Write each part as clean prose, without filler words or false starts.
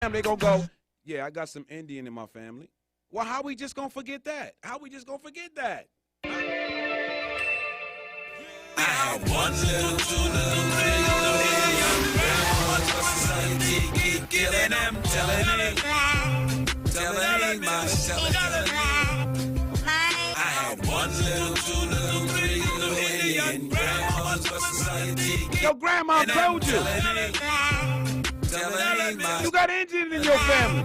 They gonna go, yeah, I got some Indian in my family. Well, how we just gonna forget that? How we just gonna forget that? I had one little, two little, three little Indian grandmas, but society keep killing them, telling me, I had one little, two little, three little Indian grandmas, but society keep Your grandma told you. telling me, You got Indian in your family.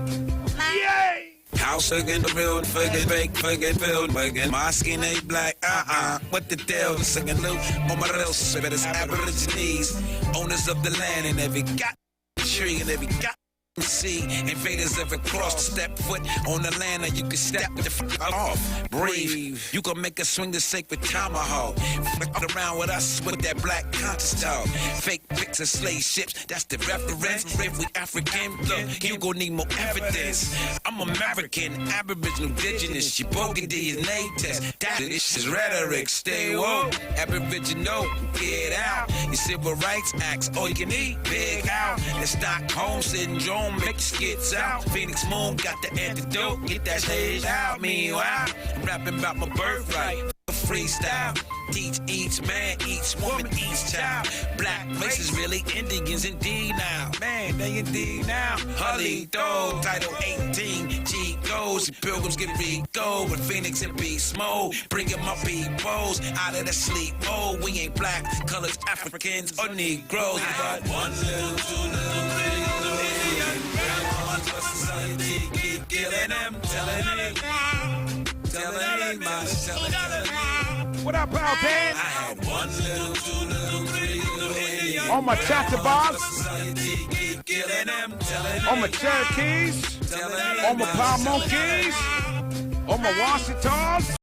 Yay! house again, the real fucking fake, fucking filled, fucking my skin ain't black, what the deal, singing loop on my real shit, it's Aborigines, owners of the land and every got tree and every got see invaders ever cross to step foot on the land and you can step the fuck off. Breathe. You can make a swing the sacred tomahawk. Fuck around with us with that black conscious dog. Fake pics of slave ships, that's the reference. If we African, look, you gon' need more evidence. I'm American, Aboriginal, indigenous. Your bogey DNA test. That this is rhetoric. Stay woke. Aboriginal, get out. Your civil rights acts, all you can eat, big out. The Stockholm syndrome. Make your skits out. Phoenix Moon got the antidote. Get that stage out. Meanwhile, I'm rapping about my birthright. Freestyle. Teach each man, each woman, each child. Black races really Indians indeed now. Man, they indeed now. Holly Dole, Title 18. G goes. Pilgrims get re-go with Phoenix and Beast Mode. Bringing my peoples out of the sleep mode. We ain't black, colors, Africans, or Negroes. But one little, two little, three little Indian grandmas, but society keep killing them, telling me, What up, Pal Pan? I had one little, two little, three little Indian On my chatterbox, society keep killing them, telling on my Cherokees, on my Pal Monkeys, on my Washingtons.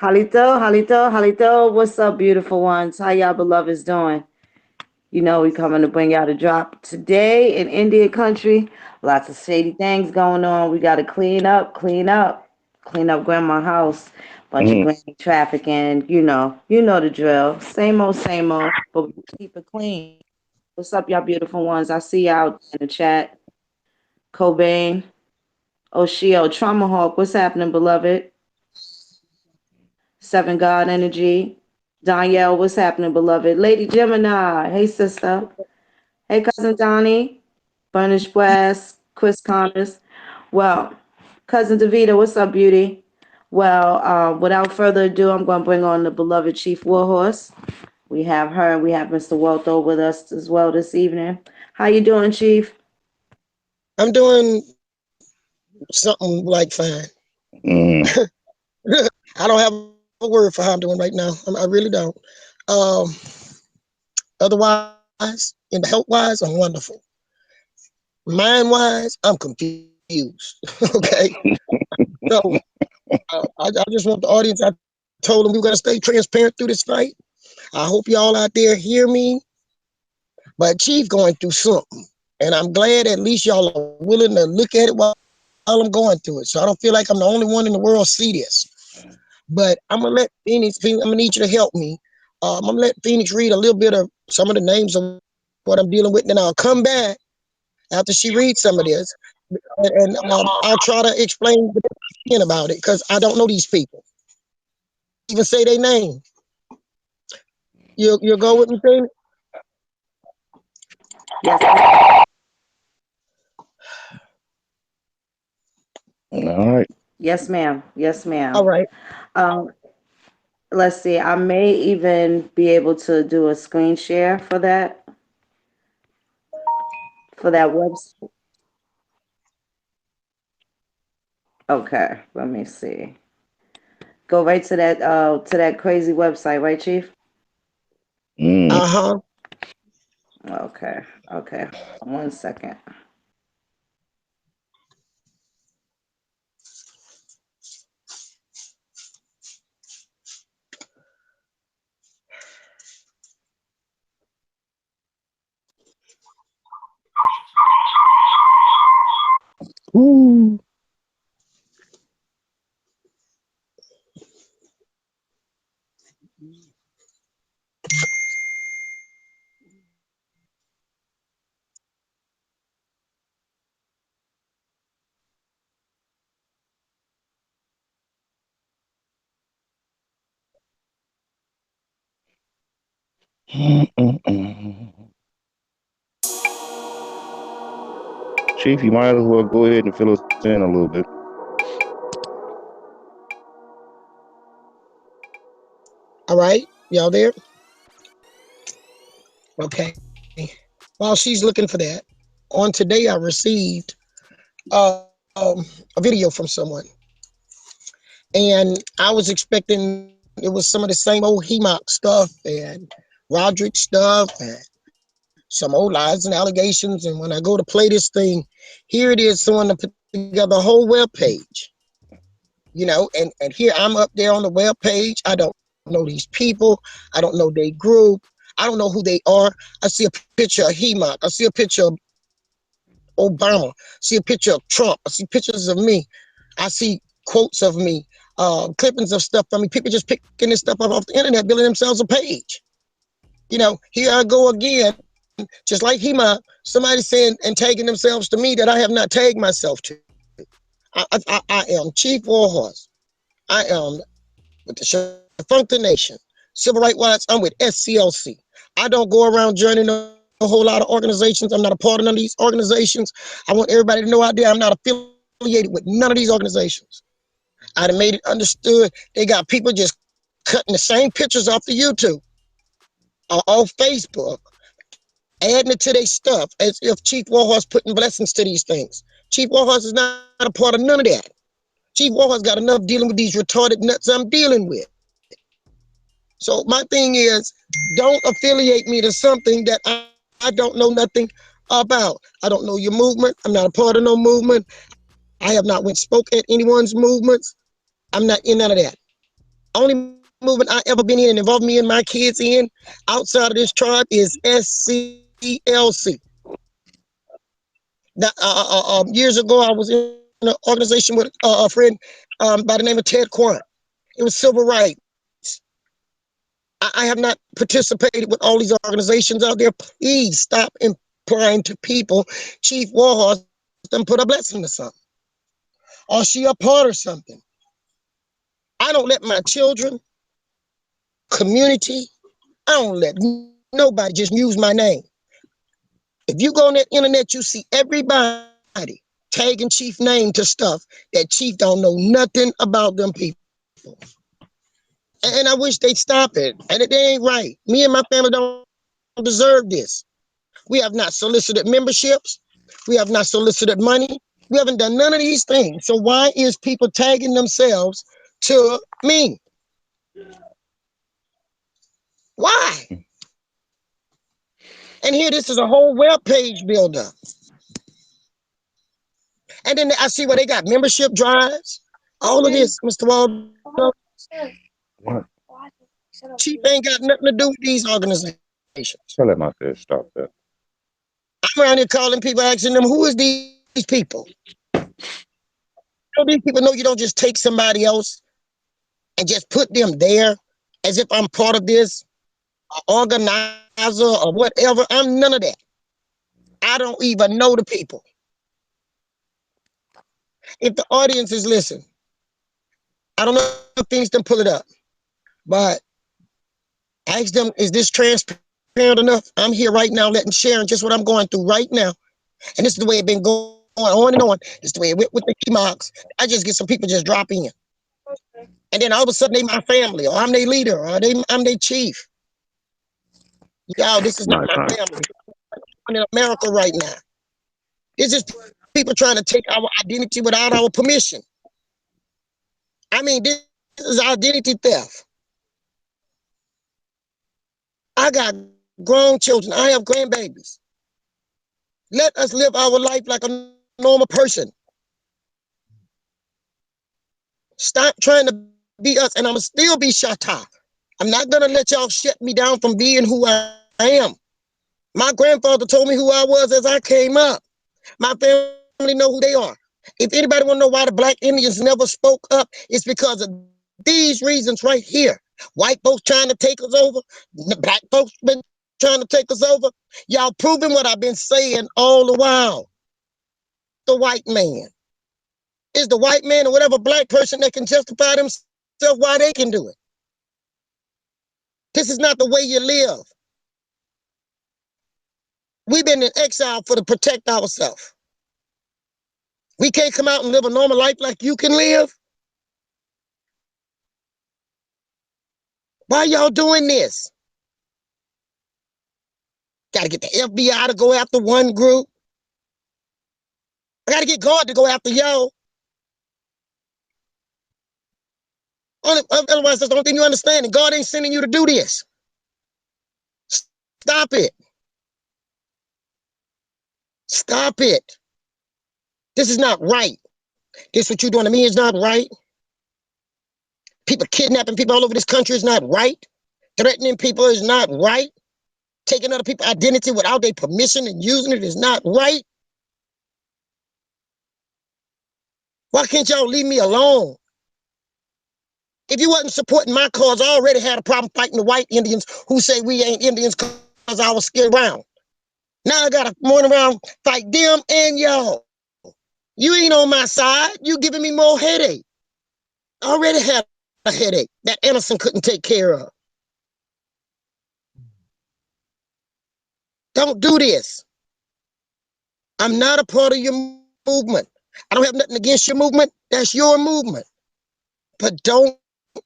Halito, Halito, Halito. What's up, beautiful ones? How y'all beloveds doing? You know we coming to bring y'all the drop today in Indian country. Lots of shady things going on. We got to clean up grandma's house. Bunch of granny trafficking. You know the drill. Same old. But we keep it clean. What's up, y'all beautiful ones? I see y'all in the chat. Cobain, Oshio, Traumahawk. What's happening, beloved? Seven God Energy. Danielle, what's happening, beloved? Lady Gemini, hey sister. Hey cousin Donnie. Burnish West, Chris Connors. Well, cousin Davita, what's up, beauty? Well, without further ado, I'm going to bring on the beloved Chief Warhorse. We have her, and we have Mr. Waltho with us as well this evening. How you doing, Chief? I'm doing something like fine. I don't have a word for how I'm doing right now. I really don't. Um, Otherwise, in the health wise, I'm wonderful. Mind wise, I'm confused. Okay. So I just want the audience. I told them we are gonna stay transparent through this fight. I hope y'all out there hear me. But Chief going through something, and I'm glad at least y'all are willing to look at it while I'm going through it. So I don't feel like I'm the only one in the world see this. But I'm gonna let Phoenix. I'm gonna need you to help me. I'm gonna let Phoenix read a little bit of some of the names of what I'm dealing with, and then I'll come back after she reads some of this, and I'll try to explain what I'm thinking about it because I don't know these people. Even say their name. You'll go with me, Phoenix? Yes, All right. yes, ma'am. Yes, All ma'am. right. Um, let's see. I may even be able to do a screen share for that website. Okay, let me see. Go right to that crazy website, right, Chief? Mm. Uh-huh. Okay, okay. 1 second. Ooh. Chief, you might as well go ahead and fill us in a little bit. All right, y'all there? Okay. While she's looking for that, on today I received a video from someone, and I was expecting it was some of the same old HEMOC stuff and Roderick stuff and some old lies and allegations. And when I go to play this thing, here it is, someone to put together a whole web page, and here I'm up there on the web page. I don't know these people. I don't know their group. I don't know who they are. I see a picture of HEMOC. I see a picture of Obama. I see a picture of Trump. I see pictures of me. I see quotes of me, clippings of stuff from me. People just picking this stuff up off the internet, building themselves a page. Here I go again, just like HEMOC, somebody saying and tagging themselves to me that I have not tagged myself to. I am Chief Warhorse. I am with the Funky Nation. Civil Rights Watch, I'm with SCLC. I don't go around joining a whole lot of organizations. I'm not a part of none of these organizations. I want everybody to know out there I'm not affiliated with none of these organizations. I done made it understood. They got people just cutting the same pictures off the YouTube or off Facebook, adding it to their stuff as if Chief Warhorse putting blessings to these things. Chief Warhorse is not a part of none of that. Chief Warhorse got enough dealing with these retarded nuts I'm dealing with. So my thing is, don't affiliate me to something that I don't know nothing about. I don't know your movement. I'm not a part of no movement. I have not went spoke at anyone's movements. I'm not in none of that. Only movement I ever been in and involved me and my kids in outside of this tribe is SCLC. Now, years ago, I was in an organization with a friend by the name of Ted Quan. It was civil rights. I have not participated with all these organizations out there. Please stop implying to people Chief Warhorse done put a blessing to something. Or she a part of something. I don't let my children, community, I don't let nobody just use my name. If you go on that internet, you see everybody tagging Chief name to stuff that Chief don't know nothing about them people. And I wish they'd stop it. And it ain't right. Me and my family don't deserve this. We have not solicited memberships. We have not solicited money. We haven't done none of these things. So why is people tagging themselves to me? Why? And here, this is a whole web page builder. And then I see where they got membership drives. All of this, Mr. Waldo. What? Chief ain't got nothing to do with these organizations. Tell him I said stop that. I'm around here calling people, asking them, who is these people? These people know you don't just take somebody else and just put them there as if I'm part of this organizer or whatever. I'm none of that. I don't even know the people. If the audience is listening, I don't know if things can pull it up, but ask them, is this transparent enough? I'm here right now sharing just what I'm going through right now. And this is the way it's been going on and on. This is the way it went with the HEMOCs. I just get some people just drop in. And then all of a sudden they my family, or I'm their leader, or I'm their chief. Y'all, this is not my family. I'm in America right now. This is people trying to take our identity without our permission. I mean, this is identity theft. I got grown children. I have grandbabies. Let us live our life like a normal person. Stop trying to be us, and I'm going to still be Shatta. I'm not going to let y'all shut me down from being who I am. My grandfather told me who I was as I came up. My family know who they are. If anybody want to know why the Black Indians never spoke up, it's because of these reasons right here. White folks trying to take us over. The Black folks been trying to take us over. Y'all proving what I've been saying all the while. The white man. Is the white man or whatever Black person that can justify themselves why they can do it. This is not the way you live. We've been in exile to protect ourselves. We can't come out and live a normal life like you can live. Why y'all doing this? Got to get the FBI to go after one group. I got to get God to go after y'all. Otherwise, that's the only thing you understand. And God ain't sending you to do this. Stop it. Stop it. This is not right. This what you're doing to me is not right. People kidnapping people all over this country is not right. Threatening people is not right. Taking other people's identity without their permission and using it is not right. Why can't y'all leave me alone? If you wasn't supporting my cause, I already had a problem fighting the white Indians who say we ain't Indians because our skin brown. Now I got to run around fight them and y'all. You ain't on my side. You giving me more headache. I already had a headache that Anderson couldn't take care of. Don't do this. I'm not a part of your movement. I don't have nothing against your movement. That's your movement. But don't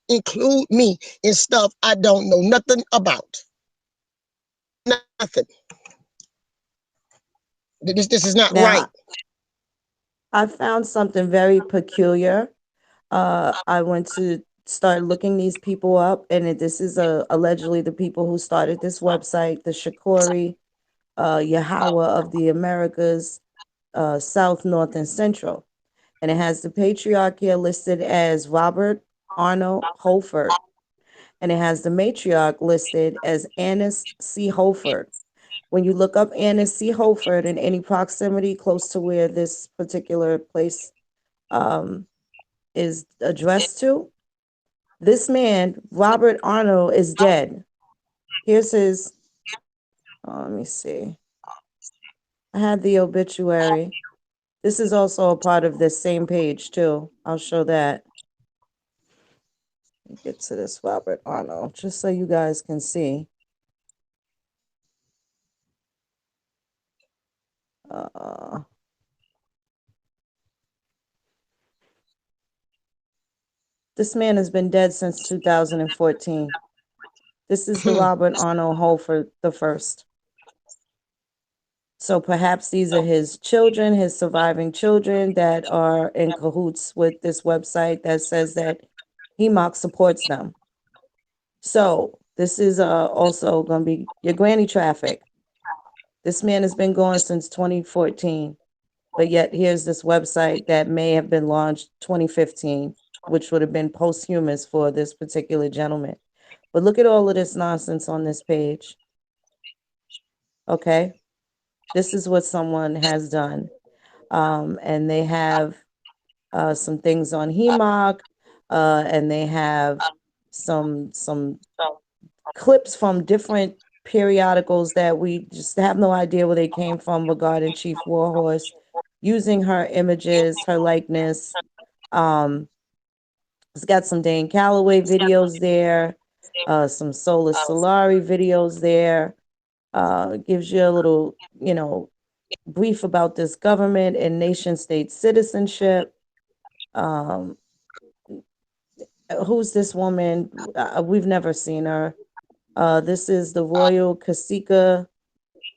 include me in stuff I don't know nothing about. Nothing. This is not right. Now, I found something very peculiar. I went to start looking these people up, and this is allegedly the people who started this website, the Shakori Yahweh of the Americas, South, North, and Central. And it has the patriarch here listed as Robert Arnold Holford. And it has the matriarch listed as Annis C. Holford. When you look up Annis C. Holford in any proximity close to where this particular place is addressed to, this man, Robert Arnold, is dead. Here's his, let me see. I had the obituary. This is also a part of this same page, too. I'll show that. Let me get to this Robert Arnold, just so you guys can see. This man has been dead since 2014. This is the Robert Arnold Holford the first. So perhaps these are his children, his surviving children that are in cahoots with this website that says that HEMOC supports them. So this is also going to be your granny traffic. This man has been going since 2014, but yet here's this website that may have been launched 2015, which would have been posthumous for this particular gentleman. But look at all of this nonsense on this page. Okay. This is what someone has done. And they have some things on HEMOC, and they have some clips from different periodicals that we just have no idea where they came from regarding Chief Warhorse, using her images, her likeness. It's got some Dane Calloway videos there, some Sola Solari videos there. Gives you a little, brief about this government and nation state citizenship. Who's this woman? We've never seen her. This is the Royal Kasika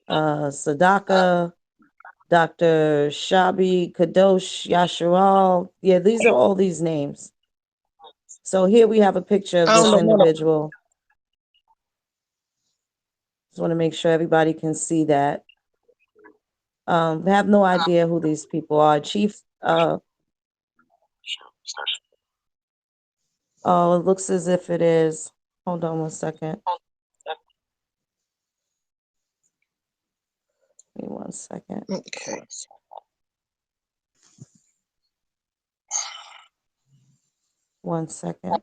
Sadaka, Dr. Shabi Kadosh Yasharal. Yeah, these are all these names. So here we have a picture of this individual. Just want to make sure everybody can see that. We have no idea who these people are. Chief, oh, it looks as if it is. Hold on 1 second. Give me 1 second. Okay. One second.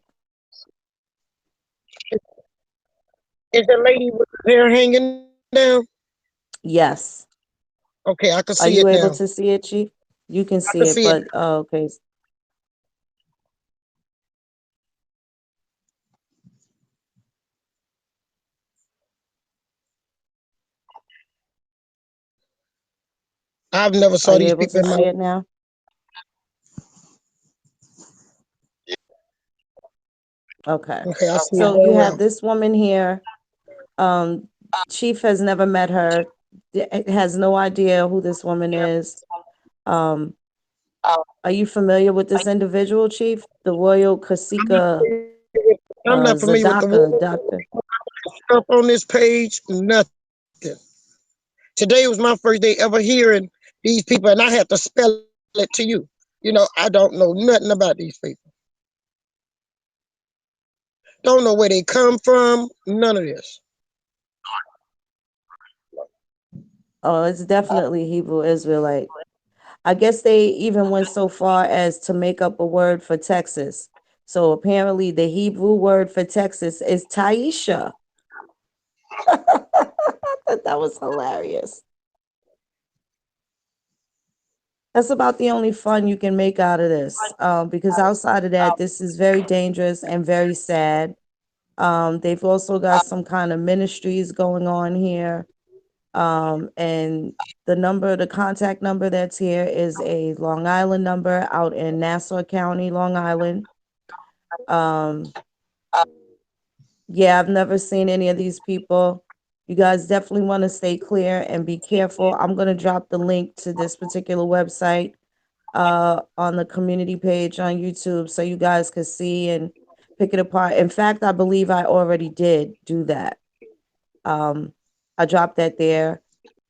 Is the lady with the hair hanging down? Yes. Okay, I can see Are you it able now. to see it, Chief? You can I see can it, see it. but okay. I've never Are saw you these able people to in my see it now? Okay. okay, I see it So very you have well. this woman here. Um, Chief has never met her, has no idea who this woman is. Um, are you familiar with this individual, Chief? The Royal Kasika I'm not familiar with the Zadaka word doctor. stuff on this page, nothing. Today was my first day ever hearing these people, and I have to spell it to you. You know, I don't know nothing about these people. Don't know where they come from, none of this. Oh, it's definitely Hebrew Israelite. I guess they even went so far as to make up a word for Texas. So apparently the Hebrew word for Texas is Taisha. I thought that was hilarious. That's about the only fun you can make out of this. Because outside of that, this is very dangerous and very sad. They've also got some kind of ministries going on here. And the contact number that's here is a Long Island number out in Nassau County, Long Island. Um, yeah, I've never seen any of these people. You guys definitely want to stay clear and be careful. I'm going to drop the link to this particular website on the community page on YouTube so you guys can see and pick it apart. In fact, I believe I already did do that. Um, I dropped that there.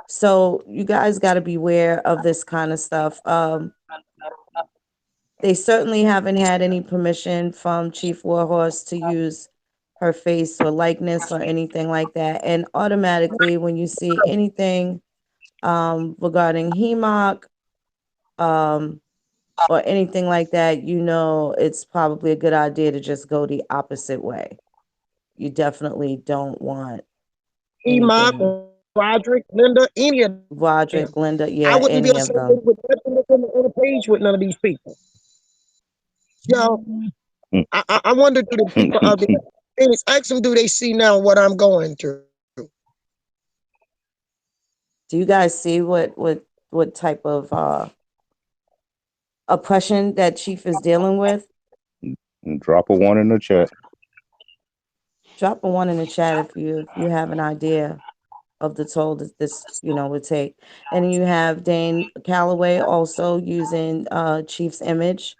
So you guys got to beware of this kind of stuff. They certainly haven't had any permission from Chief Warhorse to use her face or likeness or anything like that. And automatically, when you see anything regarding HEMOC um, or anything like that, you know it's probably a good idea to just go the opposite way. You definitely don't want anything. Enoch, Roderick, Linda, any of them. Roderick, Linda, I yeah, wouldn't be any of them. associated with nothing that's on the page with none of these people. So I wonder do the people out there, Phoenix, ask them, do they see now what I'm going through? Do you guys see what type of oppression that Chief is dealing with? Drop a one in the chat. Drop a one in the chat if you have an idea of the toll that this would take. And you have Dane Calloway also using Chief's image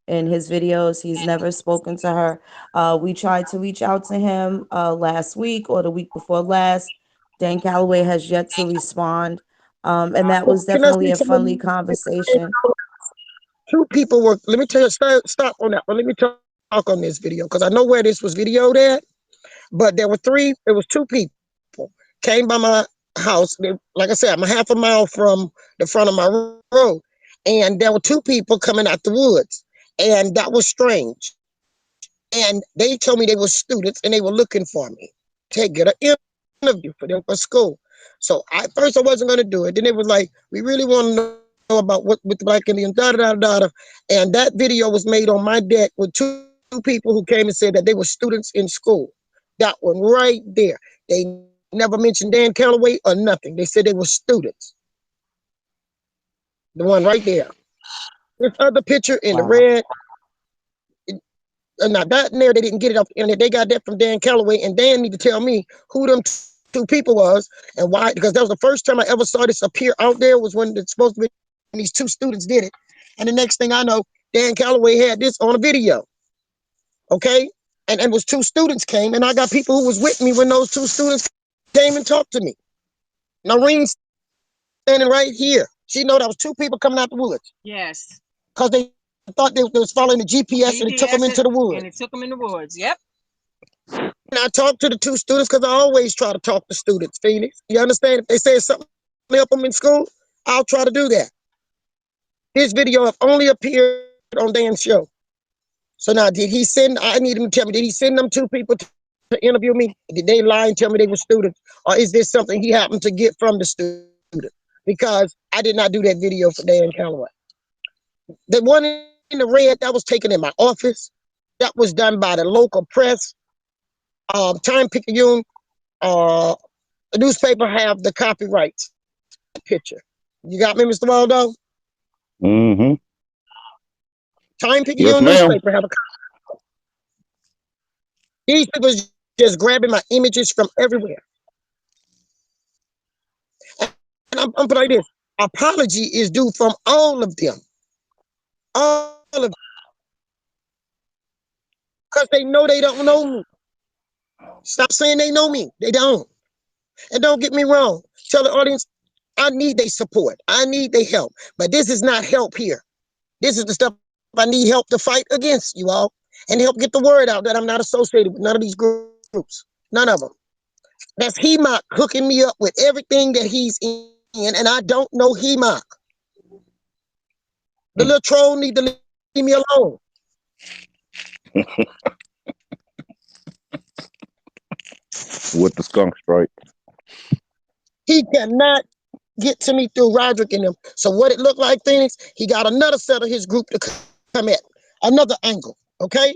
in his videos. He's never spoken to her. We tried to reach out to him last week or the week before last. Dane Calloway has yet to respond. And that was Can I definitely say a friendly something? conversation. Two people were, let me tell you, stop on that, but let me talk on this video because I know where this was videoed at. But it was two people came by my house. Like I said, I'm a half a mile from the front of my road. And there were two people coming out the woods. And that was strange. And they told me they were students and they were looking for me to get an interview for them for school. So first I wasn't going to do it. Then it was like, we really want to know about what with the Black Indians, da da da da. And that video was made on my deck with two people who came and said that they were students in school. That one right there. They never mentioned Dan Calloway or nothing. They said they were students. The one right there. This other picture in the Wow. red, now that in there, they didn't get it off the internet. They got that from Dan Calloway, and Dan need to tell me who them two people was and why. Because that was the first time I ever saw this appear out there. Was when it's supposed to be these two students did it, and the next thing I know, Dan Calloway had this on a video. Okay, and was two students came, and I got people who was with me when those two students came and talked to me. Noreen standing right here. She know that was two people coming out the woods. Yes. Because they thought they was following the GPS and it took them into the woods. And it took them in the woods. Yep. And I talked to the two students because I always try to talk to students, Phoenix. You understand? If they say something to help them in school, I'll try to do that. This video have only appeared on Dan's show. So now, I need him to tell me, did he send them two people to interview me? Did they lie and tell me they were students? Or is this something he happened to get from the student? Because I did not do that video for Dan Calloway. The one in the red, that was taken in my office. That was done by the local press. Time Picayune, the newspaper have the copyrights picture. You got me, Mr. Waldo? Mm-hmm. Time Picket Yes, Hill ma'am. newspaper have a these people is just grabbing my images from everywhere. And I'm put like this. Apology is due from all of them. All of them. Because they know they don't know me. Stop saying they know me. They don't. And don't get me wrong. Tell the audience, I need their support. I need their help. But this is not help here. This is the stuff I need help to fight against, you all. And help get the word out that I'm not associated with none of these groups. None of them. That's HEMOC hooking me up with everything that he's in, and I don't know HEMOC. The little troll need to leave me alone. With the skunk stripe. He cannot get to me through Roderick and them. So what it looked like, Phoenix, he got another set of his group to come at. Another angle, okay?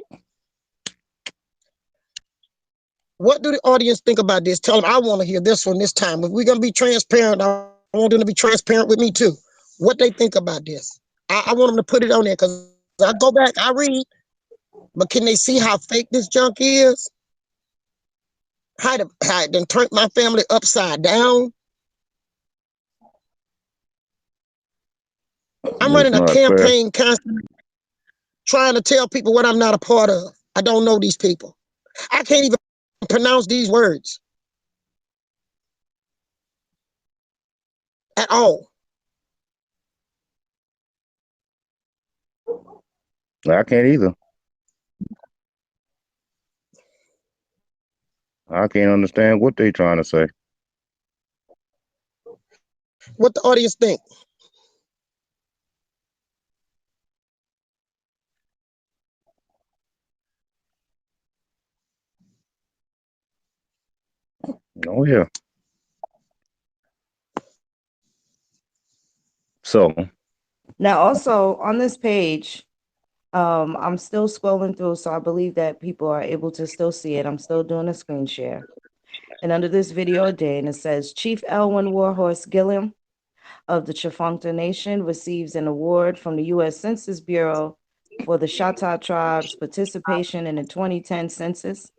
What do the audience think about this? Tell them I want to hear this one this time. If we're going to be transparent, I want them to be transparent with me too. What they think about this. I want them to put it on there because I go back, I read, but can they see how fake this junk is? How it done turned my family upside down? I'm It's running a not fair. campaign constantly trying to tell people what I'm not a part of. I don't know these people. I can't even pronounce these words at all. I can't either. I can't understand what they trying to say. What the audience think? Oh yeah. So Now, also on this page, I'm still scrolling through, so I believe that people are able to still see it. I'm still doing a screen share. And under this video again, it says Chief Elwyn Warhorse Gilliam of the Chifuncta Nation receives an award from the U.S. Census Bureau for the Choctaw tribe's participation in the 2010 census.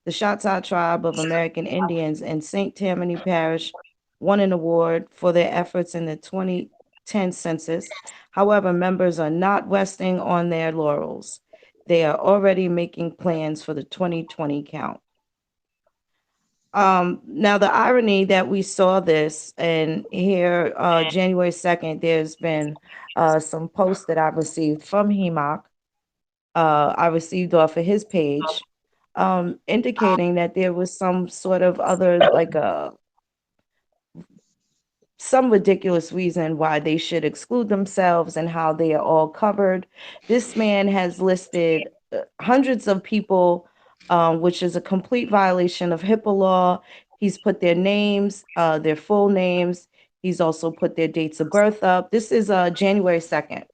The Choctaw tribe of American Indians in St. Tammany Parish won an award for their efforts in the 2010 census. However, members are not resting on their laurels. They are already making plans for the 2020 count. Now the irony that we saw this, and here January 2nd, there's been some posts that I've received from HEMOC. I received off of his page, indicating that there was some sort of other, like some ridiculous reason why they should exclude themselves and how they are all covered. This man has listed hundreds of people, which is a complete violation of HIPAA law. He's put their names, their full names. He's also put their dates of birth up. This is January 2nd.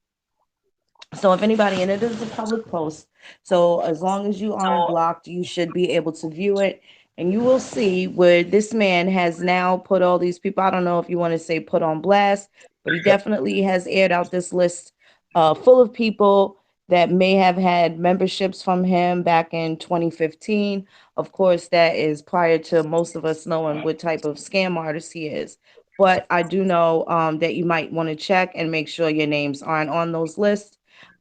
So if anybody, and it is a public post, so as long as you aren't blocked, you should be able to view it. And you will see where this man has now put all these people, I don't know if you want to say put on blast, but he definitely has aired out this list full of people that may have had memberships from him back in 2015. Of course, that is prior to most of us knowing what type of scam artist he is. But I do know that you might want to check and make sure your names aren't on those lists,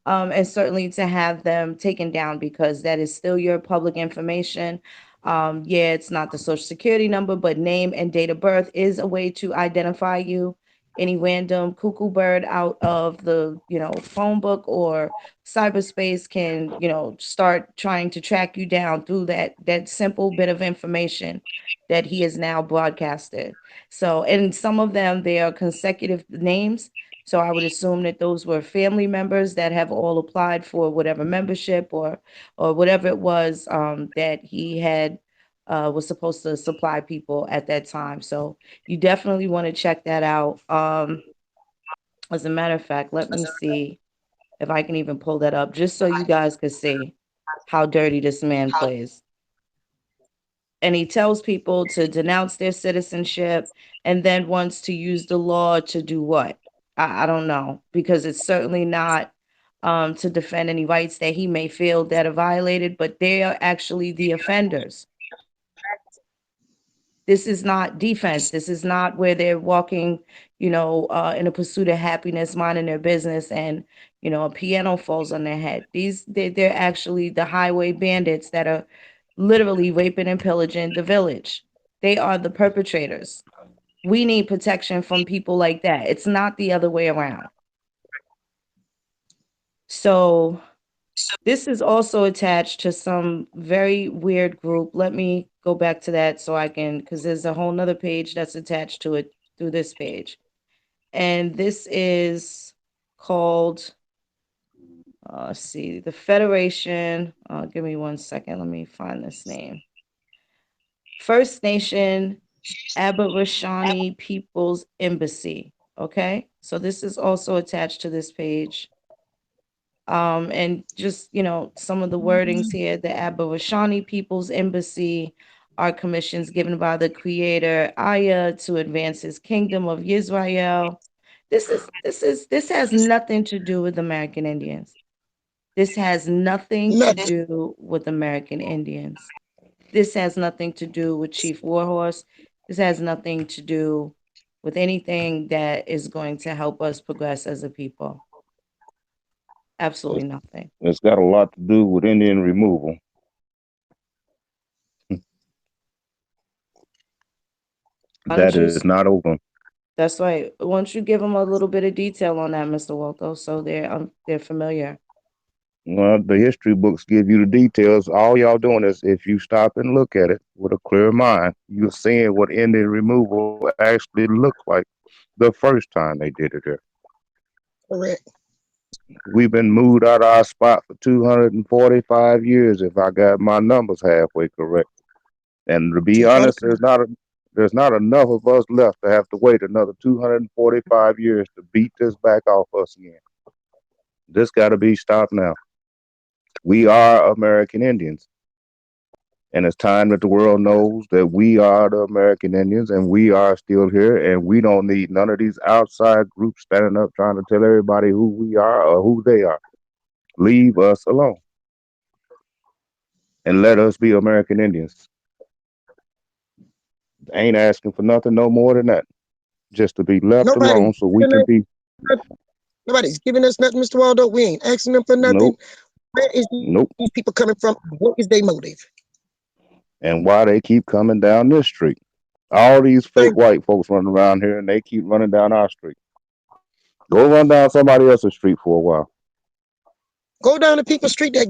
and certainly to have them taken down because that is still your public information. Yeah, it's not the social security number, but name and date of birth is a way to identify you. Any random cuckoo bird out of the, phone book or cyberspace can, start trying to track you down through that simple bit of information that he has now broadcasted. So, and some of them, they are consecutive names. So I would assume that those were family members that have all applied for whatever membership or whatever it was that he had was supposed to supply people at that time. So you definitely want to check that out. As a matter of fact, let me see if I can even pull that up just so you guys could see how dirty this man plays. And he tells people to denounce their citizenship and then wants to use the law to do what? I don't know, because it's certainly not to defend any rights that he may feel that are violated, but they are actually the offenders. This is not defense. This is not where they're walking, in a pursuit of happiness, minding their business, and a piano falls on their head. They're actually the highway bandits that are literally raping and pillaging the village. They are the perpetrators. We need protection from people like that. It's not the other way around. So this is also attached to some very weird group. Let me go back to that so I can, because there's a whole nother page that's attached to it through this page. And this is called, let's see, the Federation. Give me 1 second. Let me find this name. First Nation Aborigine People's Embassy. Okay. So this is also attached to this page. And just, some of the wordings here: the Aborigine People's Embassy are commissions given by the Creator Aya to advance His kingdom of Israel. This has nothing to do with American Indians. This has nothing to Nothing. do with American Indians. This has nothing to do with Chief Warhorse. This has nothing to do with anything that is going to help us progress as a people. Absolutely It's, nothing. it's got a lot to do with Indian removal. Why That don't you? is not open. That's right. Why don't you give them a little bit of detail on that, Mr. Waldo, so they're familiar. Well, the history books give you the details. All y'all doing is if you stop and look at it with a clear mind, you're seeing what Indian removal actually looked like the first time they did it here. Correct. We've been moved out of our spot for 245 years, if I got my numbers halfway correct. And to be honest, 240. there's not enough of us left to have to wait another 245 years to beat this back off us again. This got to be stopped now. We are American Indians. And it's time that the world knows that we are the American Indians and we are still here and we don't need none of these outside groups standing up trying to tell everybody who we are or who they are. Leave us alone and let us be American Indians. Ain't asking for nothing no more than that. Just to be left Nobody alone so we giving can us, be. nobody's giving us nothing, Mr. Waldo. We ain't asking them for nothing. Nope, Where is nope. these people coming from? What is their motive? And why they keep coming down this street. All these fake Thank white folks running around here and they keep running down our street. Go run down somebody else's street for a while. Go down to people's street that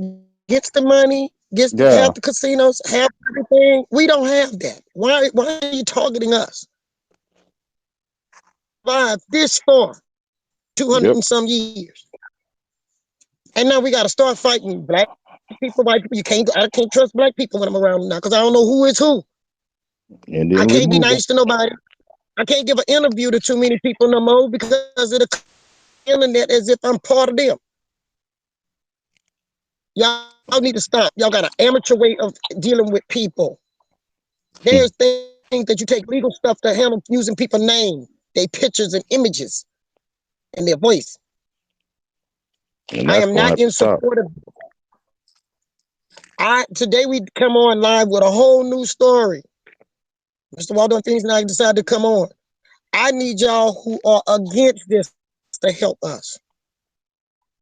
gets the money, have Yeah, the casinos, have everything. We don't have that. Why are you targeting us? Survived this far, 200 yep. and some years. And now we got to start fighting black people, white people. I can't trust black people when I'm around now because I don't know who is who. And I then can't be removal. nice to nobody. I can't give an interview to too many people no more because it'll come on the internet as if I'm part of them. Y'all need to stop. Y'all got an amateur way of dealing with people. There's things that you take legal stuff to handle using people's name, their pictures and images, and their voice. And I that's am going to not have to in stop. support of. I Today we come on live with a whole new story. Mr. Waldo and Phoenix and I decided to come on. I need y'all who are against this to help us.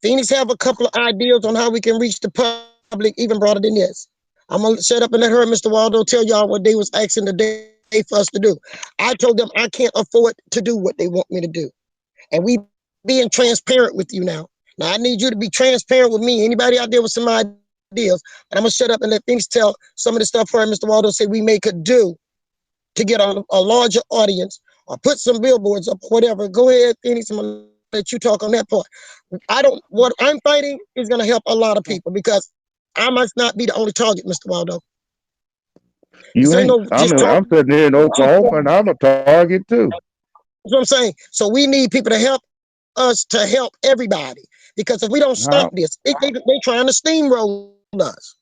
Phoenix have a couple of ideas on how we can reach the public even broader than this. I'm gonna shut up and let her, Mr. Waldo, tell y'all what they was asking today for us to do. I told them I can't afford to do what they want me to do. And we being transparent with you now. Now I need you to be transparent with me. Anybody out there with some ideas, and I'm gonna shut up and let Phoenix tell some of the stuff her and Mr. Waldo say we may could do to get a larger audience or put some billboards up or whatever. Go ahead, Phoenix. I'm gonna let you talk on that part. What I'm fighting is gonna help a lot of people because I must not be the only target, Mr. Waldo. This ain't You no ain't. just I talk. mean, I'm sitting here in Oklahoma and I'm a target too. That's what I'm saying. So we need people to help us to help everybody because if we don't stop this, How they trying to steamroll us.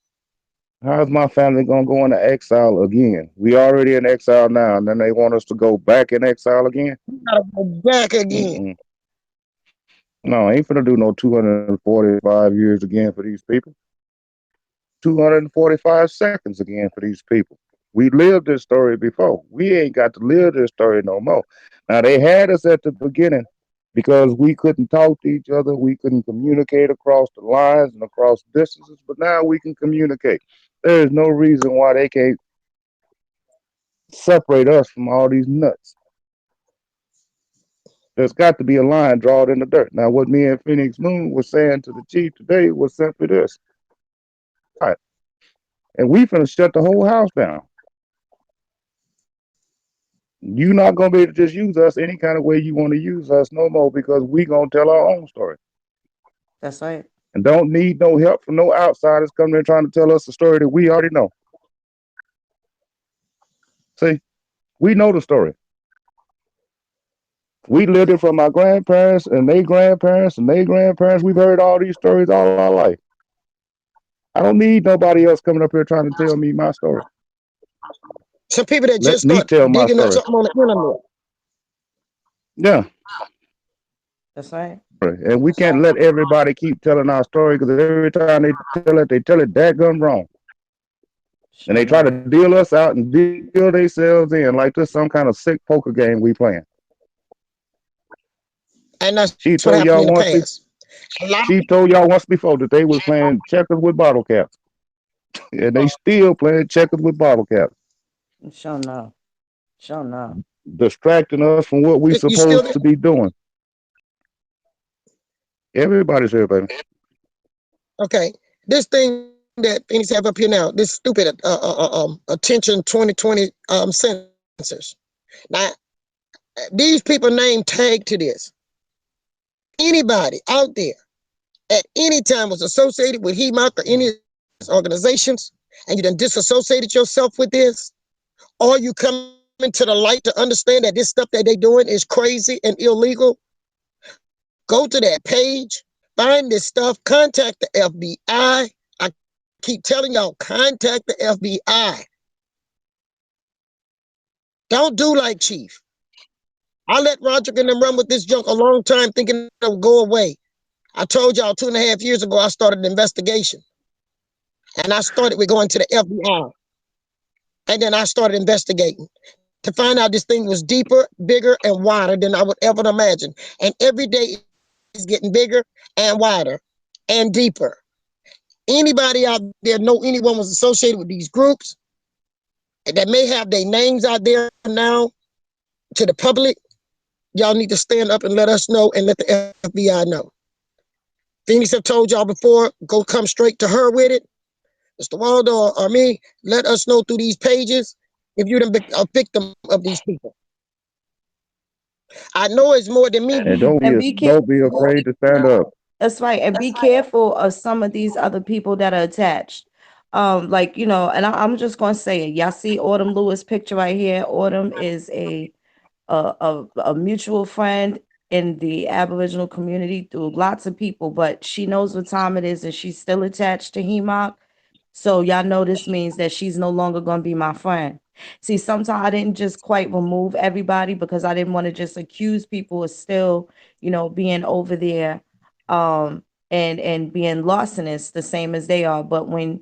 how's my family gonna go into exile again? We already in exile now, and then they want us to go back in exile again. We gotta go back again. Mm-mm. No, I ain't finna do no 245 years again for these people. 245 seconds again for these people. We lived this story before. We ain't got to live this story no more. Now, they had us at the beginning because we couldn't talk to each other. We couldn't communicate across the lines and across distances, but now we can communicate. There is no reason why they can't separate us from all these nuts. There's got to be a line drawn in the dirt. Now, what me and Phoenix Moon was saying to the chief today was simply this. All right. And we finna shut the whole house down. You're not gonna be able to just use us any kind of way you want to use us no more because we gonna tell our own story. That's right. And don't need no help from no outsiders coming in trying to tell us the story that we already know. See, we know the story. We lived it from our grandparents and their grandparents and their grandparents. We've heard all these stories all our life. I don't need nobody else coming up here trying to tell me my story. Some people that Let just me start tell my digging up story. something on the internet. Yeah. That's right. And we can't let everybody keep telling our story because every time they tell it dadgum wrong. And they Sure try to enough. deal us out and deal themselves in like this some kind of sick poker game we playing. And that's what She happened told in the y'all once past. A lot of she told y'all once before that they was playing checkers with bottle caps. And they still playing checkers with bottle caps, Sure enough. Sure enough. distracting us from what we you still supposed to be doing. Everybody's here, baby. okay. This thing that Phoenix have up here now, this stupid attention 2020 census. Now these people name tag to this. Anybody out there at any time was associated with HEMOC or any of these organizations, and you done disassociated yourself with this, or you coming to the light to understand that this stuff that they doing is crazy and illegal, go to that page, find this stuff, contact the FBI. I keep telling y'all, contact the FBI. Don't do like Chief. I let Roger and them run with this junk a long time thinking it would go away. I told y'all 2.5 years ago I started an investigation. And I started with going to the FBI. And then I started investigating to find out this thing was deeper, bigger, and wider than I would ever imagine. And every day it's getting bigger and wider and deeper. Anybody out there know anyone was associated with these groups that may have their names out there now to the public, y'all need to stand up and let us know and let the FBI know. Phoenix have told y'all before, go come straight to her with it. Mr. Waldo or me, let us know through these pages if you're a victim of these people. I know it's more than me. And And be don't be careful. afraid to stand up. That's right. And be careful of some of these other people that are attached. Like, and I'm just gonna say it. Y'all see Autumn Lewis picture right here. Autumn is a mutual friend in the Aboriginal community through lots of people, but she knows what time it is and she's still attached to HEMOC. So y'all know this means that she's no longer gonna be my friend. See, sometimes I didn't just quite remove everybody because I didn't want to just accuse people of still, being over there, and being larcenists the same as they are. But when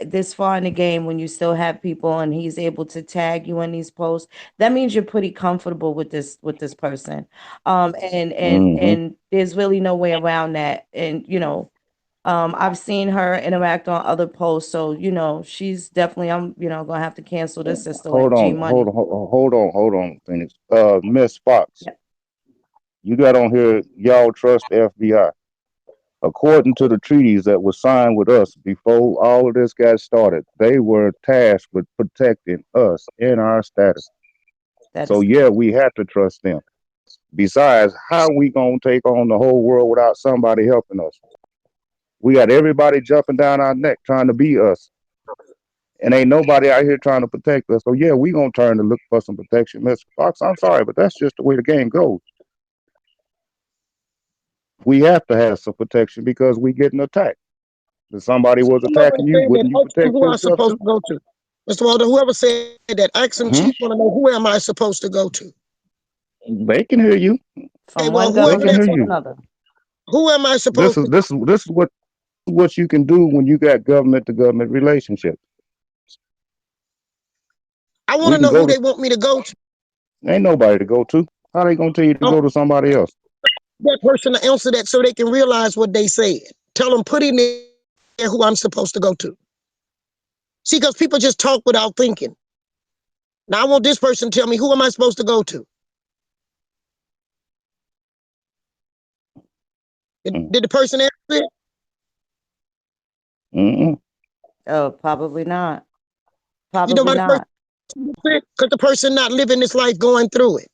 this far in the game, when you still have people and he's able to tag you in these posts, that means you're pretty comfortable with this person. Hmm. And there's really no way around that. And I've seen her interact on other posts, so she's definitely. I'm gonna have to cancel this sister like G Money. Hold on, Phoenix. Miss Fox, Yeah, you got on here, y'all trust the FBI. According to the treaties that were signed with us before all of this got started, they were tasked with protecting us in our status. that So is yeah, correct. we have to trust them. Besides, how we gonna take on the whole world without somebody helping us? We got everybody jumping down our neck trying to be us. And ain't nobody out here trying to protect us. So yeah, we gonna turn to look for some protection. Mr. Fox, I'm sorry, but that's just the way the game goes. We have to have some protection because we getting attacked. If somebody was You know what I'm attacking you, saying? That wouldn't you ask them protect who I'm yourself supposed too? to go to. Mr. Waldo, whoever said that, ask them chief Hmm. want to know who am I supposed to go to. They can hear you. Okay, From well, one They whoever government can that hear to you. another. Who am I This supposed is to? this is this is what you can do when you got government to government relationships. I want We to can know who go to they want me to go to. ain't nobody to go to. How they gonna tell you to I go want to somebody else? that person to answer that so they can realize what they said. Tell them put in there who I'm supposed to go to. See, because people just talk without thinking. Now I want this person to tell me who am I supposed to go to. Mm. Did the person answer it? Mm-mm. Oh, probably not. You know Probably why the person not. answered it? Because the person not living this life going through it.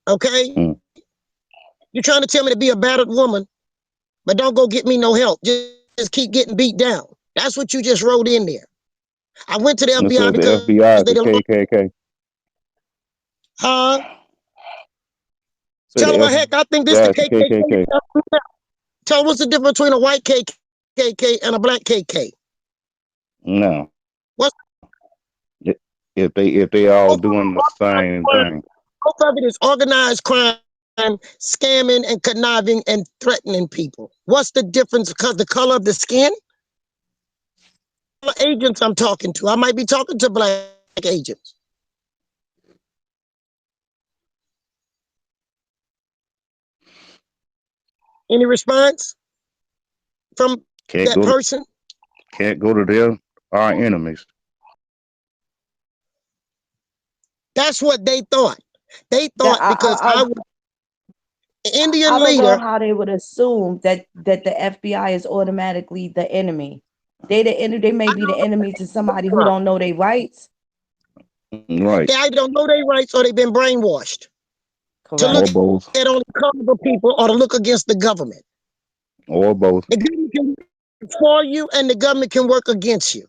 Okay? Mm. You're trying to tell me to be a battered woman, but don't go get me no help. Just keep getting beat down. That's what you just wrote in there. I went to the It FBI says the because FBI is they the don't. KKK. Huh? Say Tell the them, well, heck, I think this the FBI is the KKK. KKK. Tell them what's the difference between a white KKK and a black KK. No. What's I- if they all both of doing the same them? thing. Both of it is organized crime, scamming and conniving and threatening people. What's the difference? Because the color of the skin? Agents I'm talking to. I might be talking to black agents. Any response from Can't that go to person? can't go to their our enemies. That's what they thought. They That thought because I was an I Indian don't know leader. how they would assume that the FBI is automatically the enemy. They may I be the don't enemy to somebody who know. don't know their rights. Right. They either don't know their rights or they've been brainwashed to look Or Correct. both. at only colorful people or to look against the government. Or both. The government can work for you and the government can work against you.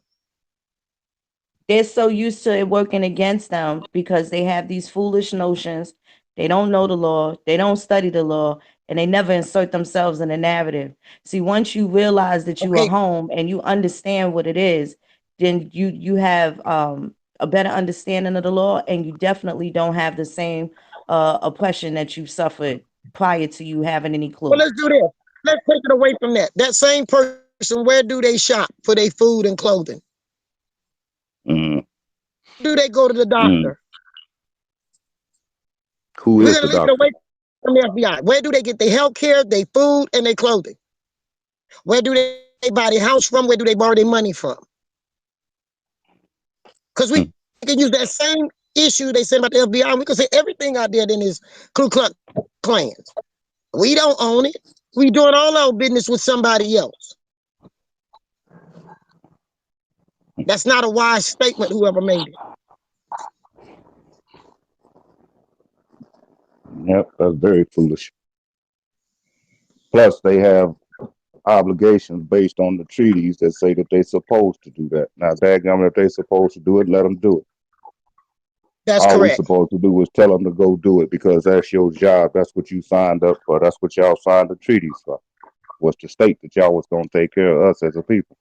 They're so used to it working against them because they have these foolish notions. They don't know the law, they don't study the law, and they never insert themselves in the narrative. See, once you realize that you are Okay. home and you understand what it is, then you have a better understanding of the law, and you definitely don't have the same oppression that you suffered prior to you having any Well, clue. let's do this. Let's take it away from that. That same person, where do they shop for their food and clothing? Mm. Do they go to the Mm. doctor? Who We're is going the to leave it doctor? away from the FBI. Where do they get their health care, their food, and their clothing? Where do they buy their house from? Where do they borrow their money from? Because we Mm. can use that same issue they said about the FBI. We can say everything out there then is Ku Klux Klans. We don't own it. We doing all our business with somebody else. That's not a wise statement, whoever made it. Yep, that's very foolish. Plus, they have obligations based on the treaties that say that they're supposed to do that. Now, dadgummit, if they're supposed to do it, let them do it. That's All we correct. supposed to do is tell them to go do it because that's your job. That's what you signed up for. That's what y'all signed the treaties for. Was to state that y'all was gonna take care of us as a people.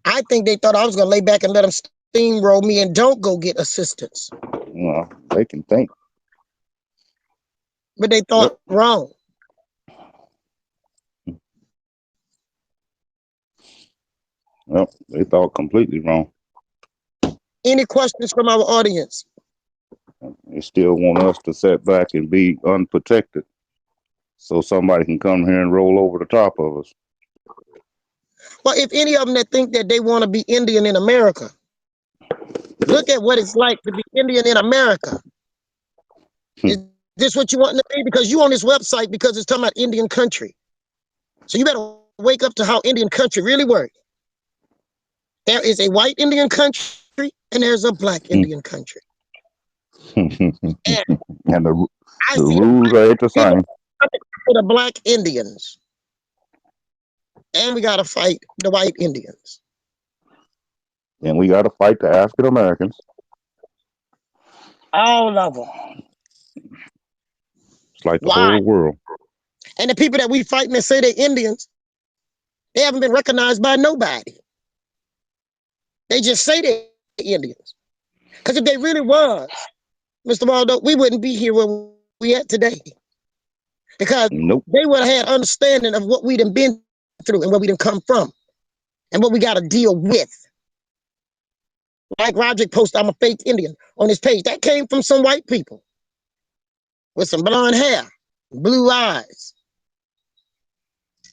I think they thought I was going to lay back and let them steamroll me and don't go get assistance. They can think. But they thought Yep. wrong. Yep. They thought completely wrong. Any questions from our audience? They still want us to sit back and be unprotected, so somebody can come here and roll over the top of us. Well, if any of them that think that they want to be Indian in America, look at what it's like to be Indian in America. Hmm. Is this what you want to be? Because you on this website because it's talking about Indian country. So you better wake up to how Indian country really works. There is a white Indian country and there's a black Indian country. And And I the see rules ain't the people same. for the black Indians. And we got to fight the white Indians. And we got to fight the African Americans. All of them. It's like the Why? whole world. And the people that we fighting that say they're Indians, they haven't been recognized by nobody. They just say they're Indians. Because if they really was, Mr. Waldo, we wouldn't be here where we at today. because Nope. they would have had understanding of what we done been through and where we done come from and what we got to deal with. Like Roderick posted, I'm a fake Indian on his page. That came from some white people with some blonde hair, blue eyes.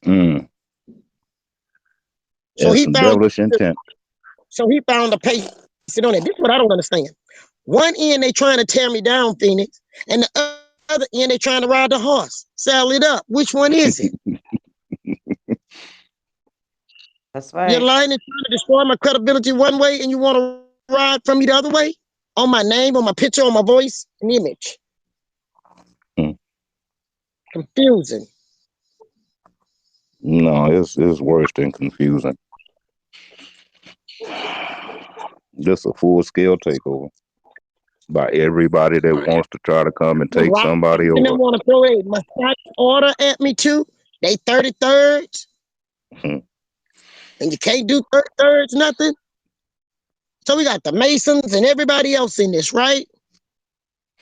Mm. So And he some found devilish intent. a page on it. This is what I don't understand. One end they trying to tear me down, Phoenix, and the other end they trying to ride the horse. Saddle it up. Which one is it? That's You're right. lying and trying to destroy my credibility one way, and you want to ride from me the other way? On my name, on my picture, on my voice, and image. Mm. Confusing. No, it's worse than confusing. Just a full scale takeover by everybody that wants to try to come and take Right. somebody And they over. want to throw a massage order at me too. They 33rds, Mhm. and you can't do 33rds, nothing. So we got the Masons and everybody else in this, right?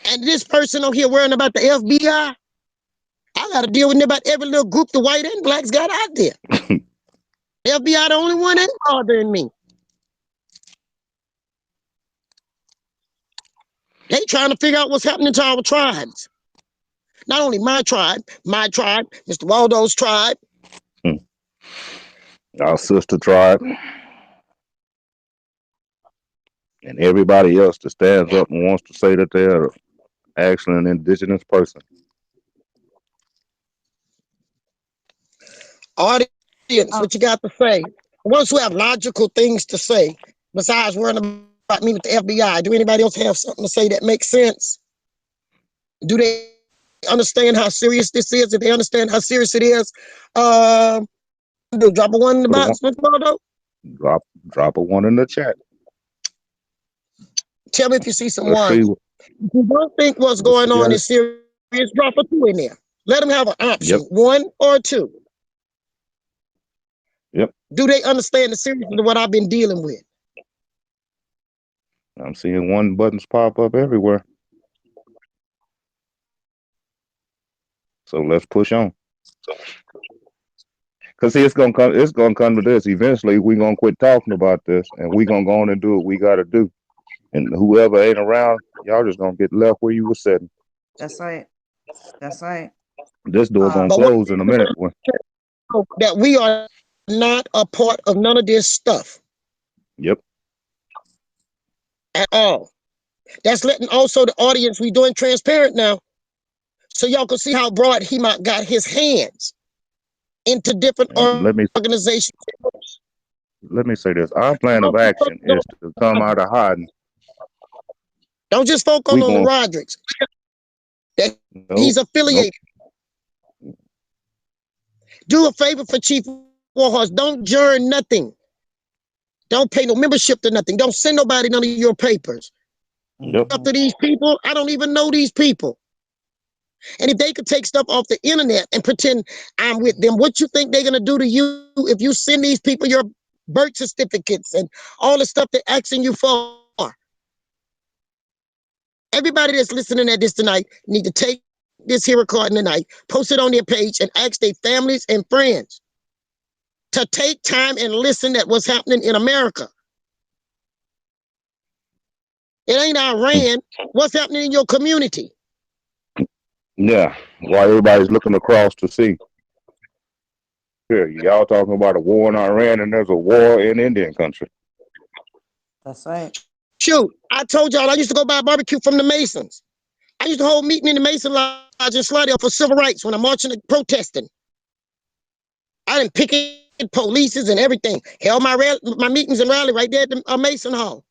And this person over here worrying about the FBI. I got to deal with about every little group the white and blacks got out there. The FBI the only one ain't bothering me. They trying to figure out what's happening to our tribes. Not only my tribe, Mr. Waldo's tribe. Our sister tribe and everybody else that stands up and wants to say that they're actually an indigenous person. Audience, Oh, what you got to say? The ones who have logical things to say, besides worrying about me with the FBI, do anybody else have something to say that makes sense? Do they understand how serious this is? If they understand how serious it is, do drop a one in the Put a one, box, Mr. Waldo. drop a one in the chat. Tell me if you see some Let's see. ones. If you don't think what's Let's going see. on is serious, drop a two in there. Let them have an option, Yep. one or two. Yep. Do they understand the seriousness of what I've been dealing with? I'm seeing one buttons pop up everywhere. So let's push on. Cause see, it's gonna come. It's gonna come to this. Eventually, we're gonna quit talking about this, and we're gonna go on and do what we gotta do. And whoever ain't around, y'all just gonna get left where you were sitting. that's right. That's right. This door gonna Um, But what close in a minute. that we are not a part of none of this stuff Yep. at all. That's letting also the audience, we doing transparent now. So y'all can see how broad he might got his hands into different And organizations. let me say this. Our plan of Don't just action focus is to come out of hiding. We on the gonna Rodericks. That nope, he's nope, affiliated. Do a favor for Chief Warhorse. Don't join nothing. Don't pay no membership to nothing. Don't send nobody none of your papers. yep. Up to these people, I don't even know these people. And if they could take stuff off the internet and pretend I'm with them, what you think they're gonna do to you if you send these people your birth certificates and all the stuff they're asking you for? Everybody that's listening at this tonight need to take this here recording tonight, post it on their page, and ask their families and friends to take time and listen at what's happening in America. It ain't Iran. What's happening in your community? Yeah. While everybody's looking across to see. Here, y'all talking about a war in Iran, and there's a war in Indian country. that's right. Shoot, I told y'all I used to go buy a barbecue from the Masons. I used to hold meeting in the Mason Lodge in Slidell for civil rights when I'm marching and protesting. I didn't picket polices and everything. Held my meetings and rally right there at the Mason Hall.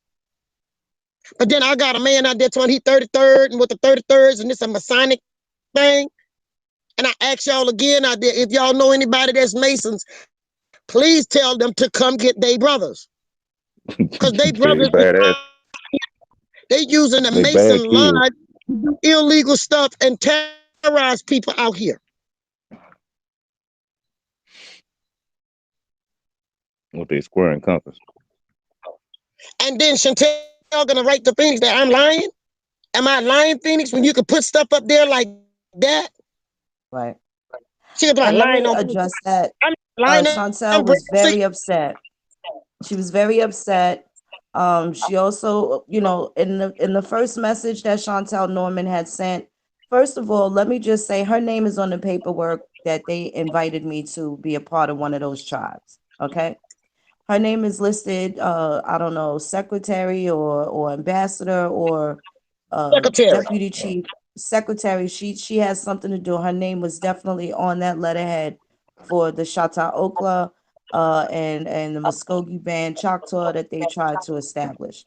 But then I got a man out there telling he 33rd and with the 33rds and this a Masonic thing. And I ask y'all again out there, if y'all know anybody that's Masons, please tell them to come get their brothers. Because they They brothers, badass. they using the They bad Mason kids. Lodge to do illegal stuff and terrorize people out here. With their square and compass. And then Chantel gonna write to Phoenix that I'm lying? Am I lying, Phoenix, when you can put stuff up there like that? Right. She was like And let lying me on me. address that. I'm lying Chantel on was see, very upset. She was very upset. She also, in the first message that Chantel Norman had sent, first of all, let me just say her name is on the paperwork that they invited me to be a part of one of those tribes. Okay. Her name is listed, I don't know, secretary or ambassador or secretary. deputy chief secretary. She has something to do. Her name was definitely on that letterhead for the Shatta Okla and the Muskogee Band Choctaw that they tried to establish.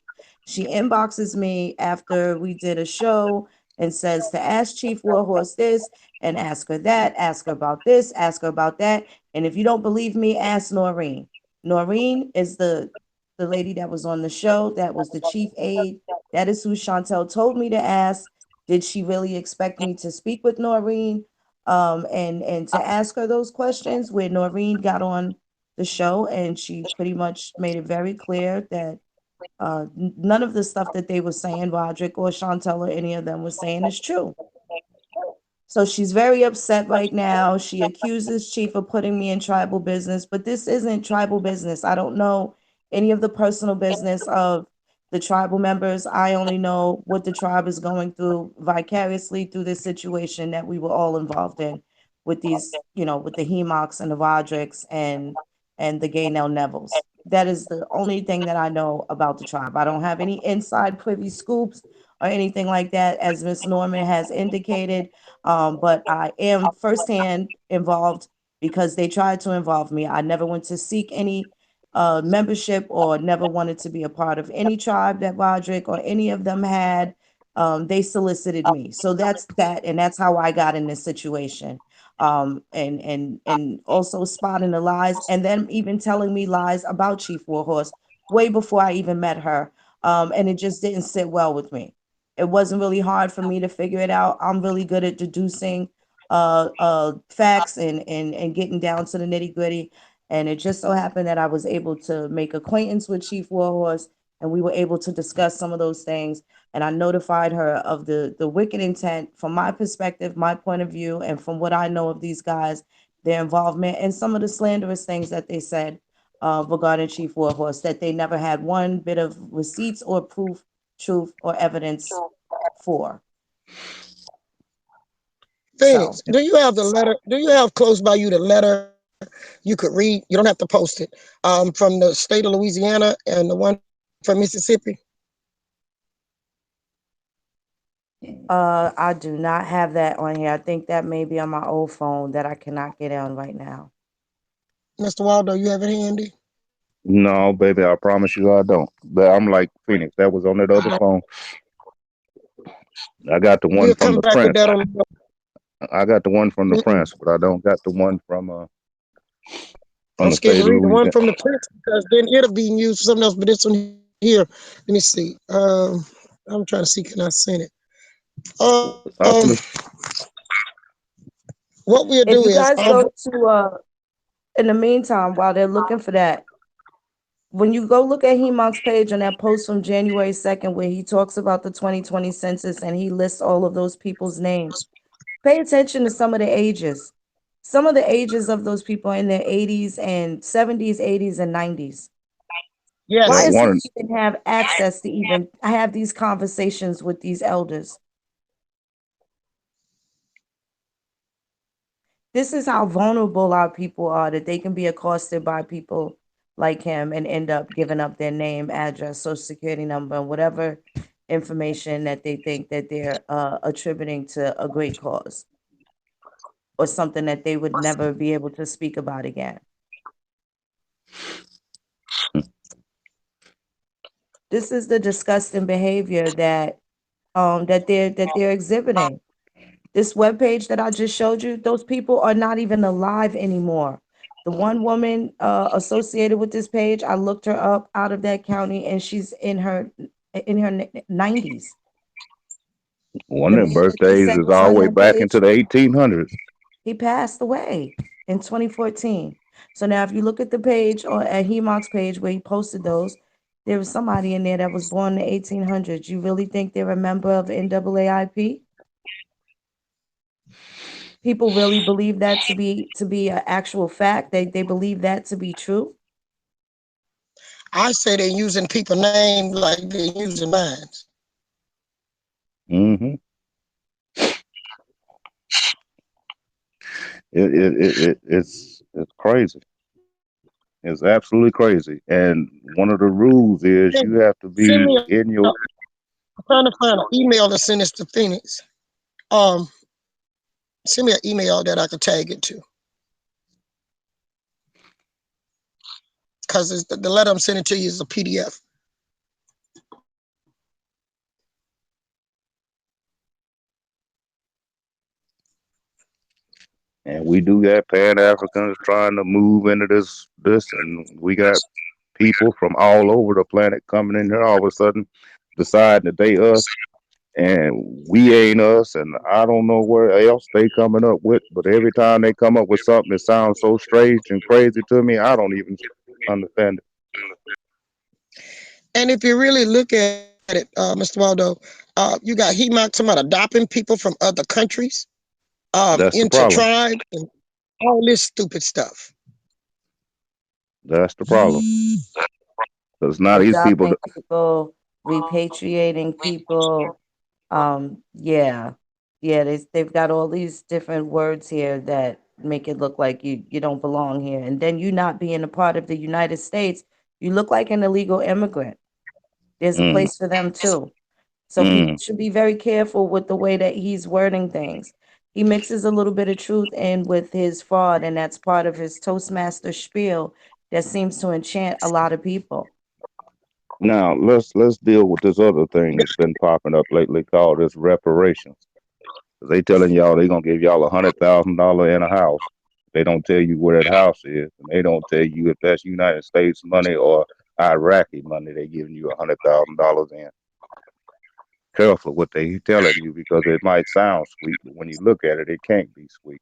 She inboxes me after we did a show and says to ask Chief Warhorse this and ask her that, ask her about this, ask her about that. And if you don't believe me, ask Noreen. Noreen is the lady that was on the show, that was the chief aide. That is who Chantel told me to ask. Did she really expect me to speak with Noreen? And to ask her those questions, where Noreen got on the show and she pretty much made it very clear that none of the stuff that they were saying, Roderick or Chantel or any of them was saying, is true. So she's very upset right now. She accuses Chief of putting me in tribal business, but this isn't tribal business. I don't know any of the personal business of the tribal members. I only know what the tribe is going through vicariously through this situation that we were all involved in with these, with the Hemocs and the Rodricks and the Gaynell Nevilles. That is the only thing that I know about the tribe. I don't have any inside privy scoops or anything like that, as Miss Norman has indicated. But I am firsthand involved because they tried to involve me. I never went to seek any membership or never wanted to be a part of any tribe that Roderick or any of them had. They solicited me. So that's that. And that's how I got in this situation. And also spotting the lies and then even telling me lies about Chief Warhorse way before I even met her. And it just didn't sit well with me. It wasn't really hard for me to figure it out. I'm really good at deducing facts and getting down to the nitty gritty. And it just so happened that I was able to make acquaintance with Chief Warhorse, and we were able to discuss some of those things. And I notified her of the wicked intent from my perspective, my point of view, and from what I know of these guys, their involvement, and some of the slanderous things that they said regarding Chief Warhorse, that they never had one bit of receipts or proof, truth, or evidence for. So Phoenix, do you have the letter? Do you have close by you the letter you could read? You don't have to post it. From the state of Louisiana and the one from Mississippi. I do not have that on here. I think that may be on my old phone that I cannot get on right now. Mr. Waldo, you have it handy? No, baby, I promise you I don't. But I'm like Phoenix. That was on that other Uh, phone. I got the one we'll from come the back with prince. that on. I got the one from the Mm-mm. prince, but I don't got the one from I'm the scared state to of read the one Louisiana. from the prince because then it'll be used for something else. But this one here, let me see. I'm trying to see, can I send it? Um, I finna, what we'll do If is you I'll guys go to, in the meantime, while they're looking for that, when you go look at Hemoc's page on that post from January 2nd, where he talks about the 2020 census and he lists all of those people's names, pay attention to some of the ages. Some of the ages of those people in their 80s and 70s, 80s, and 90s. yeah, Why yes. is he one. even have access to even have these conversations with these elders? This is how vulnerable our people are, that they can be accosted by people like him and end up giving up their name, address, social security number, and whatever information that they think that they're attributing to a great cause or something that they would never be able to speak about again. This is the disgusting behavior that they're exhibiting. This webpage that I just showed you, those people are not even alive anymore. The one woman associated with this page, I looked her up out of that county, and she's in her 90s. One The of their man that they birthdays said is was all the on way that back into page, the 1800s. he passed away in 2014. So now, if you look at the page or at Hemoc's page where he posted those, there was somebody in there that was born in the 1800s. You really think they're a member of NAAIP? People really believe that to be an actual fact. They believe that to be true. I say they're using people names like they're using mine. Hmm. It's crazy. It's absolutely crazy. And one of the rules is Hey, you have to send be me in your. I'm trying to find an email to send this to Phoenix. Um, Send me an email that I could tag it to, because the letter I'm sending to you is a PDF. And we do got Pan Africans trying to move into this, and we got people from all over the planet coming in here all of a sudden, deciding that they us and we ain't us, and I don't know where else they coming up with. But every time they come up with something that sounds so strange and crazy to me, I don't even understand it. And if you really look at it, Mr. Waldo, you got HEMOC talking about adopting people from other countries That's the into problem. tribes and all this stupid stuff. That's the problem. Because now these people, Adopting people, repatriating people. Yeah, yeah. They've got all these different words here that make it look like you don't belong here, and then you not being a part of the United States, you look like an illegal immigrant. There's a mm, place for them too. So people mm, should be very careful with the way that he's wording things. He mixes a little bit of truth in with his fraud, and that's part of his Toastmaster spiel that seems to enchant a lot of people. now let's deal with this other thing that's been popping up lately called this reparations. They telling y'all they gonna give y'all $100,000 in a house. They don't tell you where that house is, and they don't tell you if that's United States money or Iraqi money. They giving you $100,000 in. Careful what they telling you because it might sound sweet, but when you look at it, it can't be sweet.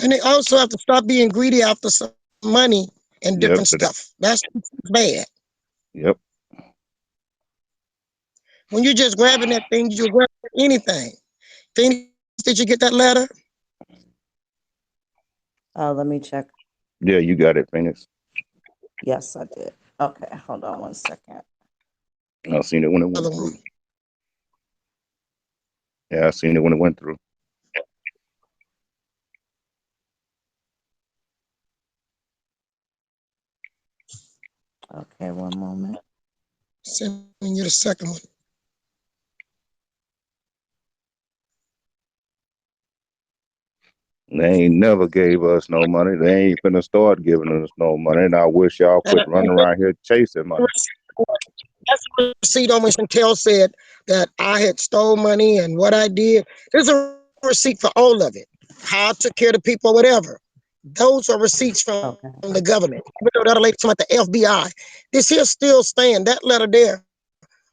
And they also have to stop being greedy after some money and different Yep, stuff. That's bad. yep. When you're just grabbing that thing, you're grabbing anything. Phoenix, did you get that letter? Let me check. Yeah, you got it, Phoenix. Yes, I did. Okay, hold on one second. I seen it when it Other went one. through. Yeah, I seen it when it went through. Okay, one moment. Sending you the second one. They ain't never gave us no money. They ain't finna start giving us no money. And I wish y'all And quit running around here chasing money. that's the receipt on which Chantel said that I had stole money and what I did. There's a receipt for all of it. How I took care of the people, whatever. Those are receipts from the Okay. government. Even though that other lady talking about the FBI, this here still stand. That letter there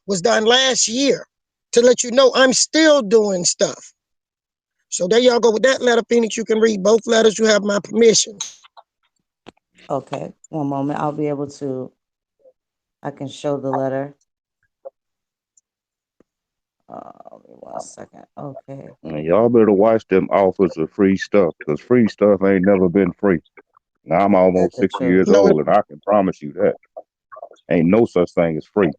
was done last year to let you know I'm still doing stuff. So there y'all go with that letter, Phoenix. You can read both letters. You have my permission. Okay, one moment. I'll be able to. I can show the letter. Give me one second. Okay. And y'all better watch them offers of free stuff, because free stuff ain't never been free. Now I'm That's almost the 60 truth. years No, old, and I can promise you that ain't no such thing as free.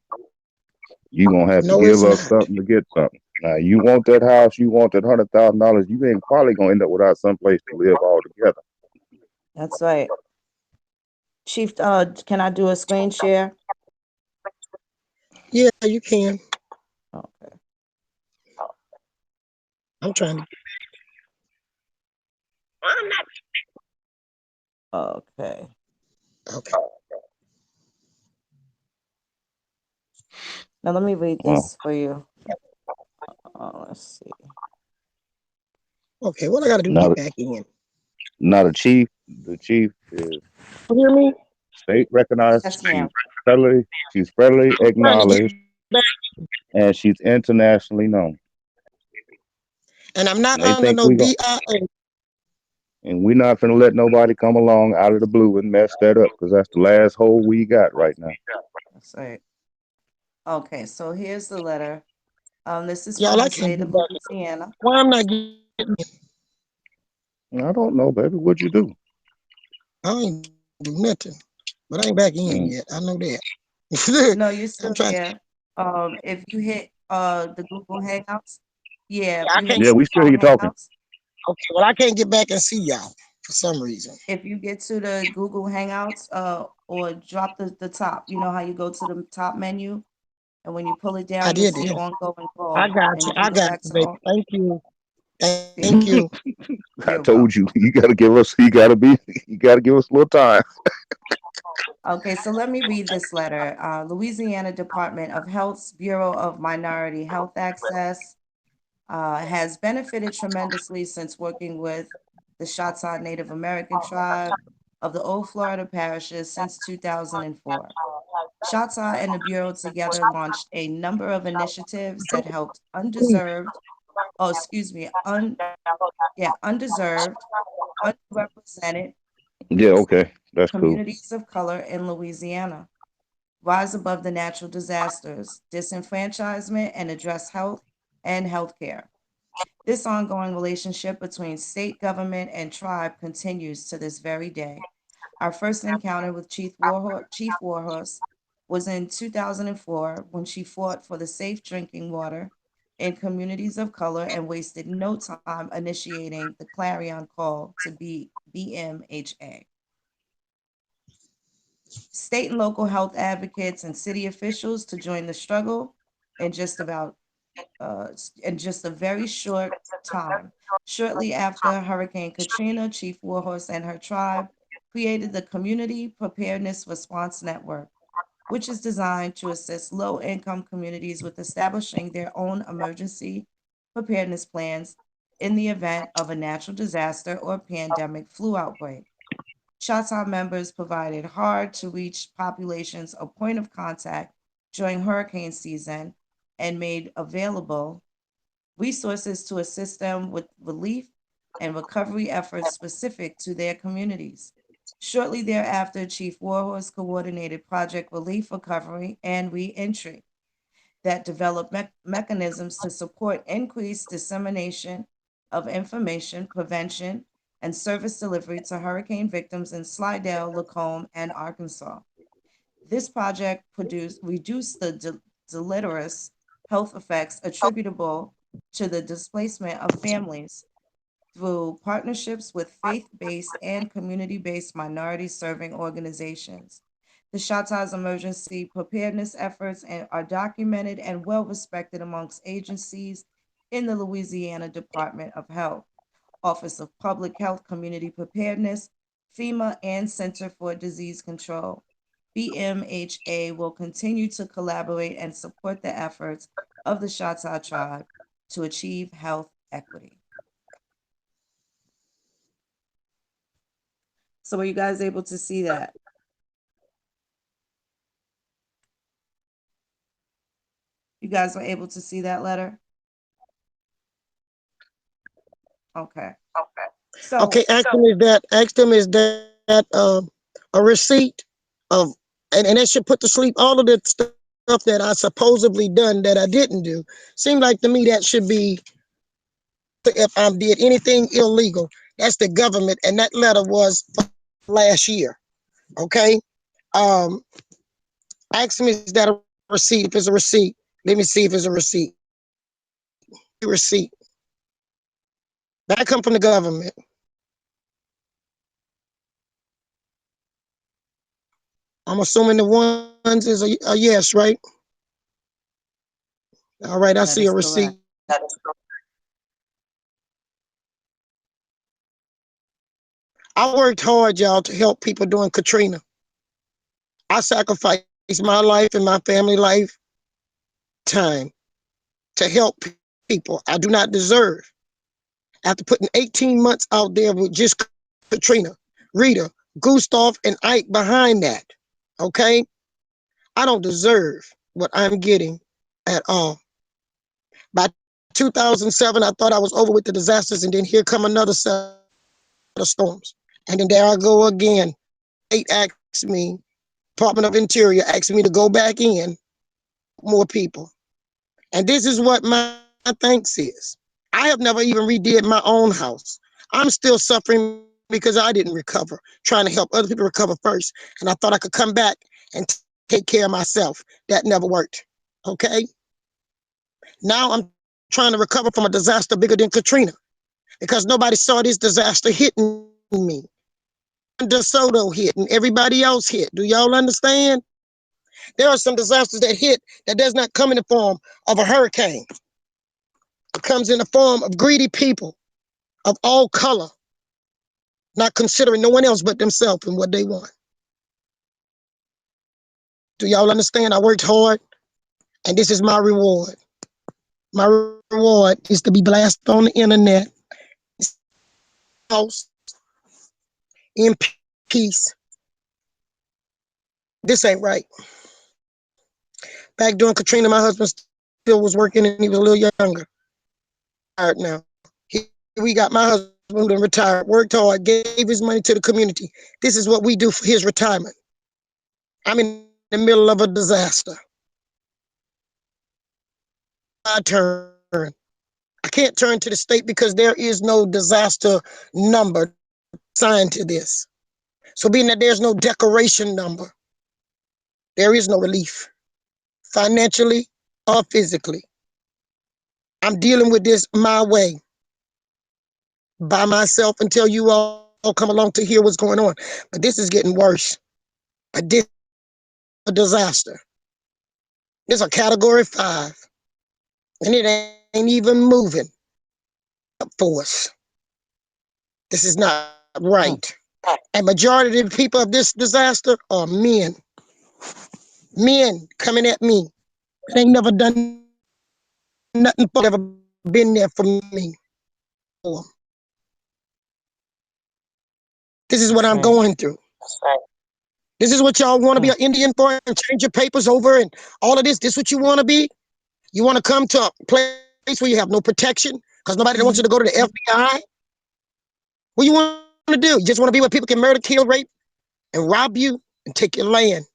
You gonna have to no, give it's up not. something to get something. Now you want that house, you want that $100,000. You ain't probably gonna end up without some place to live altogether. That's right. Chief, can I do a screen share? Yeah, you can. Okay. I'm trying to. Okay. Okay. Now let me read Well, this for you. Let's see. Okay. What I got to do to now, get back in? now the chief is You hear me? state recognized. Yes, ma'am. She's federally Trying to get acknowledged, back, and she's internationally known. and I'm not And they under think no we go, BIA. and we're not gonna let nobody come along out of the blue and mess that up, because that's the last hole we got right now. That's right. Okay, so here's the letter. This is Y'all, from I the can't state get of back. Louisiana. Why I'm not getting in? I don't know, baby. What'd you do? I ain't do nothing, but I ain't back in yet. Mm. I know that. No, you're I'm still trying. there. If you hit the Google Hangouts, yeah, if I you can't. hit Yeah, we still hear Google you talking. Hangouts, Okay, well, I can't get back and see y'all for some reason. if you get to the Google Hangouts, or drop the top, you know how you go to the top menu, and when you pull it I down, you'll did see it. ongoing I call, got and you. if you I go got back you, to baby. all, Thank you. Thank see, you. I you're told you, welcome. you gotta give us. You gotta be. You gotta give us a little time. Okay, so let me read this letter. Louisiana Department of Health's Bureau of Minority Health Access has benefited tremendously since working with the Choctaw Native American tribe of the Old Florida parishes since 2004. Choctaw and the Bureau together launched a number of initiatives that helped undeserved, oh, excuse me, undeserved, underrepresented Yeah. Okay. That's cool. communities of color in Louisiana rise above the natural disasters, disenfranchisement, and address health and healthcare. This ongoing relationship between state government and tribe continues to this very day. Our first encounter with Chief Warhorse was in 2004 when she fought for the safe drinking water in communities of color and wasted no time initiating the clarion call to BMHA. State and local health advocates and city officials to join the struggle in just about in just a very short time. Shortly after Hurricane Katrina, Chief Warhorse and her tribe created the Community Preparedness Response Network, which is designed to assist low income communities with establishing their own emergency preparedness plans in the event of a natural disaster or pandemic flu outbreak. Choctaw members provided hard to reach populations a point of contact during hurricane season and made available resources to assist them with relief and recovery efforts specific to their communities. Shortly thereafter, Chief Warhorse coordinated Project Relief Recovery and Reentry that developed mechanisms to support increased dissemination of information, prevention, and service delivery to hurricane victims in Slidell, Lacombe, and Arkansas. This project reduced the deleterious health effects attributable to the displacement of families through partnerships with faith-based and community-based minority serving organizations. The Choctaw's emergency preparedness efforts are documented and well respected amongst agencies in the Louisiana Department of Health, Office of Public Health Community Preparedness, FEMA, and Center for Disease Control. BMHA will continue to collaborate and support the efforts of the Choctaw tribe to achieve health equity. So were you guys able to see that? You guys were able to see that letter? Okay. Okay, So ask them is that a receipt of, and they should put to sleep all of the stuff that I supposedly done that I didn't do. Seemed like to me that should be, if I did anything illegal, that's the government, and that letter was for last year. Okay, um, ask them is that a receipt? If it's a receipt, let me see if it's a receipt. Receipt that come from the government. I'm assuming the ones is a yes, right? All right, I see a that is receipt. correct. I worked hard, y'all, to help people during Katrina. I sacrificed my life and my family life time to help people I do not deserve. After putting 18 months out there with just Katrina, Rita, Gustav, and Ike behind that, okay? I don't deserve what I'm getting at all. By 2007, I thought I was over with the disasters, and then here come another set of storms. And then there I go again. State asked me, Department of Interior asked me to go back in, help more people. And this is what my thanks is. I have never even redid my own house. I'm still suffering because I didn't recover, trying to help other people recover first. And I thought I could come back and take care of myself. That never worked. Okay? Now I'm trying to recover from a disaster bigger than Katrina because nobody saw this disaster hitting me. DeSoto hit and everybody else hit. Do y'all understand? There are some disasters that hit that does not come in the form of a hurricane. It comes in the form of greedy people of all color, not considering no one else but themselves and what they want. Do y'all understand? I worked hard, and this is my reward. My reward is to be blasted on the internet, house, in peace. This ain't right. Back during Katrina, my husband still was working and he was a little younger. Retired now. We got my husband who done retired, worked hard, gave his money to the community. This is what we do for his retirement. I'm in the middle of a disaster. My turn. I can't turn to the state because there is no disaster number signed to this. So being that there's no decoration number, there is no relief financially or physically. I'm dealing with this my way by myself until you all come along to hear what's going on. But this is getting worse. This is a disaster. This is a category 5 and it ain't even moving for us. This is not right. And majority of the people of this disaster are men. Men coming at me. They ain't never done nothing for me. Never been there for me. This is what I'm Right. going through. This is what y'all want to be Mm. an Indian for and change your papers over and all of this. This what you want to be? You want to come to a place where you have no protection because nobody wants you to go to the FBI? What you want to do? You just want to be where people can murder, kill, rape, and rob you and take your land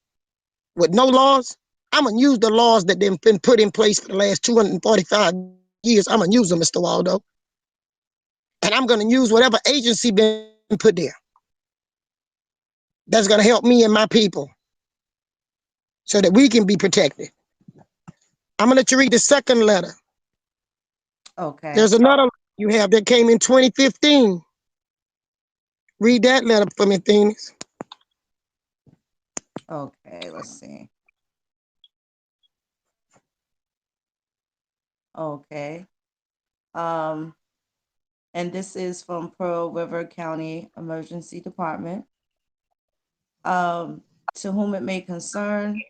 with no laws? I'm going to use the laws that they've been put in place for the last 245 years. I'm going to use them, Mr. Waldo. And I'm going to use whatever agency been put there that's going to help me and my people so that we can be protected. I'm going to let you read the second letter. Okay. There's another letter you have that came in 2015. Read that letter for me, Phoenix. Okay. Let's see. Okay. Um, and this is from Pearl River County Emergency Department. To whom it may concern,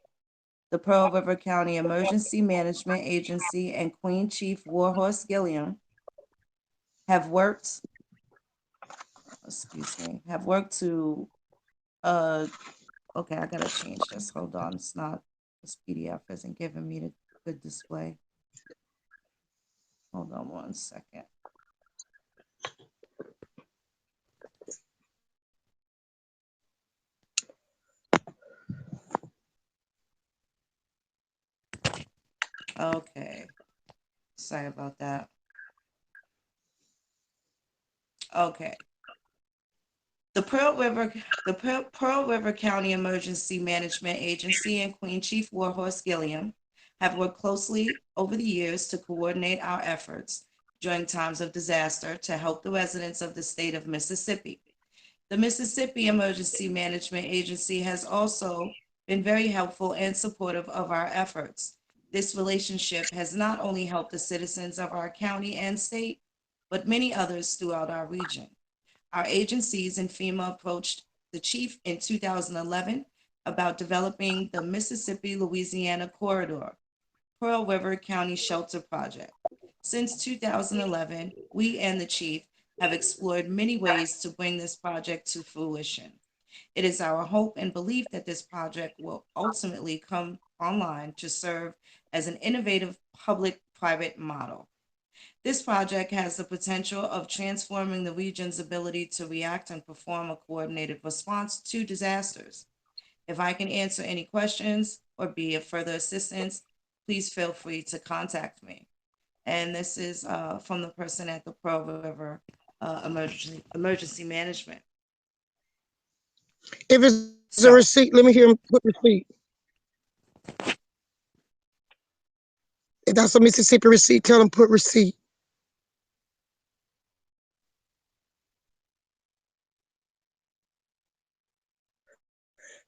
the Pearl River County Emergency Management Agency and Queen Chief Warhorse Gilliam have worked, have worked to, uh, okay, I gotta change this. Hold on. It's not, this PDF isn't giving me the good display. Hold on 1 second. Okay. Sorry about that. Okay. The Pearl River County Emergency Management Agency and Queen Chief Warhorse Gilliam have worked closely over the years to coordinate our efforts during times of disaster to help the residents of the state of Mississippi. The Mississippi Emergency Management Agency has also been very helpful and supportive of our efforts. This relationship has not only helped the citizens of our county and state, but many others throughout our region. Our agencies and FEMA approached the chief in 2011 about developing the Mississippi Louisiana Corridor, Pearl River County Shelter Project. Since 2011, we and the chief have explored many ways to bring this project to fruition. It is our hope and belief that this project will ultimately come online to serve as an innovative public private model. This project has the potential of transforming the region's ability to react and perform a coordinated response to disasters. If I can answer any questions or be of further assistance, please feel free to contact me. And this is from the person at the Pearl River emergency management. If it's a So receipt, let me hear him put receipt. If that's a Mississippi receipt, tell him put receipt.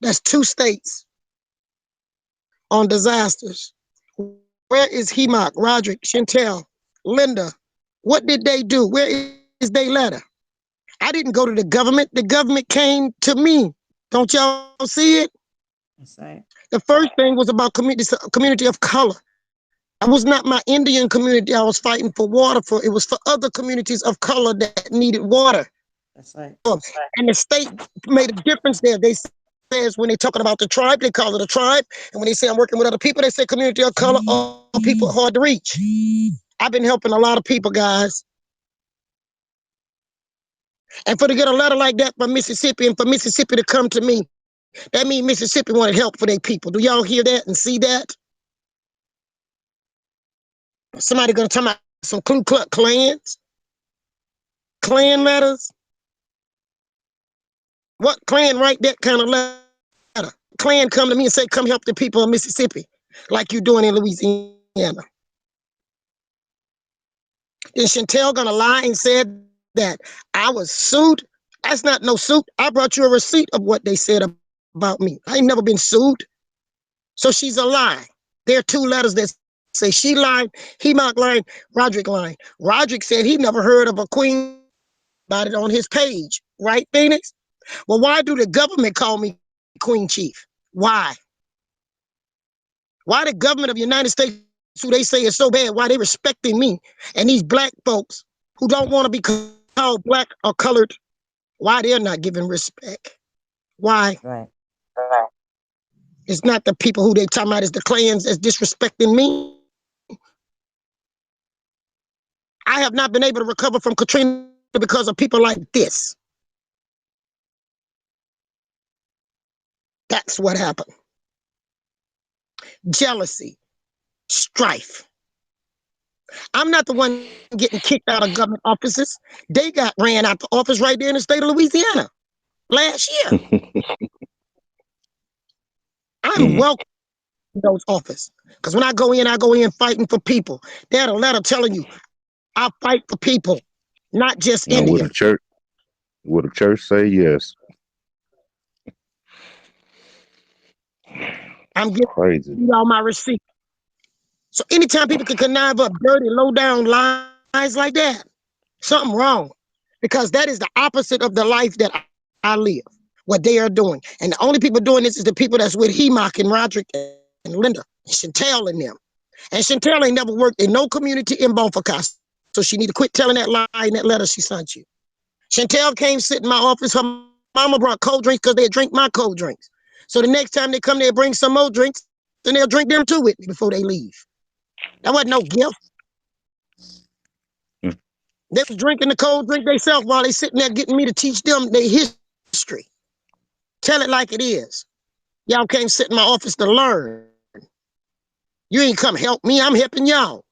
That's 2 states on disasters. Where is Hemoc, Roderick, Chantel, Linda? What did they do? Where is their letter? I didn't go to the government. The government came to me. Don't y'all see it? that's right. The first thing was about community of color. That was not my Indian community I was fighting for water for. It was for other communities of color that needed water. That's right. And the state made a difference there. They says when they're talking about the tribe, they call it a tribe. And when they say I'm working with other people, they say community of color or people hard to reach. I've been helping a lot of people, guys. And for to get a letter like that from Mississippi and for Mississippi to come to me, that means Mississippi wanted help for their people. Do y'all hear that and see that? Somebody gonna talk about some Ku Klux Klan letters? What Klan write that kind of letter? Klan come to me and say, come help the people of Mississippi, like you doing in Louisiana. Then Chantel gonna lie and said that I was sued? That's not no suit. I brought you a receipt of what they said about me. I ain't never been sued. So she's a lie. There are 2 letters that say she lied, Hemoc lied, Roderick lied. Roderick said he never heard of a queen about it on his page. Right, Phoenix? Well, why do the government call me Queen Chief? Why? Why the government of the United States, who they say is so bad, why they respecting me and these black folks who don't want to be called black or colored, why they're not giving respect? Why? Right. It's not the people who they talking about as the clans that's disrespecting me. I have not been able to recover from Katrina because of people like this. That's what happened. Jealousy, strife. I'm not the one getting kicked out of government offices. They got ran out the office right there in the state of Louisiana last year. I'm welcome to those offices. Because when I go in fighting for people. They had a letter telling you, I fight for people, not just Now, Indians. would a church say yes? I'm giving Crazy. you all my receipts. So anytime people can connive up dirty, low down lies like that, something wrong. Because that is the opposite of the life that I live, what they are doing. And the only people doing this is the people that's with Hemoc and Roderick and Linda and Chantel and them. And Chantel ain't never worked in no community in Bonfacas. So she need to quit telling that lie in that letter she sent you. Chantel came sit in my office. Her mama brought cold drinks because they drink my cold drinks. So the next time they come, they'll bring some more drinks, and they'll drink them too with me before they leave. That wasn't no gift. They was drinking the cold drink themselves while they sitting there getting me to teach them their history. Tell it like it is. Y'all came sit in my office to learn. You ain't come help me. I'm helping y'all.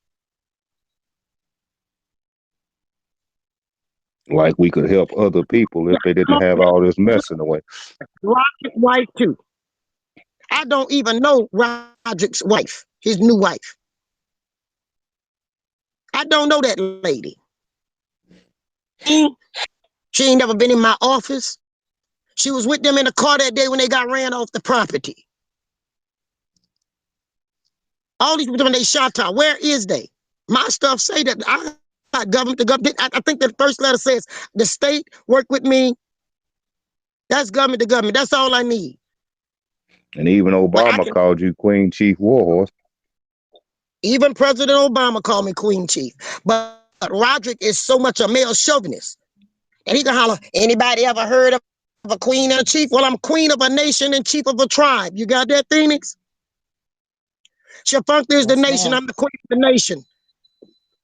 Like we could help other people if they didn't have all this mess in the way. Roderick's wife too. I don't even know Roderick's wife, his new wife. I don't know that lady. She ain't never been in my office. She was with them in the car that day when they got ran off the property. All these people when they shot her, where is they? My stuff say that the government. I think that first letter says the state work with me. That's government to government. That's all I need. And even Obama called you Queen Chief Warhorse. Even President Obama called me Queen Chief. But Roderick is so much a male chauvinist. And he can holler, anybody ever heard of a queen and a chief? Well, I'm queen of a nation and chief of a tribe. You got that, Phoenix? Shafunkta is the nation. I'm the queen of the nation.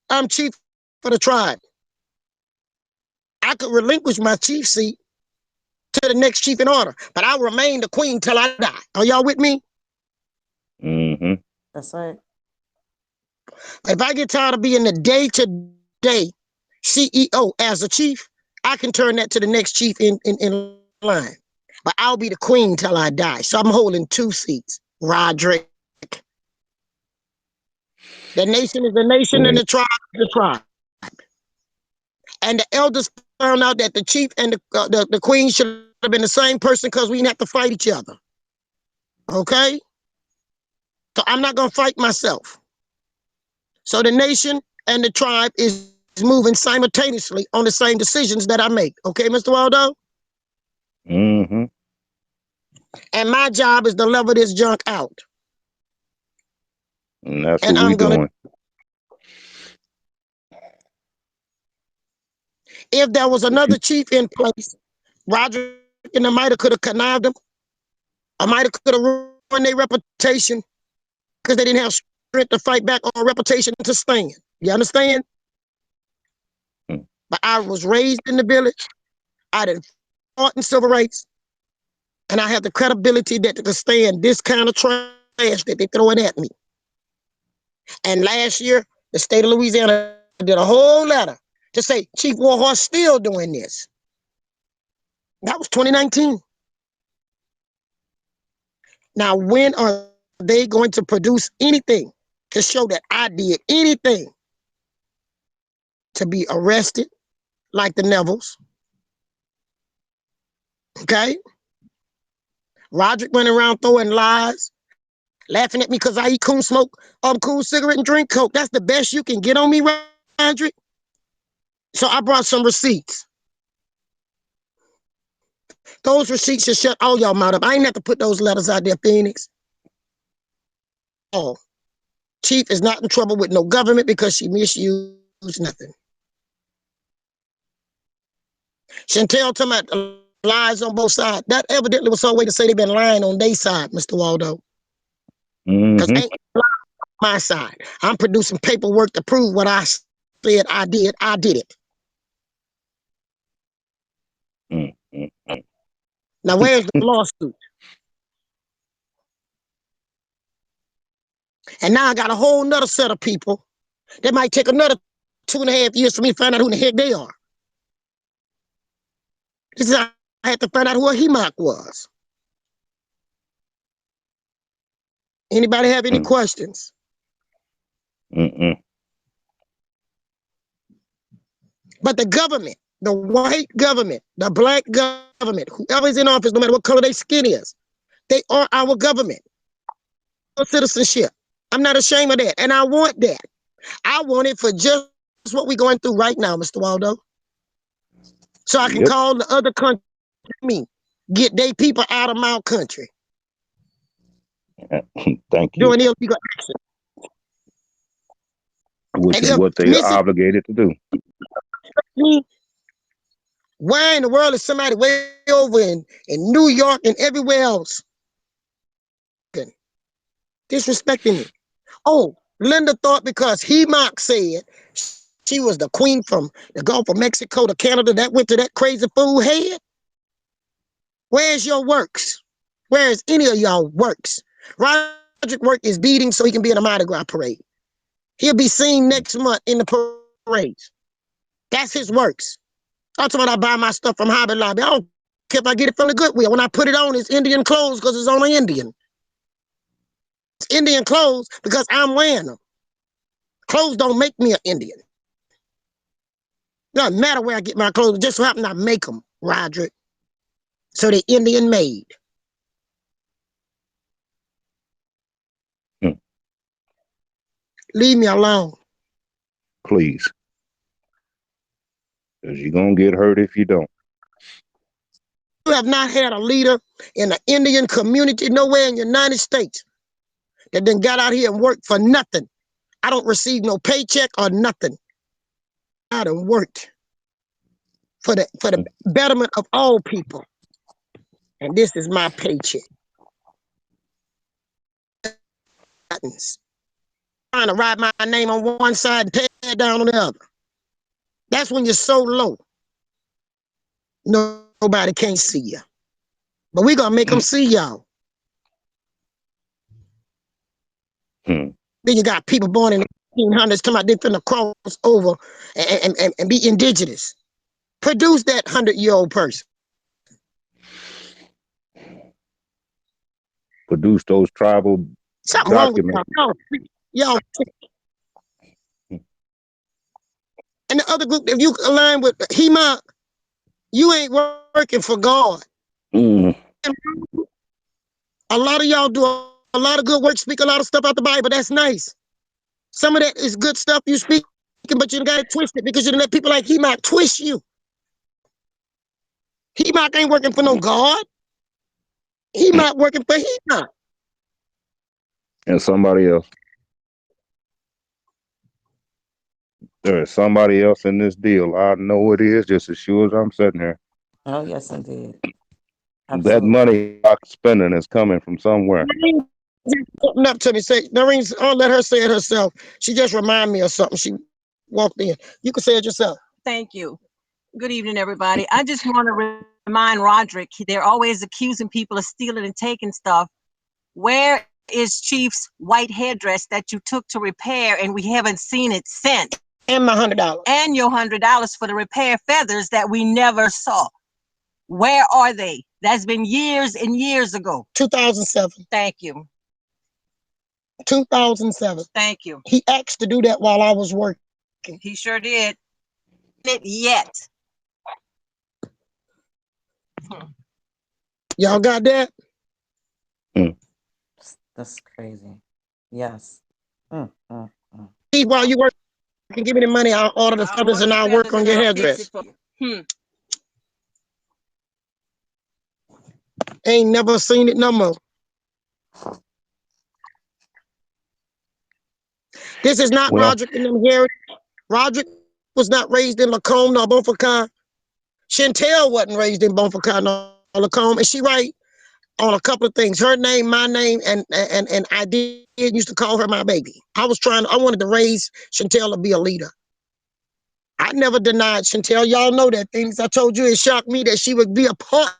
I'm chief for the tribe. I could relinquish my chief seat to the next chief in order, but I'll remain the queen till I die. Are y'all with me? Mm-hmm. That's right. If I get tired of being the day-to-day CEO as a chief, I can turn that to the next chief in line. But I'll be the queen till I die. So I'm holding 2 seats. Roderick. The nation is the nation and the tribe is the tribe. And the elders found out that the chief and the queen should have been the same person because we didn't have to fight each other. Okay? So I'm not going to fight myself. So the nation and the tribe is moving simultaneously on the same decisions that I make. Okay, Mr. Waldo? Mm-hmm. And my job is to level this junk out. And that's And what we're doing. If there was another chief in place, Roger and I might have could have connived them. I might have could have ruined their reputation because they didn't have strength to fight back or reputation to stand. You understand? Mm. But I was raised in the village. I didn't fought in civil rights. And I have the credibility that to stand this kind of trash that they throwing at me. And last year, the state of Louisiana did a whole letter to say Chief Warhorse still doing this. That was 2019. Now, when are they going to produce anything to show that I did anything to be arrested like the Nevilles? Okay? Roderick went around throwing lies, laughing at me because I eat cool smoke, cool cigarette and drink Coke. That's the best you can get on me, Roderick. So I brought some receipts. Those receipts should shut all y'all mouth up. I ain't have to put those letters out there, Phoenix. Oh, Chief is not in trouble with no government because she misused nothing. Chantel talking about lies on both sides. That evidently was some way to say they've been lying on their side, Mr. Waldo. Because ain't lying on my side. I'm producing paperwork to prove what I said I did. I did it. Now, where's the lawsuit? And now I got a whole nother set of people that might take another 2.5 years for me to find out who the heck they are. This is how I had to find out who a HEMOC was. Anybody have any questions? But the government, the white government, the black government, whoever's in office, no matter what color their skin is, they are our government. Citizenship. I'm not ashamed of that. And I want that. I want it for just what we're going through right now, Mr. Waldo. So I can call the other country me, get their people out of my country. Thank you. Doing illegal action. Which is what they are obligated to do. Why in the world is somebody way over in New York and everywhere else disrespecting me? Oh, Linda thought because HEMOC said she was the queen from the Gulf of Mexico to Canada that went to that crazy fool head. Where's your works? Where's any of y'all works? Roderick work is beating so he can be in a Mardi Gras parade. He'll be seen next month in the parades. That's his works. I'm talking about I buy my stuff from Hobby Lobby. I don't care if I get it from the Goodwill. When I put it on, it's Indian clothes because it's on an Indian. It's Indian clothes because I'm wearing them. Clothes don't make me an Indian. It doesn't matter where I get my clothes. It just so happen I make them, Roderick. So they're Indian made. Leave me alone. Please. Because you're going to get hurt if you don't. You have not had a leader in the Indian community nowhere in the United States that then got out here and worked for nothing. I don't receive no paycheck or nothing. I done worked for the betterment of all people. And this is my paycheck. Trying to write my name on one side and tear it down on the other. That's when you're so low. Nobody can't see you. But we're going to make them see y'all. Then you got people born in 1800s, talking about they finna cross over and be indigenous. Produce that 100-year-old person. Produce those tribal Something wrong with documents. y'all. And the other group, if you align with HEMA, you ain't working for God. Mm. A lot of y'all do a lot of good work, speak a lot of stuff out the Bible. That's nice. Some of that is good stuff you speaking, but you got to twist it because you let people like HEMA twist you. HEMA ain't working for no God. HEMA working for HEMA. And somebody else. There is somebody else in this deal. I know it is just as sure as I'm sitting here. Oh, yes, indeed. That Absolutely. money I'm spending is coming from somewhere. Open up to me, say, Noreen, I'll let her say it herself. She just reminded me of something. She walked in. You can say it yourself. Thank you. Good evening, everybody. I just want to remind Roderick, they're always accusing people of stealing and taking stuff. Where is Chief's white headdress that you took to repair and we haven't seen it since? And my $100. And your $100 for the repair feathers that we never saw. Where are they? That's been years and years ago. 2007. Thank you. 2007. Thank you. He asked to do that while I was working. He sure did. It yet. Y'all got that? That's crazy. Yes. While you work, can give me the money. I'll order the feathers and I'll work on your hairdress. Ain't never seen it no more. This is not Roderick and them Gary. Roderick was not raised in Lacombe nor Beaufort. Chantel wasn't raised in Beaufort nor Lacombe, and she right on a couple of things. Her name, my name, and I did used to call her my baby. I wanted to raise Chantel to be a leader. I never denied Chantel. Y'all know that things I told you, it shocked me that she would be a part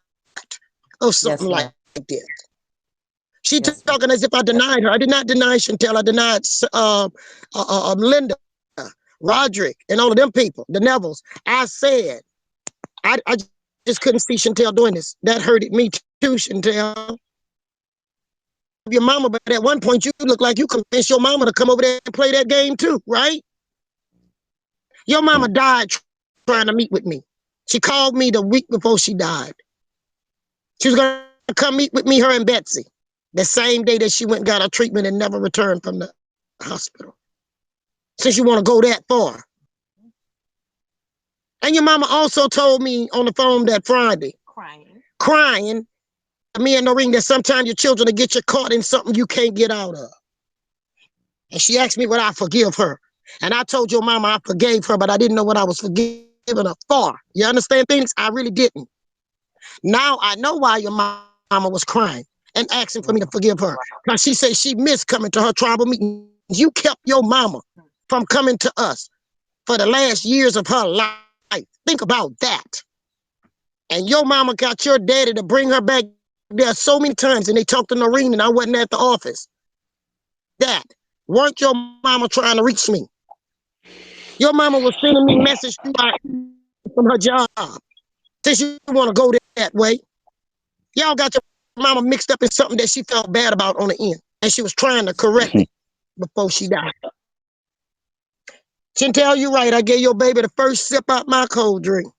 of something like this. She talking as if I denied her. I did not deny Chantel. I denied Linda, Roderick, and all of them people, the Nevilles. I said, I just couldn't see Chantel doing this. That hurted me too, Chantel. Your mama, but at one point you look like you convinced your mama to come over there and play that game too, right? Your mama died trying to meet with me. She called me the week before she died. She was gonna come meet with me, her and Betsy, the same day that she went and got her treatment and never returned from the hospital. Since you want to go that far. And your mama also told me on the phone that Friday, crying, me and Noreen, that sometimes your children will get you caught in something you can't get out of. And she asked me would I forgive her. And I told your mama I forgave her, but I didn't know what I was forgiving her for. You understand things? I really didn't. Now I know why your mama was crying and asking for me to forgive her. Now she said she missed coming to her tribal meeting. You kept your mama from coming to us for the last years of her life. Think about that. And your mama got your daddy to bring her back there so many times, and they talked to Noreen and I wasn't at the office. That weren't your mama trying to reach me. Your mama was sending me messages from her job. Since you want to go that way, y'all got your mama mixed up in something that she felt bad about on the end, and she was trying to correct it before she died. Chantel, you're right. I gave your baby the first sip out my cold drink.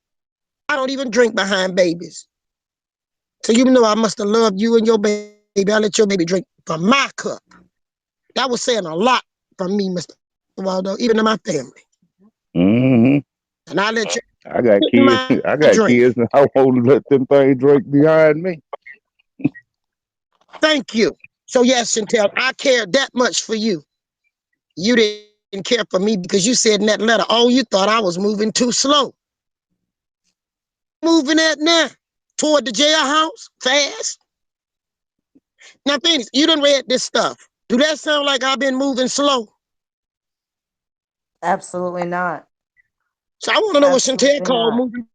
I don't even drink behind babies. So you know I must have loved you and your baby. I let your baby drink from my cup. That was saying a lot from me, Mr. Waldo, even to my family. Mm-hmm. And I let you. I got kids. I got kids, and I won't let them things drink behind me. Thank you. So yes, Chantel, I cared that much for you. You didn't care for me because you said in that letter, oh, you thought I was moving too slow. Moving at now toward the jailhouse fast. Now, Phoenix, you done read this stuff. Do that sound like I've been moving slow? Absolutely not. So I want to know what Chantel called moving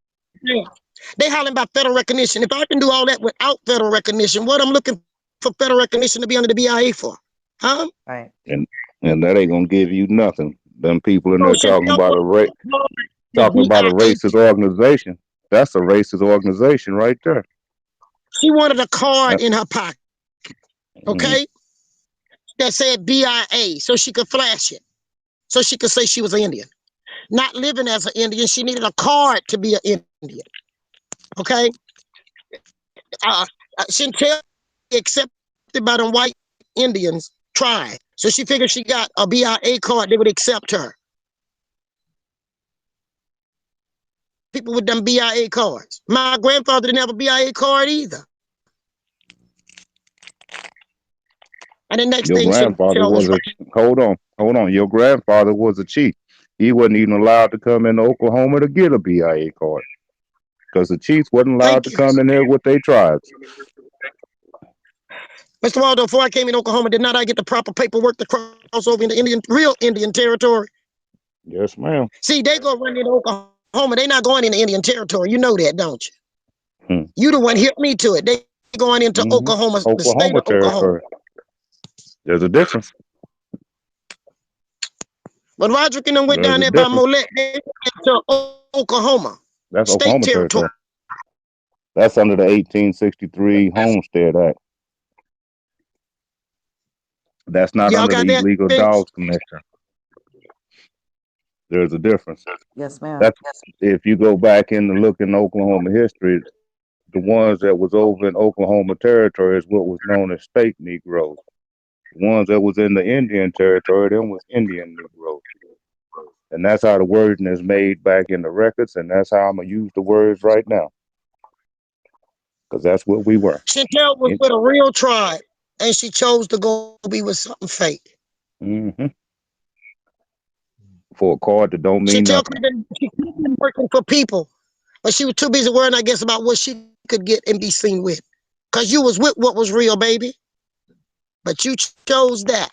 fast. They hollering about federal recognition. If I can do all that without federal recognition, what I'm looking for federal recognition to be under the BIA for? Huh? Right. And And that ain't gonna give you nothing. Them people in So there talking Chantel about was the talking about a BIA. racist organization. That's a racist organization right there. She wanted a card That- in her pocket, mhm. okay, that said BIA, so she could flash it, so she could say she was an Indian. Not living as an Indian, she needed a card to be an Indian, okay? Chantel accepted by the white Indians tribe, so she figured she got a BIA card, they would accept her. People with them BIA cards. My grandfather didn't have a BIA card either. And the next Your thing grandfather Chantel was was a hold on. Your grandfather was a chief. He wasn't even allowed to come into Oklahoma to get a BIA card because the chiefs wasn't allowed thank to you. come in there with their tribes. Mr. Waldo, before I came in Oklahoma, did not I get the proper paperwork to cross over into real Indian territory? Yes, ma'am. See, they go run into Oklahoma. They not going into Indian territory. You know that, don't you? Hmm. You the one hit me to it. They going into Hmm. Oklahoma, the state Oklahoma of Oklahoma. territory. There's a difference. But Roderick and them went There's down a there by difference. Molette. They went to Oklahoma, That's state Oklahoma territory. territory. That's under the 1863 Homestead Act. That's not Y'all under the got that Illegal fixed? Dogs Commission. There's a difference. Yes, ma'am. That's if you go back in and look in Oklahoma history, the ones that was over in Oklahoma territory is what was known as state Negroes. The ones that was in the Indian territory, them was Indian Negroes. And that's how the wording is made back in the records, and that's how I'm gonna use the words right now, because that's what we were. Chantel was with a real tribe, and she chose to go be with something fake. Mm-hmm. For a card that don't mean Chantel nothing. she could have been working for people, but she was too busy worrying, I guess, about what she could get and be seen with. Because you was with what was real, baby. But you chose that.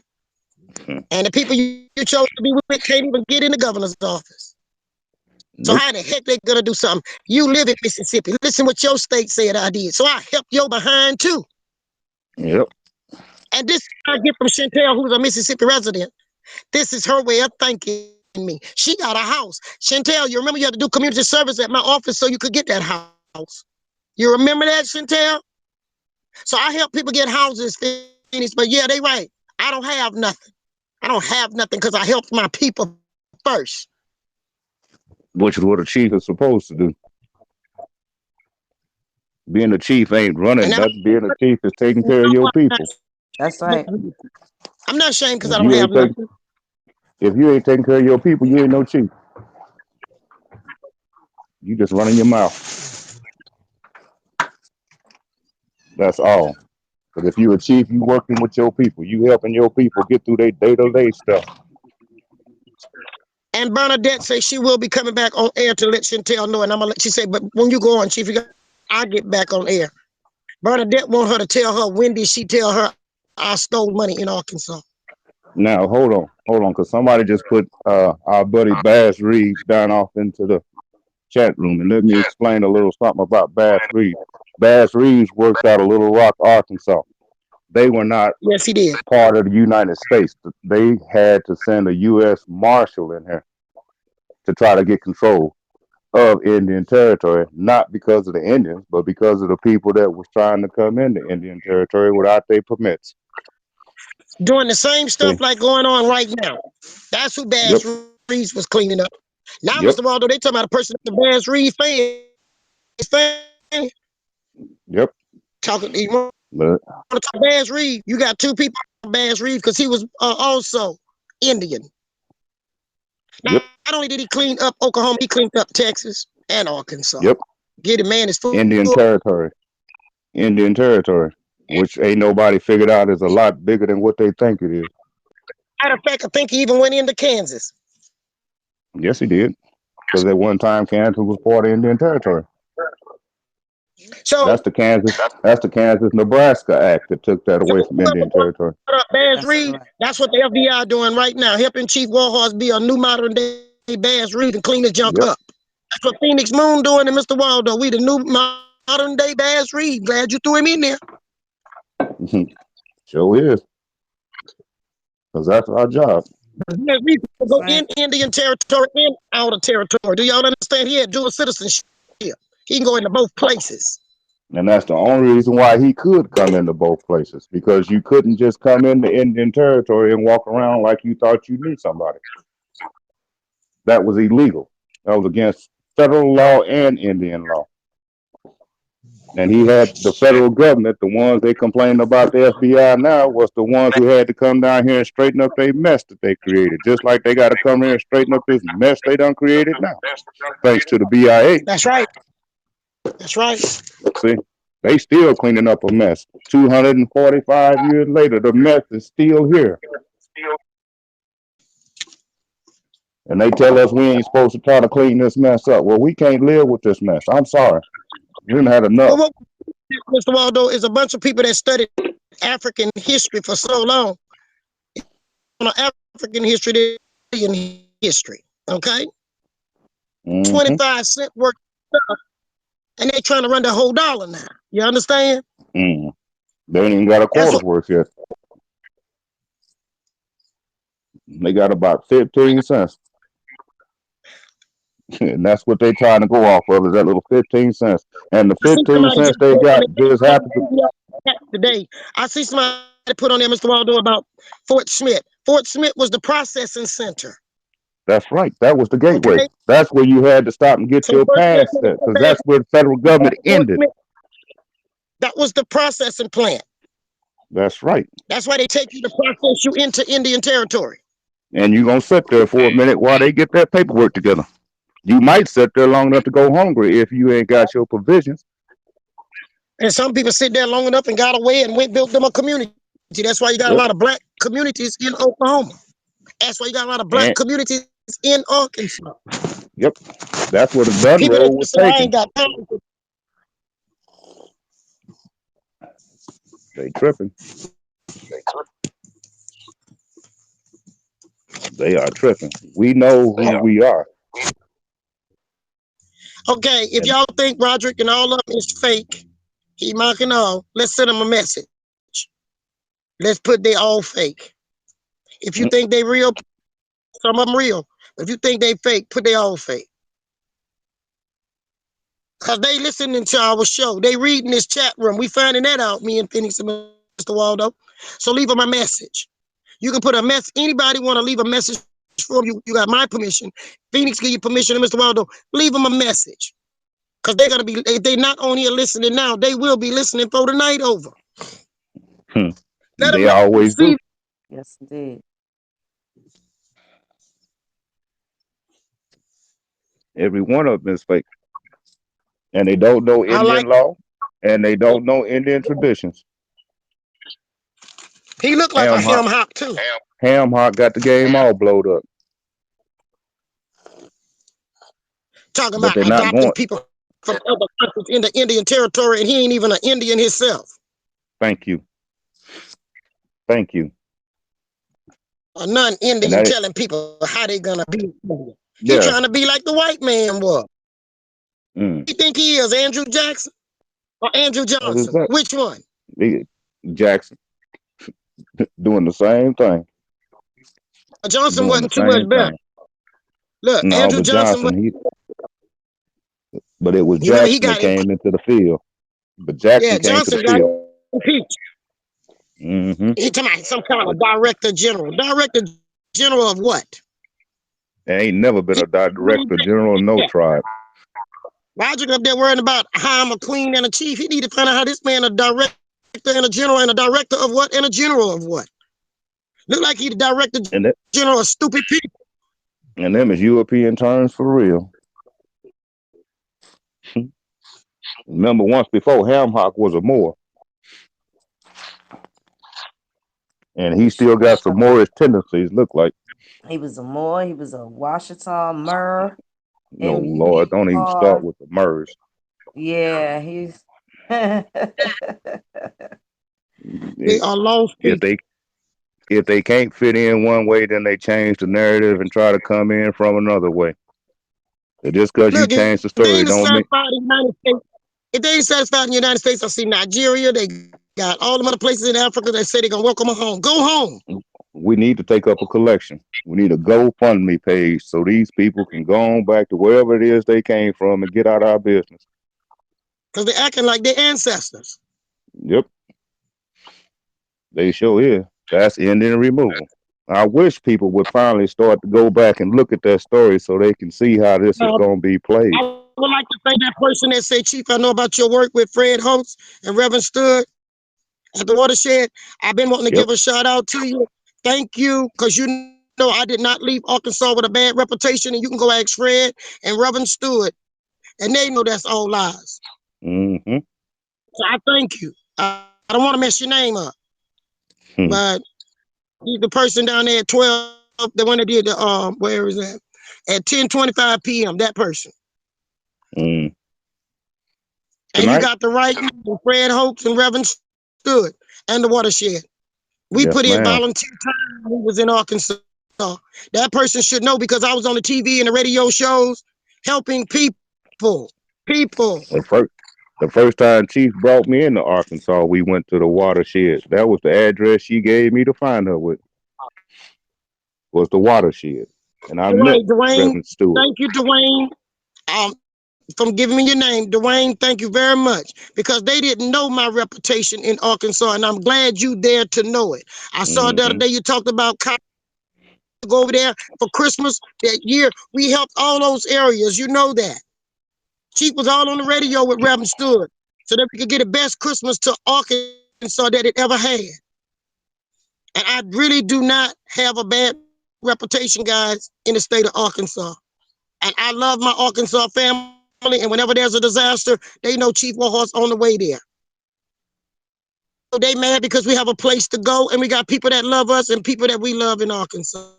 And the people you chose to be with can't even get in the governor's office. So Nope. how the heck they gonna do something? You live in Mississippi. Listen what your state said I did. So I helped your behind too. Yep. And this I get from Chantel, who's a Mississippi resident. This is her way of thanking me. She got a house. Chantel, you remember you had to do community service at my office so you could get that house. You remember that, Chantel? So I help people get houses finished. But yeah, they right. I don't have nothing. I don't have nothing because I helped my people first. Which is what a chief is supposed to do. Being a chief ain't running. And That's being a chief is taking care of your people. That's right. I'm not ashamed because I If don't you have ain't taking nothing. if you ain't taking care of your people, you ain't no chief. You just running your mouth. That's all. Because if you a chief, you working with your people. You helping your people get through their day-to-day stuff. And Bernadette says she will be coming back on air to let Chantel know. And I'm gonna let she say, but when you go on, Chief, I get back on air. Bernadette want her to tell her when did she tell her I stole money in Arkansas. Now hold on, because somebody just put our buddy Bass Reeves down off into the chat room, and let me explain a little something about Bass Reeves. Bass Reeves worked out of Little Rock, Arkansas. They were not Yes, he did. part of the United States. They had to send a U.S. Marshal in here to try to get control of Indian territory, not because of the Indians, but because of the people that was trying to come into Indian territory without their permits. Doing the same See? stuff like going on right now. That's who Yep. Bass Reeves was cleaning up. Now, Yep. Mr. Waldo, they talking about a person that the Bass Reeves fan. Yep. Talking, you want But to talk Bass Reeves? You got two people on Bass Reeves because he was also Indian. yep. Not only did he clean up Oklahoma, he cleaned up Texas and Arkansas. Yep. Get it, man. It's full. Indian territory. Indian territory, which ain't nobody figured out is a lot bigger than what they think it is. Matter of fact, I think he even went into Kansas. Yes, he did. Because at one time Kansas was part of Indian territory. So That's the Kansas Nebraska Act that took that away from Indian territory. Bass That's Reeves, correct. that's what the FBI doing right now, helping Chief Warhorse be a new modern day Bass Reeves and clean the junk Yep. up. That's what Phoenix Moon doing and Mr. Waldo. We the new modern day Bass Reeves. Glad you threw him in there. Sure is. because that's our job. Yeah, we can go Right. in Indian territory and out of territory. Do y'all understand? He had dual citizenship. He can go into both places. And that's the only reason why he could come into both places, because you couldn't just come into Indian territory and walk around like you thought you knew somebody. That was illegal. That was against federal law and Indian law. And he had the federal government, the ones they complained about the FBI now, was the ones who had to come down here and straighten up their mess that they created. Just like they got to come here and straighten up this mess they done created now, thanks to the BIA. That's right. That's right. See, they still cleaning up a mess. 245 years later, the mess is still here. And they tell us we ain't supposed to try to clean this mess up. Well, we can't live with this mess. I'm sorry. We done had enough. Well, what, Mr. Waldo, is a bunch of people that studied African history for so long. On African history, Indian history. Okay? 25 cent worth of stuff, and they trying to run the whole dollar now. You understand? They ain't even got a quarter's worth yet. They got about 15 cents. And that's what they trying to go off of, is that little 15 cents. And the 15 cents they got just happened to... Today, I see somebody put on there, Mr. Waldo, about Fort Smith. Fort Smith was the processing center. That's right. That was the gateway. Okay. That's where you had to stop and get your pass set, because that's where the federal government ended. That was the processing plant. That's right. That's why they take you to process you into Indian territory. And you're going to sit there for a minute while they get that paperwork together. You might sit there long enough to go hungry if you ain't got your provisions. And some people sit there long enough and got away and went built them a community. That's why you got a lot of black communities in Oklahoma. That's why you got a lot of black communities in Arkansas. Yep. That's where the gun road was taken. They tripping. They are tripping. We know who we are. Okay, if y'all think Roderick and all of them is fake, he mocking all, let's send them a message. Let's put they all fake. If you think they real, some of them real. But if you think they fake, put they all fake. Because they listening to our show. They reading this chat room. We finding that out, me and Phoenix and Mr. Waldo. So leave them a message. You can put a mess. Anybody want to leave a message from you? You got my permission. Phoenix give you permission, and Mr. Waldo, leave them a message. Because they're going to be, if they not on here listening now, they will be listening for the night over. They always do. Yes, indeed. Every one of them is fake. And they don't know Indian law, and they don't know Indian traditions. He looked like a ham hock too. Ham hock got the game all blowed up. Talking about adopting people from other countries in the Indian territory, and he ain't even an Indian himself. Thank you. Thank you. A non-Indian telling people how they gonna be. He trying to be like the white man was. You think he is Andrew Jackson or Andrew Johnson? Which one? Jackson. Doing the same thing. Johnson wasn't too much better. Look, no, Andrew Johnson, but it was Jackson that came into the field. But Jackson came to the field. He talking about some kind of director general. Director general of what? There ain't never been a director general of no tribe. Roger up there worrying about how I'm a queen and a chief. He need to find out how this man a director and a general and a director of what and a general of what. Look like he the director general of stupid people. And them is European terms for real. Remember, once before, Ham Hock was a Moor. And he still got some Moorish tendencies, look like. He was a Moor. He was a Washington Mur. No, Lord, don't even start with the Murs. Yeah, he's... They are lost people. If they can't fit in one way, then they change the narrative and try to come in from another way. So just because you change the story, don't mean... If they ain't satisfied in the United States, I see Nigeria. They got all them other places in Africa that say they're going to welcome them home. Go home. We need to take up a collection. We need a GoFundMe page so these people can go on back to wherever it is they came from and get out of our business. Because they're acting like their ancestors. Yep, they sure is. That's Indian removal. I wish people would finally start to go back and look at that story so they can see how this is going to be played. I would like to thank that person that said, Chief, I know about your work with Fred Holtz and Reverend Stewart at the Watershed. I've been wanting to give Yep. a shout out to you. Thank you, because you know I did not leave Arkansas with a bad reputation, and you can go ask Fred and Reverend Stewart, and they know that's all lies. Mm-hmm. So I thank you. I don't want to mess your name up, but he's the person down there at 12, the one that did the where is that? At 10:25 p.m. That person. Mm. And you Tonight? got the right Fred Holtz and Reverend Stewart and the Watershed. We Yes, put in ma'am. volunteer time when we was in Arkansas. That person should know because I was on the TV and the radio shows helping people. People. The first time Chief brought me into Arkansas, we went to the Watershed. That was the address she gave me to find her with. Was the Watershed, and I met Dwayne, Reverend Stewart. thank you, Dwayne, from giving me your name. Dwayne, thank you very much because they didn't know my reputation in Arkansas, and I'm glad you there to know it. I saw the other day you talked about go over there for Christmas that year. We helped all those areas. You know that. Chief was all on the radio with Reverend Stewart so that we could get the best Christmas to Arkansas that it ever had. And I really do not have a bad reputation, guys, in the state of Arkansas. And I love my Arkansas family. And whenever there's a disaster, they know Chief Warhorse on the way there. So they mad because we have a place to go and we got people that love us and people that we love in Arkansas.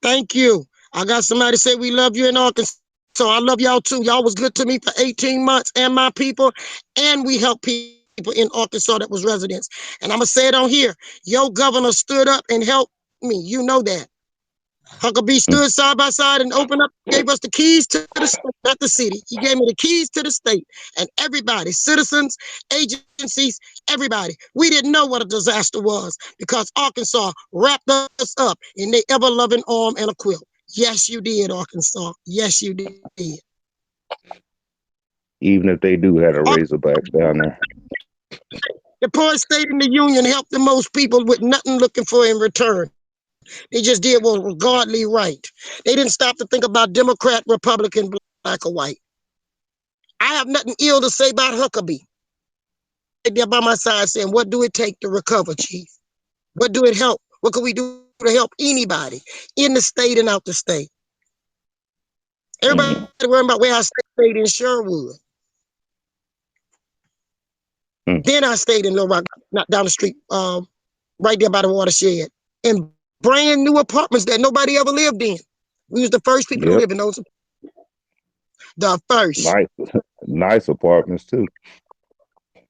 Thank you. I got somebody say we love you in Arkansas. So I love y'all too. Y'all was good to me for 18 months and my people. And we helped people in Arkansas that was residents. And I'm going to say it on here. Your governor stood up and helped me. You know that. Huckabee stood side by side and opened up, gave us the keys to the state, not the city. He gave me the keys to the state. And everybody, citizens, agencies, everybody. We didn't know what a disaster was because Arkansas wrapped us up in their ever-loving arm and a quilt. Yes, you did, Arkansas. Yes, you did. Even if they do have the Razorbacks down there. The poorest state in the union helped the most people with nothing looking for in return. They just did what was godly right. They didn't stop to think about Democrat, Republican, black, or white. I have nothing ill to say about Huckabee. Right there by my side saying, what do it take to recover, Chief? What do it help? What can we do to help anybody in the state and out the state? Everybody worrying about where I stayed in Sherwood. Then I stayed in Little Rock, not down the street, right there by the Watershed. In brand new apartments that nobody ever lived in. We was the first people to live in those. The first. Nice apartments too.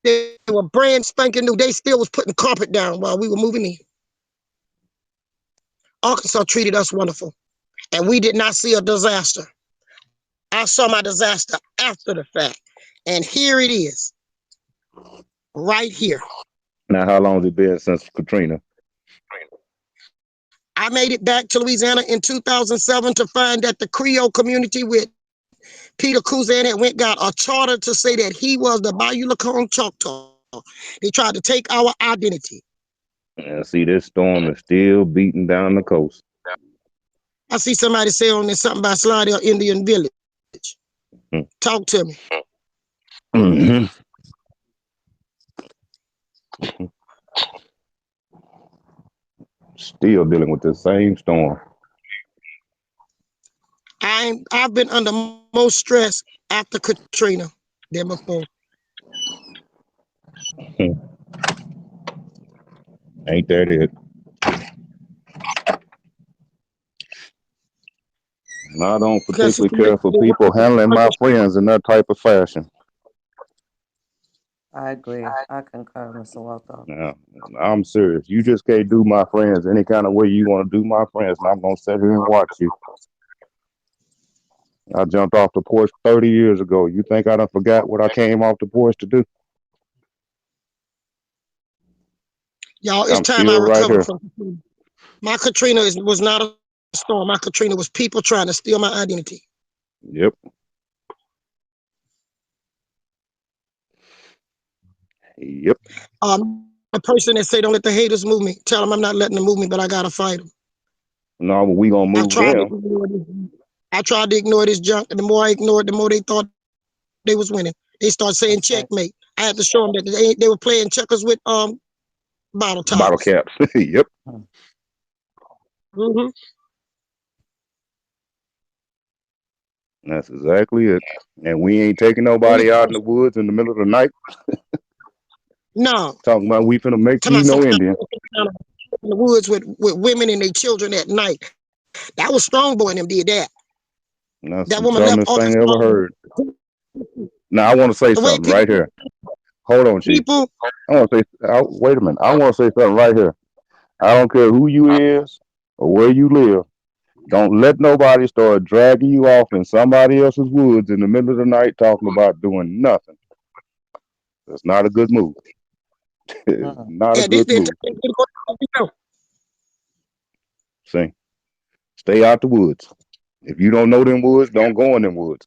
They were brand spanking new. They still was putting carpet down while we were moving in. Arkansas treated us wonderful. And we did not see a disaster. I saw my disaster after the fact. And here it is. Right here. Now, how long has it been since Katrina? I made it back to Louisiana in 2007 to find that the Creole community with Peter Kuzan had got a charter to say that he was the Bayou Lacombe Choctaw. They tried to take our identity. Yeah, see, this storm is still beating down the coast. I see somebody say on there something about Slidell Indian Village. Talk to me. Still dealing with the same storm. I've been under more stress after Katrina than before. Ain't that it? And I don't particularly care for people handling my friends in that type of fashion. I agree. I concur, Mr. Walter. Yeah, I'm serious. You just can't do my friends any kind of way you want to do my friends, and I'm gonna sit here and watch you. I jumped off the porch 30 years ago. You think I done forgot what I came off the porch to do? Y'all, it's I'm time I still right recovered here. from Katrina. My Katrina was not a storm. My Katrina was people trying to steal my identity. Yep. Yep. A person that say don't let the haters move me. Tell them I'm not letting them move me, but I gotta fight them. No, but we gonna I move tried to them. ignore this. I tried to ignore this junk, and the more I ignored, the more they thought they was winning. They start saying checkmate. That's I had right. to show them that they were playing checkers with bottle tops. Bottle caps. Yep. Hmm. Hmm. That's exactly it. And we ain't taking Who this nobody out in the person? woods in the middle of the night No, talking about we finna make talking you about no somebody Indian. in the woods with women and their children at night. That was Strongboy and them did that. That's That the woman left dumbest thing I Arkansas. ever heard. Now I want to say The way something people right here. Hold on, Chief. people, I want to say. Wait a minute. I want to say something right here. I don't care who you is or where you live. Don't let nobody start dragging you off in somebody else's woods in the middle of the night talking about doing nothing. That's not a good move. It's Hmm. not a yeah, this, good move. See, stay out the woods. If you don't know them woods, don't go in them woods.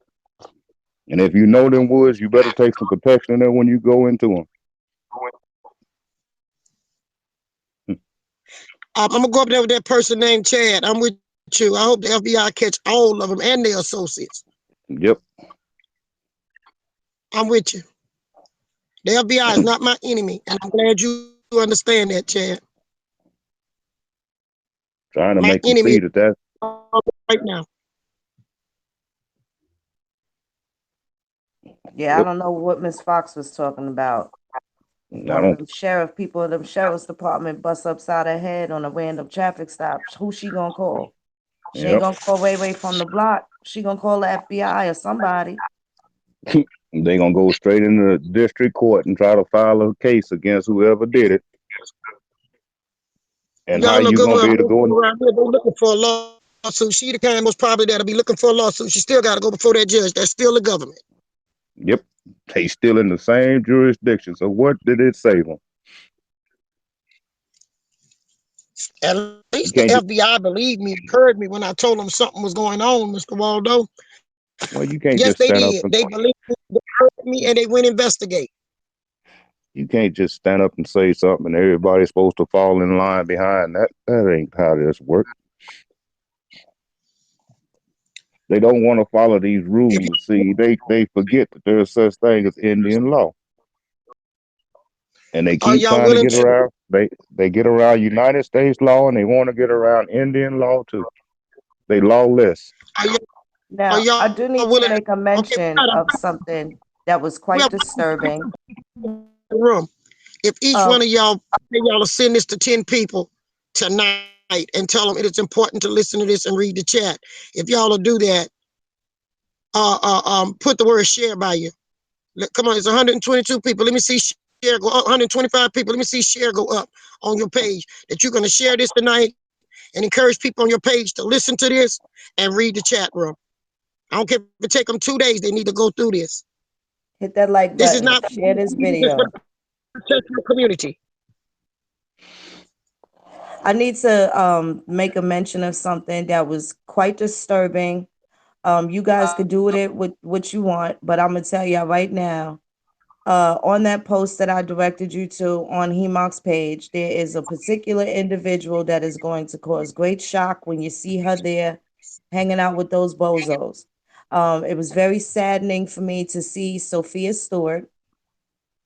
And if you know them woods, you better take some protection in there when you go into them. I'm gonna go up there with that person named Chad. I'm with you. I hope the FBI catch all of them and their associates. Yep. I'm with you. The FBI is not my enemy, and I'm glad you understand that, Chad. Trying to My make them enemy see is that that right now. Yeah, I yep. don't know what Miss Fox was talking about. I One of don't. them sheriff people in them sheriff's department bust upside her head on a random traffic stop. Who she gonna call? She ain't Yep. gonna call Ray Ray from the block. She gonna call the FBI or somebody. They gonna go straight into the district court and try to file a case against whoever did it. And how Y'all know you good gonna well, be able to go in? around here, they looking for a lawsuit. She the kind most probably that'll be looking for a lawsuit. She still got to go before that judge. That's still the government. Yep. They still in the same jurisdiction. So what did it save them? At least the You can't. FBI believed me, heard me when I told them something was going on, Mr. Waldo. Well, you Yes, can't they just stand did. up They and believed me, they heard me, and they went investigate. you can't just stand up and say something and everybody's supposed to fall in line behind that. That ain't how this works. They don't want to follow these If rules. See, they forget that there's such thing as Indian law, and they are keep y'all trying to willing get to? around. They get around United States law, and they want to get around Indian law too. They lawless. Are Now, y'all I do willing to? need to make a Okay, mention of something that was we quite have disturbing. in the room. If each Uh, one of y'all, y'all to send this to 10 people tonight and tell them it is important to listen to this and read the chat. If y'all will do that, put the word share by you. Come on, it's 122 people. Let me see share go up. 125 people. Let me see share go up on your page. That you're gonna share this tonight and encourage people on your page to listen to this and read the chat room. I don't care if it take them 2 days. They need to go through this. hit that like This is button. not. Share this This is for video. the professional community. I need to make a mention of something that was quite disturbing. You guys could do with it with what you want, but I'm gonna tell y'all right now. On that post that I directed you to on HEMOC's page, there is a particular individual that is going to cause great shock when you see her there hanging out with those bozos. It was very saddening for me to see Sophia Stewart.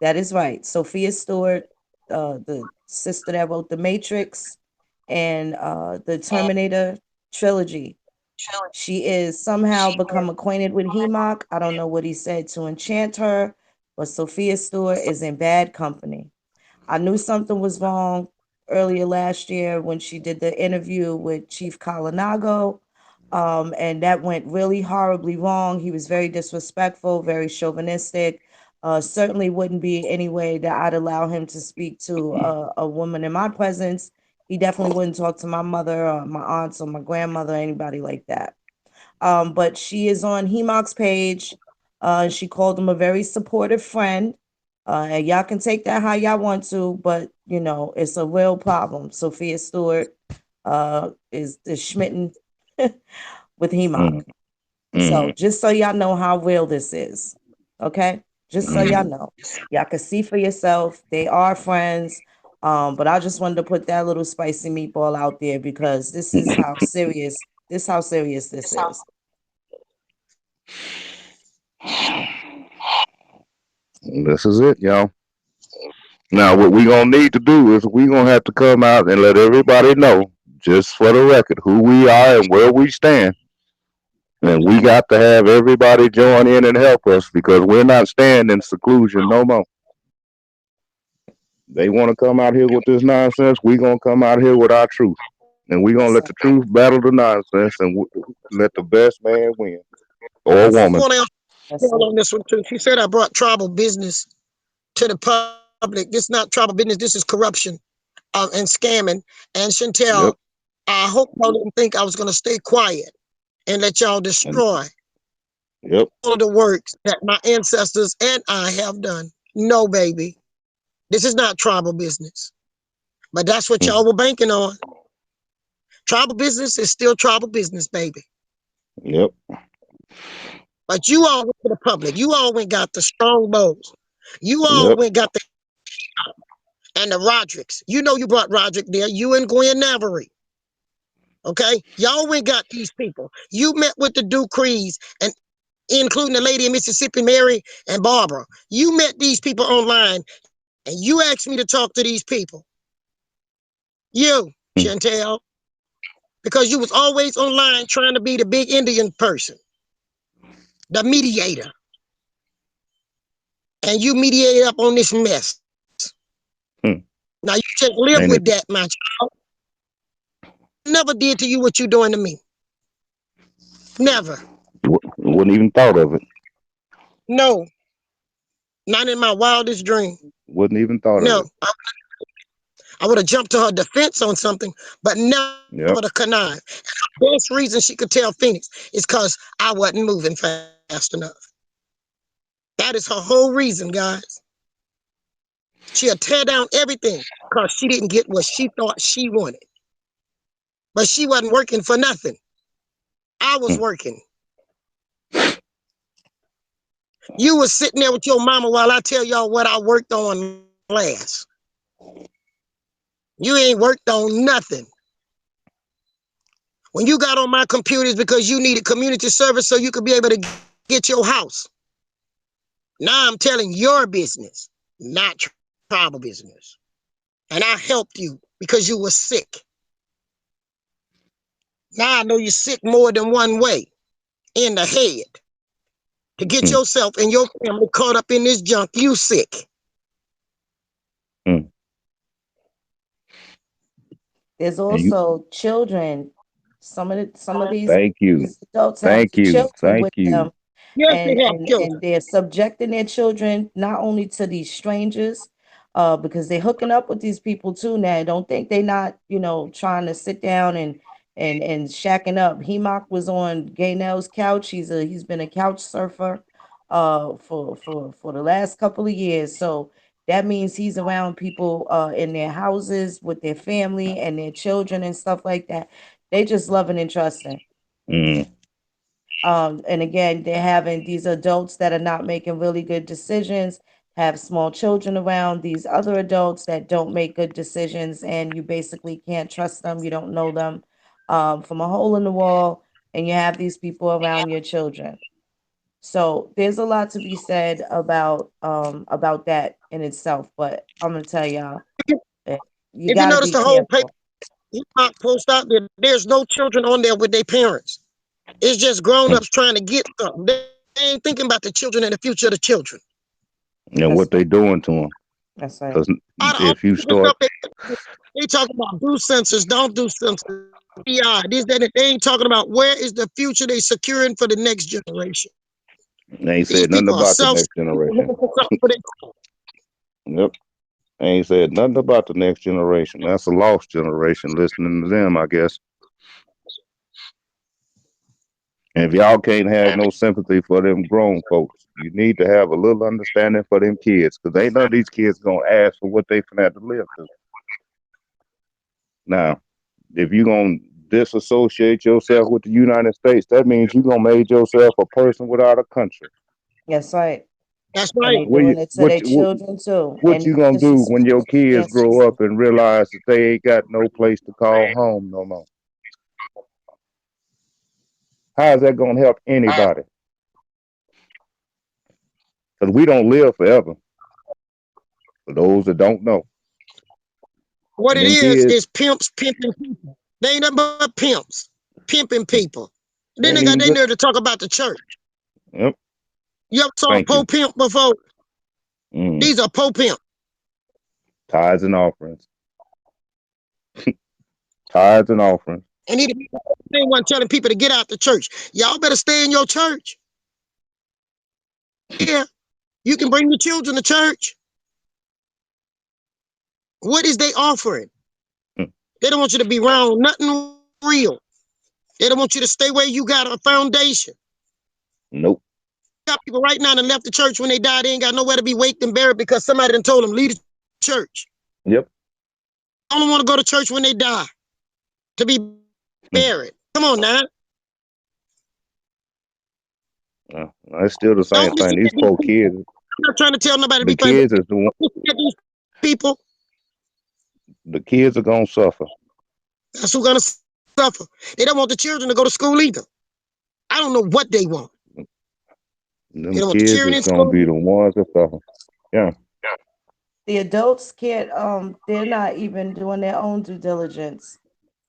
That is right. Sophia Stewart, the sister that wrote The Matrix and the Terminator trilogy. She is somehow become acquainted with Hemok. I don't know what he said to enchant her, but Sophia Stewart is in bad company. I knew something was wrong earlier last year when she did the interview with Chief Kalinago. And that went really horribly wrong. He was very disrespectful, very chauvinistic. Certainly wouldn't be any way that I'd allow him to speak to a woman in my presence. He definitely wouldn't talk to my mother or my aunts or my grandmother, anybody like that. But she is on Hemok's page. She called him a very supportive friend. And y'all can take that how y'all want to, but it's a real problem. Sophia Stewart is schmitten with HEMOC. So Mm-hmm. just so y'all know how real this is, okay? Just so y'all know, y'all can see for yourself. They are friends, but I just wanted to put that little spicy meatball out there because this is how serious. This how serious this is. This is it, y'all. Now, what we gonna need to do is we gonna have to come out and let everybody know, just for the record, who we are and where we stand. And we got to have everybody join in and help us because we're not staying in seclusion no more. They want to come out here with this nonsense. We gonna come out here with our truth, and we gonna That's let the truth battle the nonsense, and let the best man win or that's I it. woman. want to That's tell it. on this one too. She said I brought tribal business to the public. This is not tribal business. This is corruption and scamming. And Chantel, Yep, I hope y'all didn't think I was going to stay quiet and let y'all and destroy yep, all of the works that my ancestors and I have done. No, baby. This is not tribal business. But that's what y'all were mm, banking on. Tribal business is still tribal business, baby. yep, But you all went to the public. You all went got the strong bows. You all yep, went got the and the Rodricks. You know you brought Roderick there. You and Gwen Navarre. Okay? Y'all went got these people. You met with the Ducrees and including the lady in Mississippi, Mary and Barbara. You met these people online and you asked me to talk to these people. You, mm, Chantel, because you was always online trying to be the big Indian person, the mediator. And you mediated up on this mess. mm. Now you just live with Ain't that, it? my child. Never did to you what you doing to me. Never. Wouldn't even thought of it. No. Not in my wildest dream. Wouldn't even thought of No. it. I would have jumped to her defense on something, but never to Yep. connive. The best reason she could tell Phoenix is because I wasn't moving fast enough. That is her whole reason, guys. She'll tear down everything because she didn't get what she thought she wanted. But she wasn't working for nothing. I was Mm, working. You was sitting there with your mama while I tell y'all what I worked on last. You ain't worked on nothing. When you got on my computers because you needed community service so you could be able to get your house. Now I'm telling your business, not tribal business. And I helped you because you were sick. Now I know you're sick more than one way in the head. To get mm, yourself and your family caught up in this junk, you sick. mm. There's And you, also children. Some of thank you, these adults have thank you, children thank with you. them, Yes, they and have and children. and they're subjecting their children not only to these strangers, because they're hooking up with these people too now. Don't think they not, trying to sit down and shacking up. Hemok was on Gaynell's couch. He's been a couch surfer for the last couple of years. So that means he's around people in their houses with their family and their children and stuff like that. They just loving and trusting. Mm, And again, they're having these adults that are not making really good decisions, have small children around, these other adults that don't make good decisions, and you basically can't trust them. You don't know them from a hole in the wall, and you have these people around your children. So there's a lot to be said about that in itself. But I'm gonna tell y'all, eh, you If you got to notice be the whole paper, careful. you not post out there, there's no children on there with their parents. It's just mm. grown-ups trying to get something. They ain't thinking about the children and the future of the children. And That's what they doing to them? that's right. Because All if you the stuff start, they talk about do census, don't do census, PI, this, that, and they ain't talking about where is the future they securing for the next generation. they ain't These said nothing people are about the self next generation. looking for something for their Yep. They ain't said nothing about the next generation. That's a lost generation listening to them, I guess. And if y'all can't have no sympathy for them grown folks, you need to have a little understanding for them kids, because ain't none of these kids gonna ask for what they finna have to live through. Now, if you gonna disassociate yourself with the United States, that means you gonna make yourself a person without a country. That's right. That's And right. they doing it to their children too. What And you gonna do when your disrespect kids their grow system. up and realize that they ain't got no place to call home no more? How is that gonna help anybody? Because we don't live forever. For those that don't know, What and it them kids, is pimps pimping people. They ain't nothing but pimps pimping people. Then ain't they got even their good. nerve to talk about the church. Yep. You ever saw a Thank po you. pimp before? Mm. These are po pimp. Tithes and offerings. Tithes and offerings. And they weren't telling people to get out the church. Y'all better stay in your church. Yeah, you can bring your children to church. What is they offering? Mm. They don't want you to be around nothing real. They don't want you to stay where you got a foundation. Nope. Got people right now that left the church when they died. They ain't got nowhere to be waked and buried because somebody done told them leave the church. Yep. I don't want to go to church when they die to be Mm. buried. Come on now. It's still the same Don't thing. listen to These these poor people. kids, I'm not trying to tell nobody to the be funny, but kids is the one, listen to these people. the kids are gonna suffer. That's who's gonna suffer. They don't want the children to go to school either. I don't know what they want. They Them don't want the kids children is in gonna school. be the ones that suffer. Yeah. The adults can't they're not even doing their own due diligence.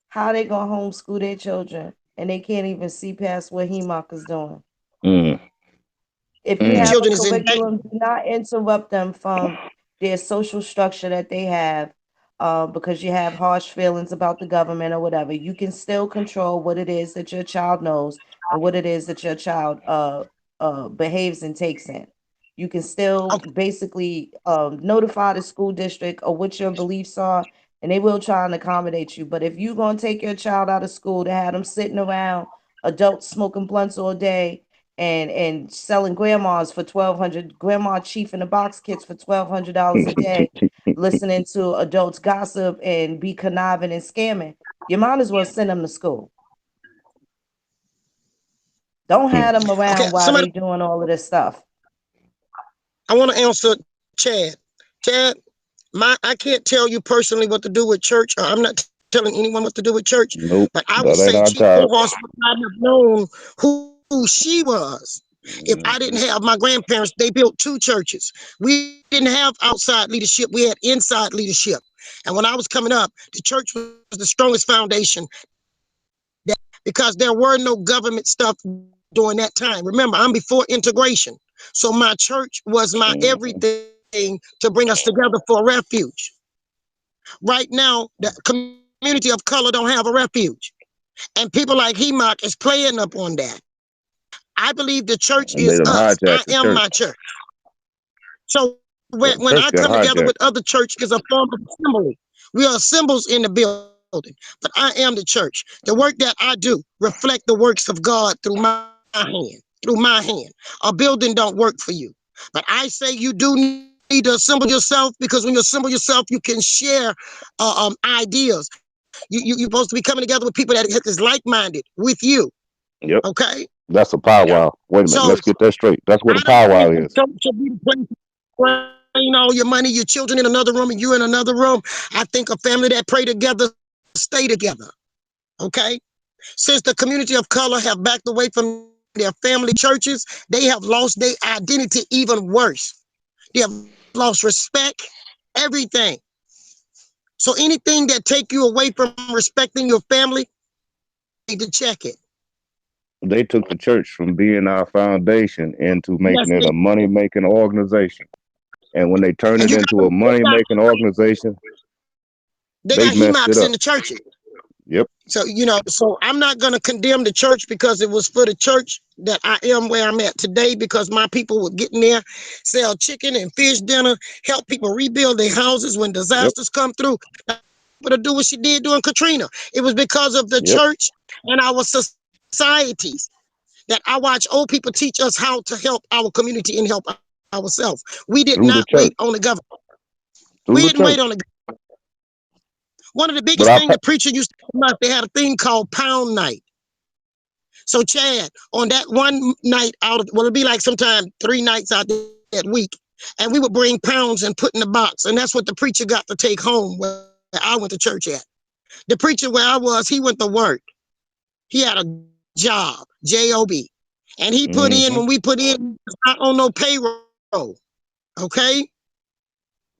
How they gonna homeschool their children and they can't even see past what HEMOC is doing? Mm. If you Mm. have a Children is in danger. curriculum, do not interrupt them from their social structure that they have, because you have harsh feelings about the government or whatever. You can still control what it is that your child knows and what it is that your child behaves and takes in. You can still Okay. basically notify the school district of what your beliefs are, and they will try and accommodate you. But if you're gonna take your child out of school to have them sitting around adults smoking blunts all day and selling grandmas for 1,200, grandma chief in the box kits for $1,200 a day, listening to adults gossip and be conniving and scamming, you might as well send them to school. Don't Mm. have them Okay. around while Somebody, they doing all of this stuff. I want to answer Chad. Chad, I can't tell you personally what to do with church. I'm not telling anyone what to do with church. Nope. But I will That ain't say our Chief job. Cohorts would not have known who she was if I didn't Mm-hmm. have my grandparents. They built two churches. We didn't have outside leadership. We had inside leadership. And when I was coming up, the church was the strongest foundation that, because there were no government stuff during that time. Remember, I'm before integration. So my church was my Mm-hmm. everything to bring us together for refuge. Right now, the community of color don't have a refuge. And people like HEMOC is playing up on that. I believe the church And they is done us. I hijacked the am church. my church. So when The I come church got together with hijacked. other church is a form of assembly. We are symbols in the building, but I am the church. The work that I do reflect the works of God through my hand. Through my hand. A building don't work for you. But I say you do need to assemble yourself, because when you assemble yourself, you can share ideas. You're supposed to be coming together with people that is like-minded with you. Yep. Okay? That's a powwow. Wait a minute. So Let's get that straight. That's what a I don't think powwow the is. church should be the place to drain all your money, your children in another room, and you in another room. I think a family that pray together stay together. Okay? Since the community of color have backed away from their family churches, they have lost their identity even worse. They have lost respect, everything. So anything that take you away from respecting your family, you need to check it. They took the church from being our foundation into Yes, making it a money making organization. And when they turned and it you got into a money making organization, they they got messed it HEMOCs in up. the churches. Yep. So, so I'm not going to condemn the church because it was for the church that I am where I'm at today, because my people would get in there, sell chicken and fish dinner, help people rebuild their houses when Yep. disasters come through. But to do what she did during Katrina, it was because of the Yep. church and our societies. that I watch old people teach us how to help our community and help ourselves. We did through the not church, wait on the government. through We the didn't wait church. on the government. One of the But biggest I, things the preacher used to come out, they had a thing called pound night. So Chad, on that one night out of, well, it'd be like sometime 3 nights out that week, and we would bring pounds and put in the box, and that's what the preacher got to take home where I went to church at. The preacher where I was, he went to work. He had a job, J-O-B. And he put in, mm-hmm, when we put in, not on no payroll, okay?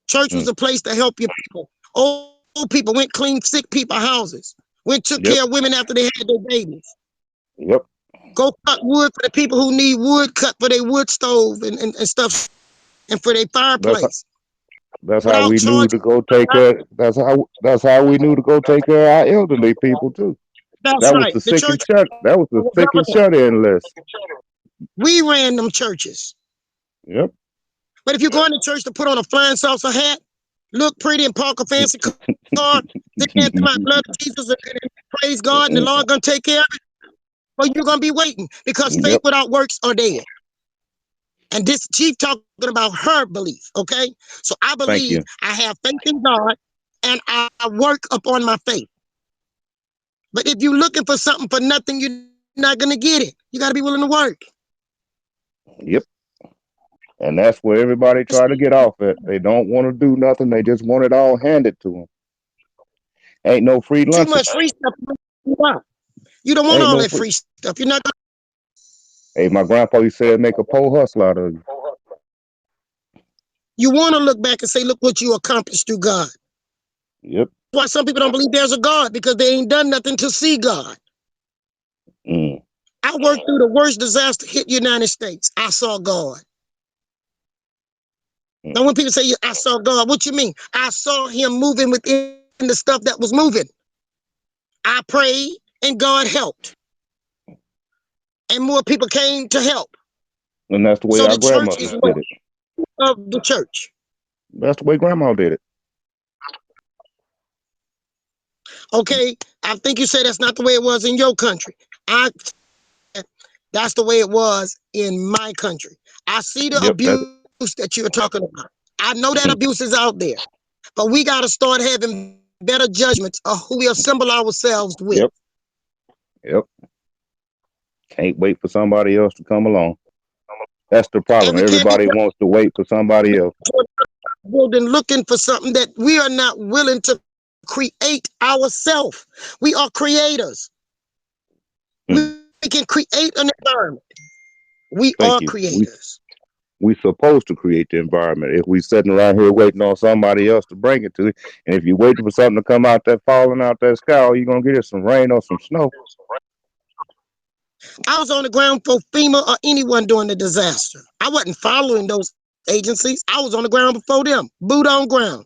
Church was mm, a place to help your people. Old people went clean sick people houses, went took yep, care of women after they had their babies. yep. Go cut wood for the people who need wood cut for their wood stove and stuff and for their That's fireplace that's how without we knew to charging. go take care. That's how we knew to go take care of our elderly people too. That's That was right. the The sick and church shut. That was the sick and government. shut in list. We ran them churches. Yep. But if you go into church to put on a flying saucer hat, look pretty and park a fancy car, stand to my blood of Jesus and praise God and the Lord gonna take care of it, well, you're gonna be waiting because faith Yep. without works are dead. And this chief talking about her belief, okay? So I Thank believe you. I have faith in God and I work upon my faith. But if you're looking for something for nothing, you're not gonna get it. You gotta be willing to work. Yep. And that's where everybody try to get off at. They don't want to do nothing. They just want it all handed to them. Ain't no free Too lunches. much free stuff. You don't want Ain't all no that free. free stuff. You're not gonna. Hey, my grandpa used to say, make a poor hustle out of you. You want to look back and say, look what you accomplished through God. Yep. Why some people don't believe there's a God because they ain't done nothing to see God. Mm. I worked through the worst disaster hit the United States. I saw God. Mm. Now, when people say, I saw God, what you mean? I saw him moving within the stuff that was moving. I prayed and God helped. And more people came to help. And that's the way So our the church grandmothers is did what it. of the church. That's the way grandma did it. Okay, I think you said that's not the way it was in your country. That's the way it was in my country. I see the Yep. That. abuse that you're talking about. I know that abuse is out there, but we got to start having better judgments of who we assemble ourselves with. Yep. Yep. Can't wait for somebody else to come along. That's the And problem. we can't be Everybody wants to wait for somebody else. building looking for something that we are not willing to create ourselves. We are creators. Mm. We can create an environment. We Thank are you. creators. We supposed to create the environment. If we sitting around here waiting on somebody else to bring it to you, and if you're waiting for something to come out that falling out that sky, all you're gonna get is some rain or some snow. I was on the ground for FEMA or anyone during the disaster. I wasn't following those agencies. I was on the ground before them, boot on ground,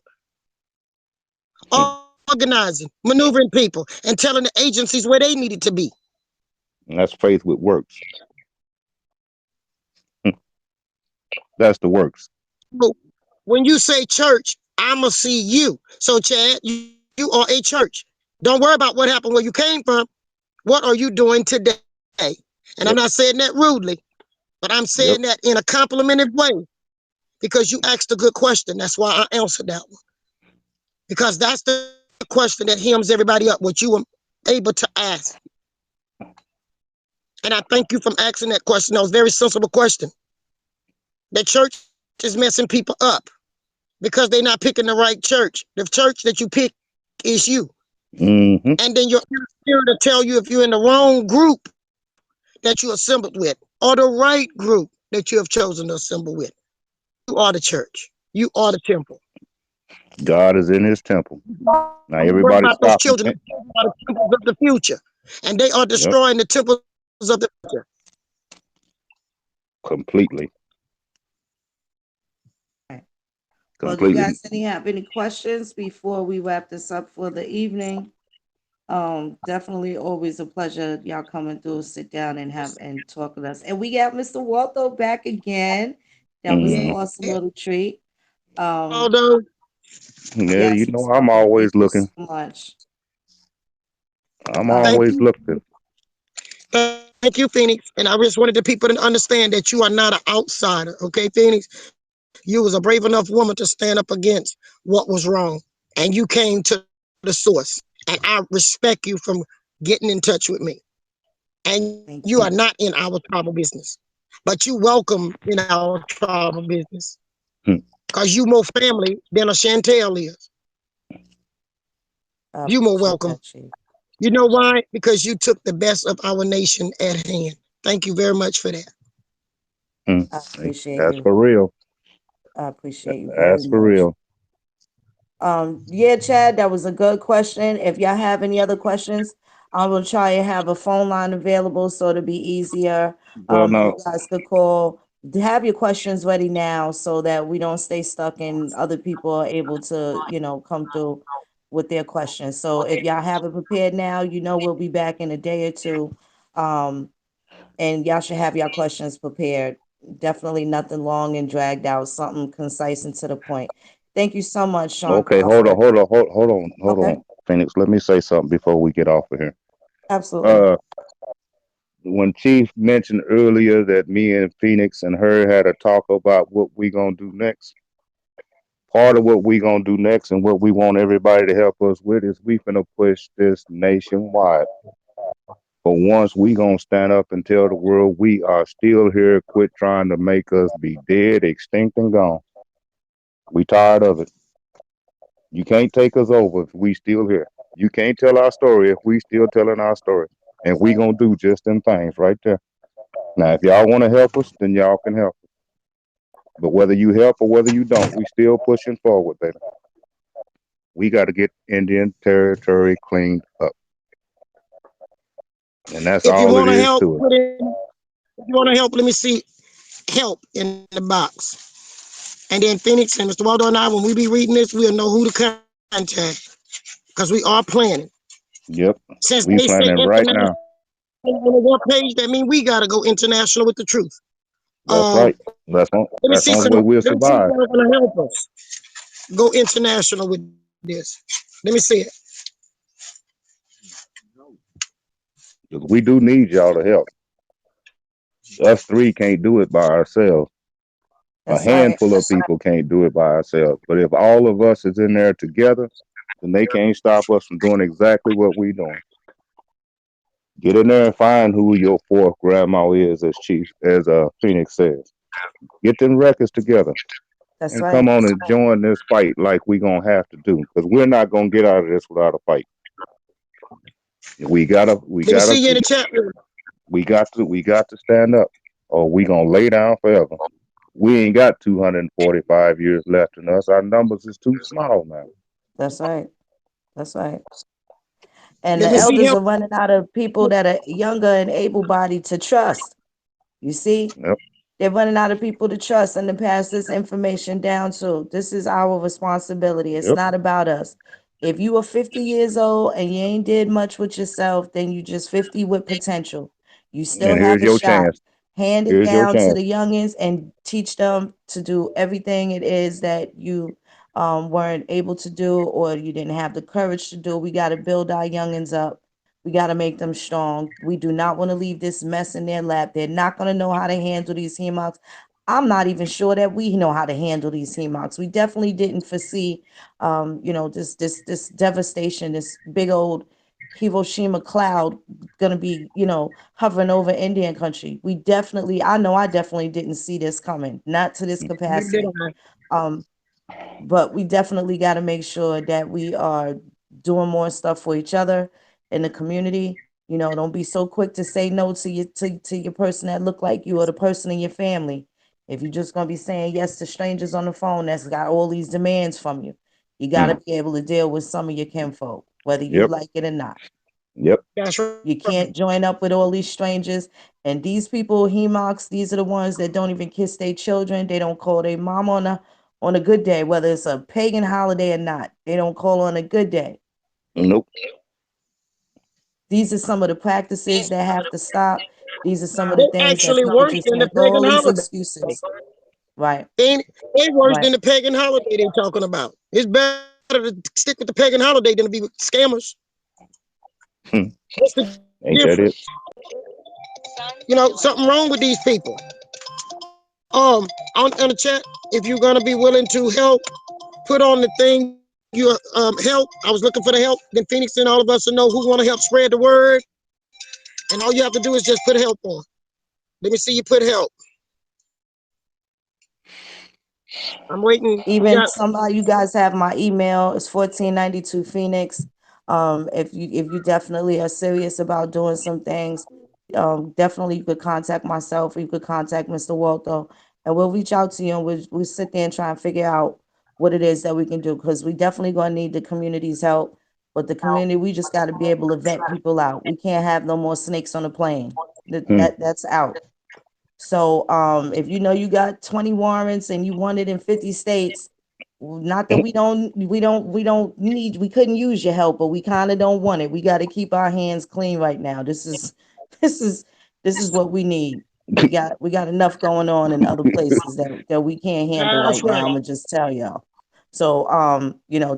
Hmm. organizing, maneuvering people, and telling the agencies where they needed to be. And that's faith with works. Hmm. That's the works. So when you say church, I'ma see you. So Chad, you are a church. Don't worry about what happened where you came from. What are you doing today? And I'm Yep. not saying that rudely, but I'm Yep. saying that in a complimented way because you asked a good question. That's why I answered that one. Because that's the question that hems everybody up, what you were able to ask. And I thank you for asking that question. That was a very sensible question. The church is messing people up because they're not picking the right church. The church that you pick is you. Mm-hmm. And then your inner spirit will tell you if you're in the wrong group that you assembled with or the right group that you have chosen to assemble with. You are the church. You are the temple. God is in His temple. Now Don't worry everybody about those stop and children. think. They are the temples of the future. And they are Yep. destroying the temples of the future. Completely. Well, do you Completely. guys have any questions before we wrap this up for the evening? Definitely always a pleasure. Y'all coming through, sit down and have and talk with us. And we got Mr. Waldo back again. That was an Mm-hmm. awesome little treat. Although, Yeah, you Yes, know Mr. I'm Waldo, always thank you looking. so much. I'm Um, thank always you. looking. Thank you, Phoenix. And I just wanted the people to understand that you are not an outsider. Okay, Phoenix? You was a brave enough woman to stand up against what was wrong. And you came to the source. And I respect you from getting in touch with me. And you are Thank not you. in our tribal business. But you welcome in our tribal business. Hmm. Because you more family than a Chantel is. I You more appreciate welcome. that, Chief. You know why? Because you took the best of our nation at hand. Thank you very much for that. Hmm. I appreciate That's you. for real. I appreciate you very That's for much. real. Yeah, Chad, that was a good question. If y'all have any other questions, I will try and have a phone line available so it'll be easier. Well, You no. guys could call. Have your questions ready now so that we don't stay stuck and other people are able to, come through with their questions. So if y'all have it prepared now, we'll be back in a day or two. Um, and y'all should have y'all questions prepared. Definitely nothing long and dragged out, something concise and to the point. Thank you so much, Sean Okay, hold on, Crawford. hold on, hold Okay, on, Phoenix. Let me say something before we get off of here. absolutely. Uh, when Chief mentioned earlier that me and Phoenix and her had a talk about what we gonna do next, part of what we gonna do next and what we want everybody to help us with is we finna push this nationwide. For once, we gonna stand up and tell the world we are still here. Quit trying to make us be dead, extinct, and gone. We tired of it. You can't take us over if we still here. You can't tell our story if we still telling our story. And we gonna do just them things right there. Now, if y'all want to help us, then y'all can help us. But whether you help or whether you don't, we still pushing forward, baby. We got to get Indian territory cleaned up, and that's If you all it want to is help, to it. if you want to help, let me see help in the box. And then Phoenix and Mr. Waldo and I, when we be reading this, we'll know who to contact because we are planning. Yep, Since they we say planning right international now. on the web page, that means we got to go international with the truth. That's right. Let me That's see the only some. way we'll Let me see if survive. y'all gonna help us go international with this. Let me see it. 'Cause we do need y'all to help. Us three can't do it by ourselves. A That's right. handful of people can't do it by ourselves. But if all of us is in there together, then they can't stop us from doing exactly what we doing. Get in there and find who your fourth grandma is, as Phoenix says. Get them records together That's and right. come on and join this fight like we gonna have to do, because we're not gonna get out of this without a fight. We gotta, we Let me gotta, see you in the chat room. we got to stand up, or we gonna lay down forever. We ain't got 245 years left in us. Our numbers is too small now. That's right. That's right. And Let the me see elders help. are running out of people that are younger and able bodied to trust. You see? Yep, They're running out of people to trust and to pass this information down to. This is our responsibility. It's yep. not about us. If you are 50 years old and you ain't did much with yourself, then you just 50 with potential. You still And have here's a your shot. chance. Hand it Here's your down to chance. the youngins and teach them to do everything it is that you weren't able to do or you didn't have the courage to do. We got to build our youngins up. We got to make them strong. We do not want to leave this mess in their lap. They're not going to know how to handle these HEMOCs. I'm not even sure that we know how to handle these HEMOCs. We definitely didn't foresee, this devastation, this big old Hiroshima cloud going to be, hovering over Indian country. I know I definitely didn't see this coming, not to this Neither did capacity. I. Um, but we definitely got to make sure that we are doing more stuff for each other in the community. Don't be so quick to say no to your person that look like you or the person in your family. If you're just gonna be saying yes to strangers on the phone that's got all these demands from you, you got to Mm. be able to deal with some of your kinfolk, whether you Yep, like it or not. yep. That's right. You can't join up with all these strangers. And these people, HEMOCs, these are the ones that don't even kiss their children. They don't call their mom on a good day, whether it's a pagan holiday or not. They don't call on a good day. Nope. These are some of the practices that have to stop. These are some of the They things that actually people worse just than the make all pagan these holiday. excuses. Right, They worse right. than the pagan holiday they talking about. It's better to stick with the pagan holiday than to be with scammers. Hmm. What's the Ain't that difference? it? Something wrong with these people. On the chat, if you're gonna be willing to help, put on the thing you help. I was looking for the help. Then Phoenix and all of us will know who want to help spread the word. And all you have to do is just put help on. Let me see you put help. I'm waiting. We Even got somebody, you guys have my email. It's 1492 Phoenix. If you definitely are serious about doing some things, definitely you could contact myself. Or you could contact Mr. Walter, and we'll reach out to you and we'll sit there and try and figure out what it is that we can do because we definitely gonna need the community's help. But the community, we just got to be able to vet people out. We can't have no more snakes on the plane. Hmm. That's out. So if you know you got 20 warrants and you want it in 50 states, not that we couldn't use your help, but we kind of don't want it. We got to keep our hands clean right now. This is this is what we need. We got enough going on in other places that we can't handle that's right right. now. I'm gonna just tell y'all. So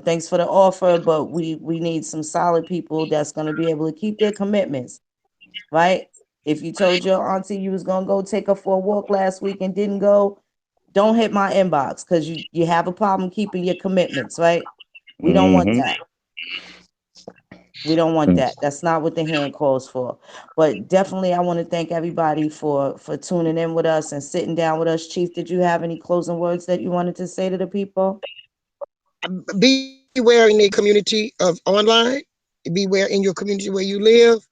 thanks for the offer, but we need some solid people that's gonna be able to keep their commitments, right? If you told your auntie you was gonna go take her for a walk last week and didn't go, don't hit my inbox because you have a problem keeping your commitments, right? We don't want Mm-hmm. that. We don't want that. That's not what the hand calls for. But definitely, I want to thank everybody for tuning in with us and sitting down with us. Chief, did you have any closing words that you wanted to say to the people? Beware in the community of online. Beware in your community where you live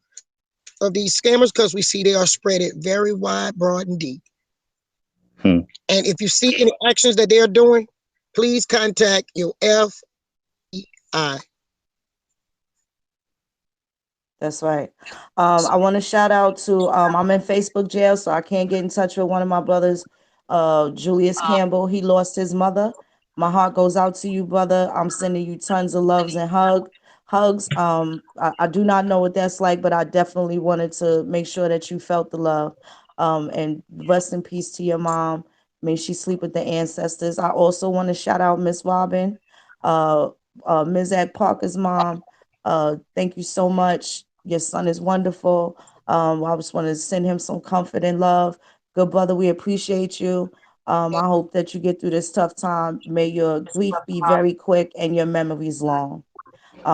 of these scammers because we see they are spread it very wide, broad, and deep. Hmm. And if you see any actions that they are doing, please contact your FBI. That's right. I want to shout out to I'm in Facebook jail, so I can't get in touch with one of my brothers, Julius Campbell. He lost his mother. My heart goes out to you, brother. I'm sending you tons of loves and hugs. I do not know what that's like, but I definitely wanted to make sure that you felt the love. And rest in peace to your mom. May she sleep with the ancestors. I also want to shout out Miss Robin, uh, Ms. Ed Parker's mom. Thank you so much. Your son is wonderful. I just want to send him some comfort and love. Good brother, we appreciate you. I hope that you get through this tough time. May your grief be very quick and your memories long.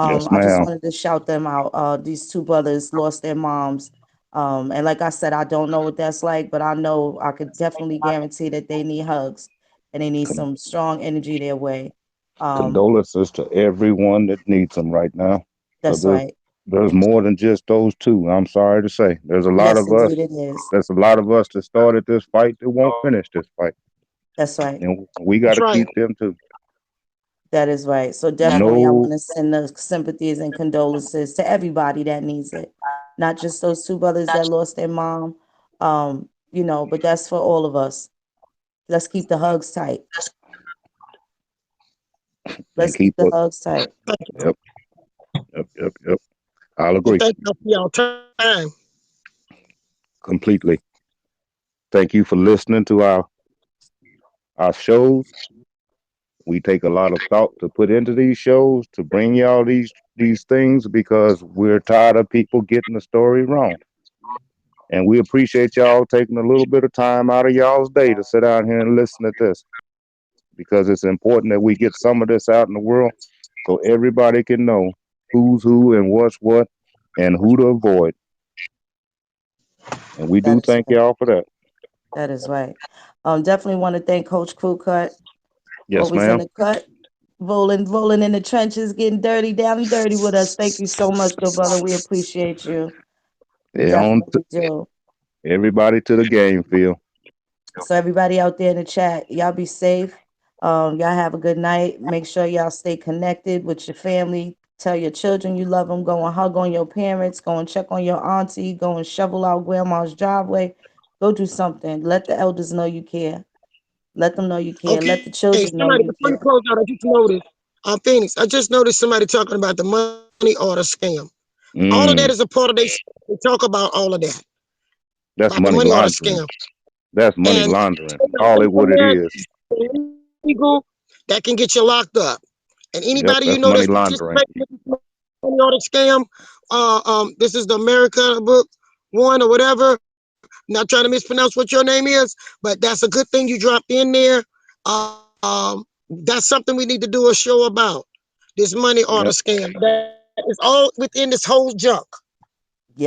Yes, I just ma'am. wanted to shout them out. These two brothers lost their moms. And like I said, I don't know what that's like, but I know I could definitely guarantee that they need hugs and they need Con- some strong energy their way. Um, Condolences to everyone that needs them right now. Because that's right. there's more than just those two. I'm sorry to say. Yes, indeed it is. There's a lot of us that started this fight that won't finish this fight. That's right. And we got That's to right. keep them too. That is right. So definitely I No, want to send the sympathies and condolences to everybody that needs it. Not just those two brothers that lost their mom. But that's for all of us. Let's keep the hugs tight. and Let's keep keep the us. hugs tight. Yep, yep. I'll And agree thank you for your time. completely. Thank you for listening to our shows. We take a lot of thought to put into these shows to bring y'all these things because we're tired of people getting the story wrong. And we appreciate y'all taking a little bit of time out of y'all's day to sit down here and listen to this because it's important that we get some of this out in the world so everybody can know who's who and what's what and who to avoid. And we That do is thank right. y'all for that. That is right. Definitely want to thank Coach Crew Cut, Yes, always in ma'am. the cut, rolling in the trenches, getting dirty, down and dirty with us. Thank you so much, good brother. We appreciate you. We Yeah, definitely do. everybody to the game field. So everybody out there in the chat, y'all be safe. Y'all have a good night. Make sure y'all stay connected with your family. Tell your children you love them. Go and hug on your parents. Go and check on your auntie. Go and shovel out grandma's driveway. Go do something. Let the elders know you care. Let them know you care. Let the Okay, children know somebody you before you care. close out, I just noticed Phoenix. I just noticed somebody talking about the money order scam. All of that is Mm, a part of they talk about all of that that's about the money money order laundering. scam. That's money And laundering. All it what it is. illegal that can get you locked up. And Yep, anybody you that's know money that's laundering. participating in this money order scam, this is the America book one or whatever. Not trying to mispronounce what your name is, but that's a good thing you dropped in there. That's something we need to do a show about. This money order Yep. scam. That is all within this whole junk.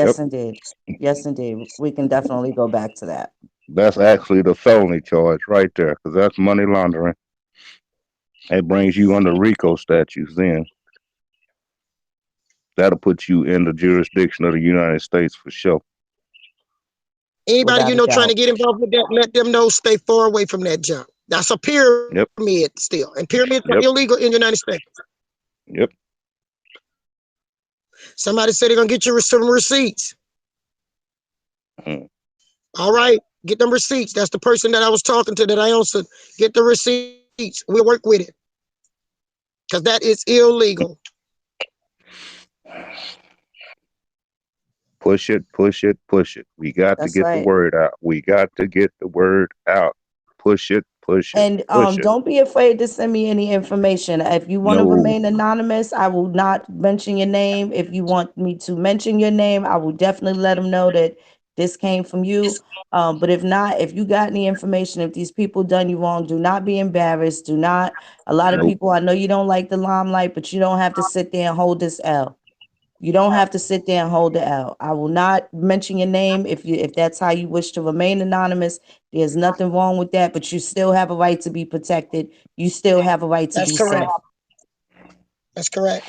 Yep. Yes, indeed. Yes, indeed. We can definitely go back to that. That's actually the felony charge right there, because that's money laundering. It brings you under RICO statutes. Then that'll put you in the jurisdiction of the United States for sure. Anybody Without you a know trying to doubt. get involved with that, let them know stay far away from that junk. That's a Yep. pyramid still, and pyramids are Yep. illegal in the United States. Yep. Somebody said they're gonna get you some receipts. Mm. All right, get them receipts. That's the person that I was talking to that I answered. Get the receipts. We'll work with it because that is illegal. Push it, push it, push it. We got to That's get the right. word out. We got to get the word out. Push it, push it, And push it. don't be afraid to send me any information. If you want to No, remain anonymous, I will not mention your name. If you want me to mention your name, I will definitely let them know that this came from you. But if not, if you got any information, if these people done you wrong, do not be embarrassed. Do not. A lot of nope, people, I know you don't like the limelight, but you don't have to sit there and hold this L. You don't have to sit there and hold the L. I will not mention your name if that's how you wish to remain anonymous. There's nothing wrong with that, but you still have a right to be protected. You still have a right to That's be correct. safe. That's correct.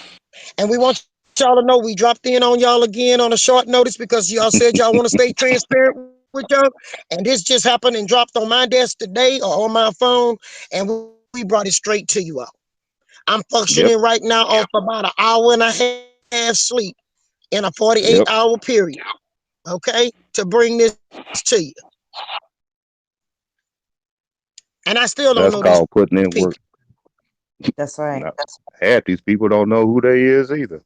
And we want y'all to know we dropped in on y'all again on a short notice because y'all said y'all want to stay transparent with y'all. And this just happened and dropped on my desk today or on my phone, and we brought it straight to you all. I'm functioning right yep, now off about an hour and a half sleep in a 48-hour period. yep. Okay, to bring this to you. And I still don't know these That's people. called putting in work. That's right. Now, half these people don't know who they is either.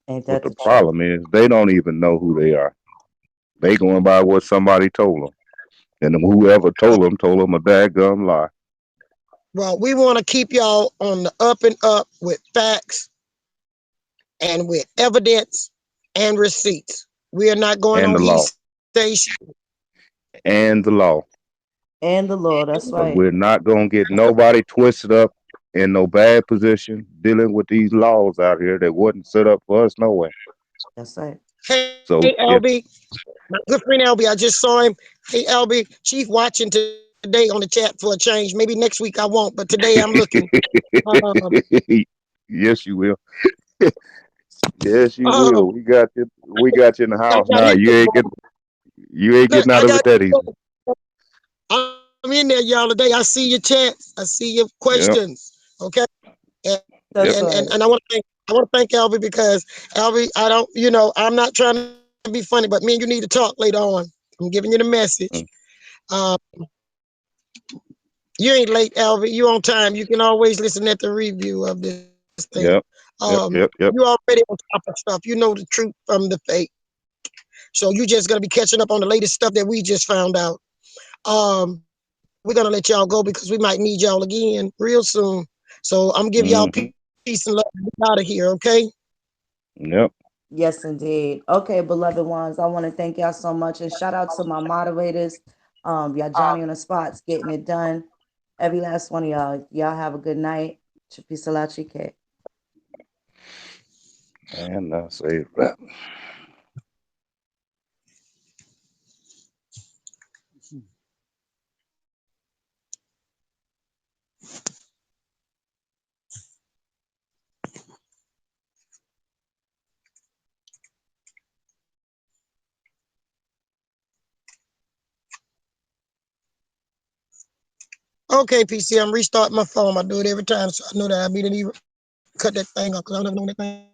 Ain't But that the the truth? problem is they don't even know who they are. They going by what somebody told them, and then whoever told them a dadgum lie. Well, we want to keep y'all on the up and up with facts and with evidence and receipts. We are not going on And the he law. say she. And the law. And the Lord, that's Because right. we're not going to get nobody twisted up in no bad position dealing with these laws out here that wasn't set up for us no way. That's right. Hey, So LB, if my good friend LB, I just saw him. Hey, LB, Chief watching today on the chat for a change. Maybe next week I won't, but today I'm looking. Um, yes, you will. Yes, you um, will. We got you in the I house got now. his You ain't look. getting I out of it got. that easy. I'm in there, y'all. Today I see your chats. I see your Yep. questions. Okay. and Yep. That's right. I want to thank Albie because Albie, I don't, I'm not trying to be funny, but me and you need to talk later on. I'm giving you the message. Mm. Um, you ain't late, Albie. You on time. You can always listen at the review of this thing. Yep. Yep. Yep. You Yep. already on top of stuff. You know the truth from the fake. So you just gonna be catching up on the latest stuff that we just found out. We're gonna let y'all go because we might need y'all again real soon. So I'm gonna give y'all peace and Hmm. love. Get out of here, okay? Yep. Yes, indeed. Okay, beloved ones, I want to thank y'all so much and shout out to my moderators. Y'all Johnny on the spots getting it done. Every last one of y'all. Y'all have a good night. Chipisalachi. And I say that. Okay, PC, I'm restarting my phone. I do it every time, so I know that I need to cut that thing off because I don't ever know when that thing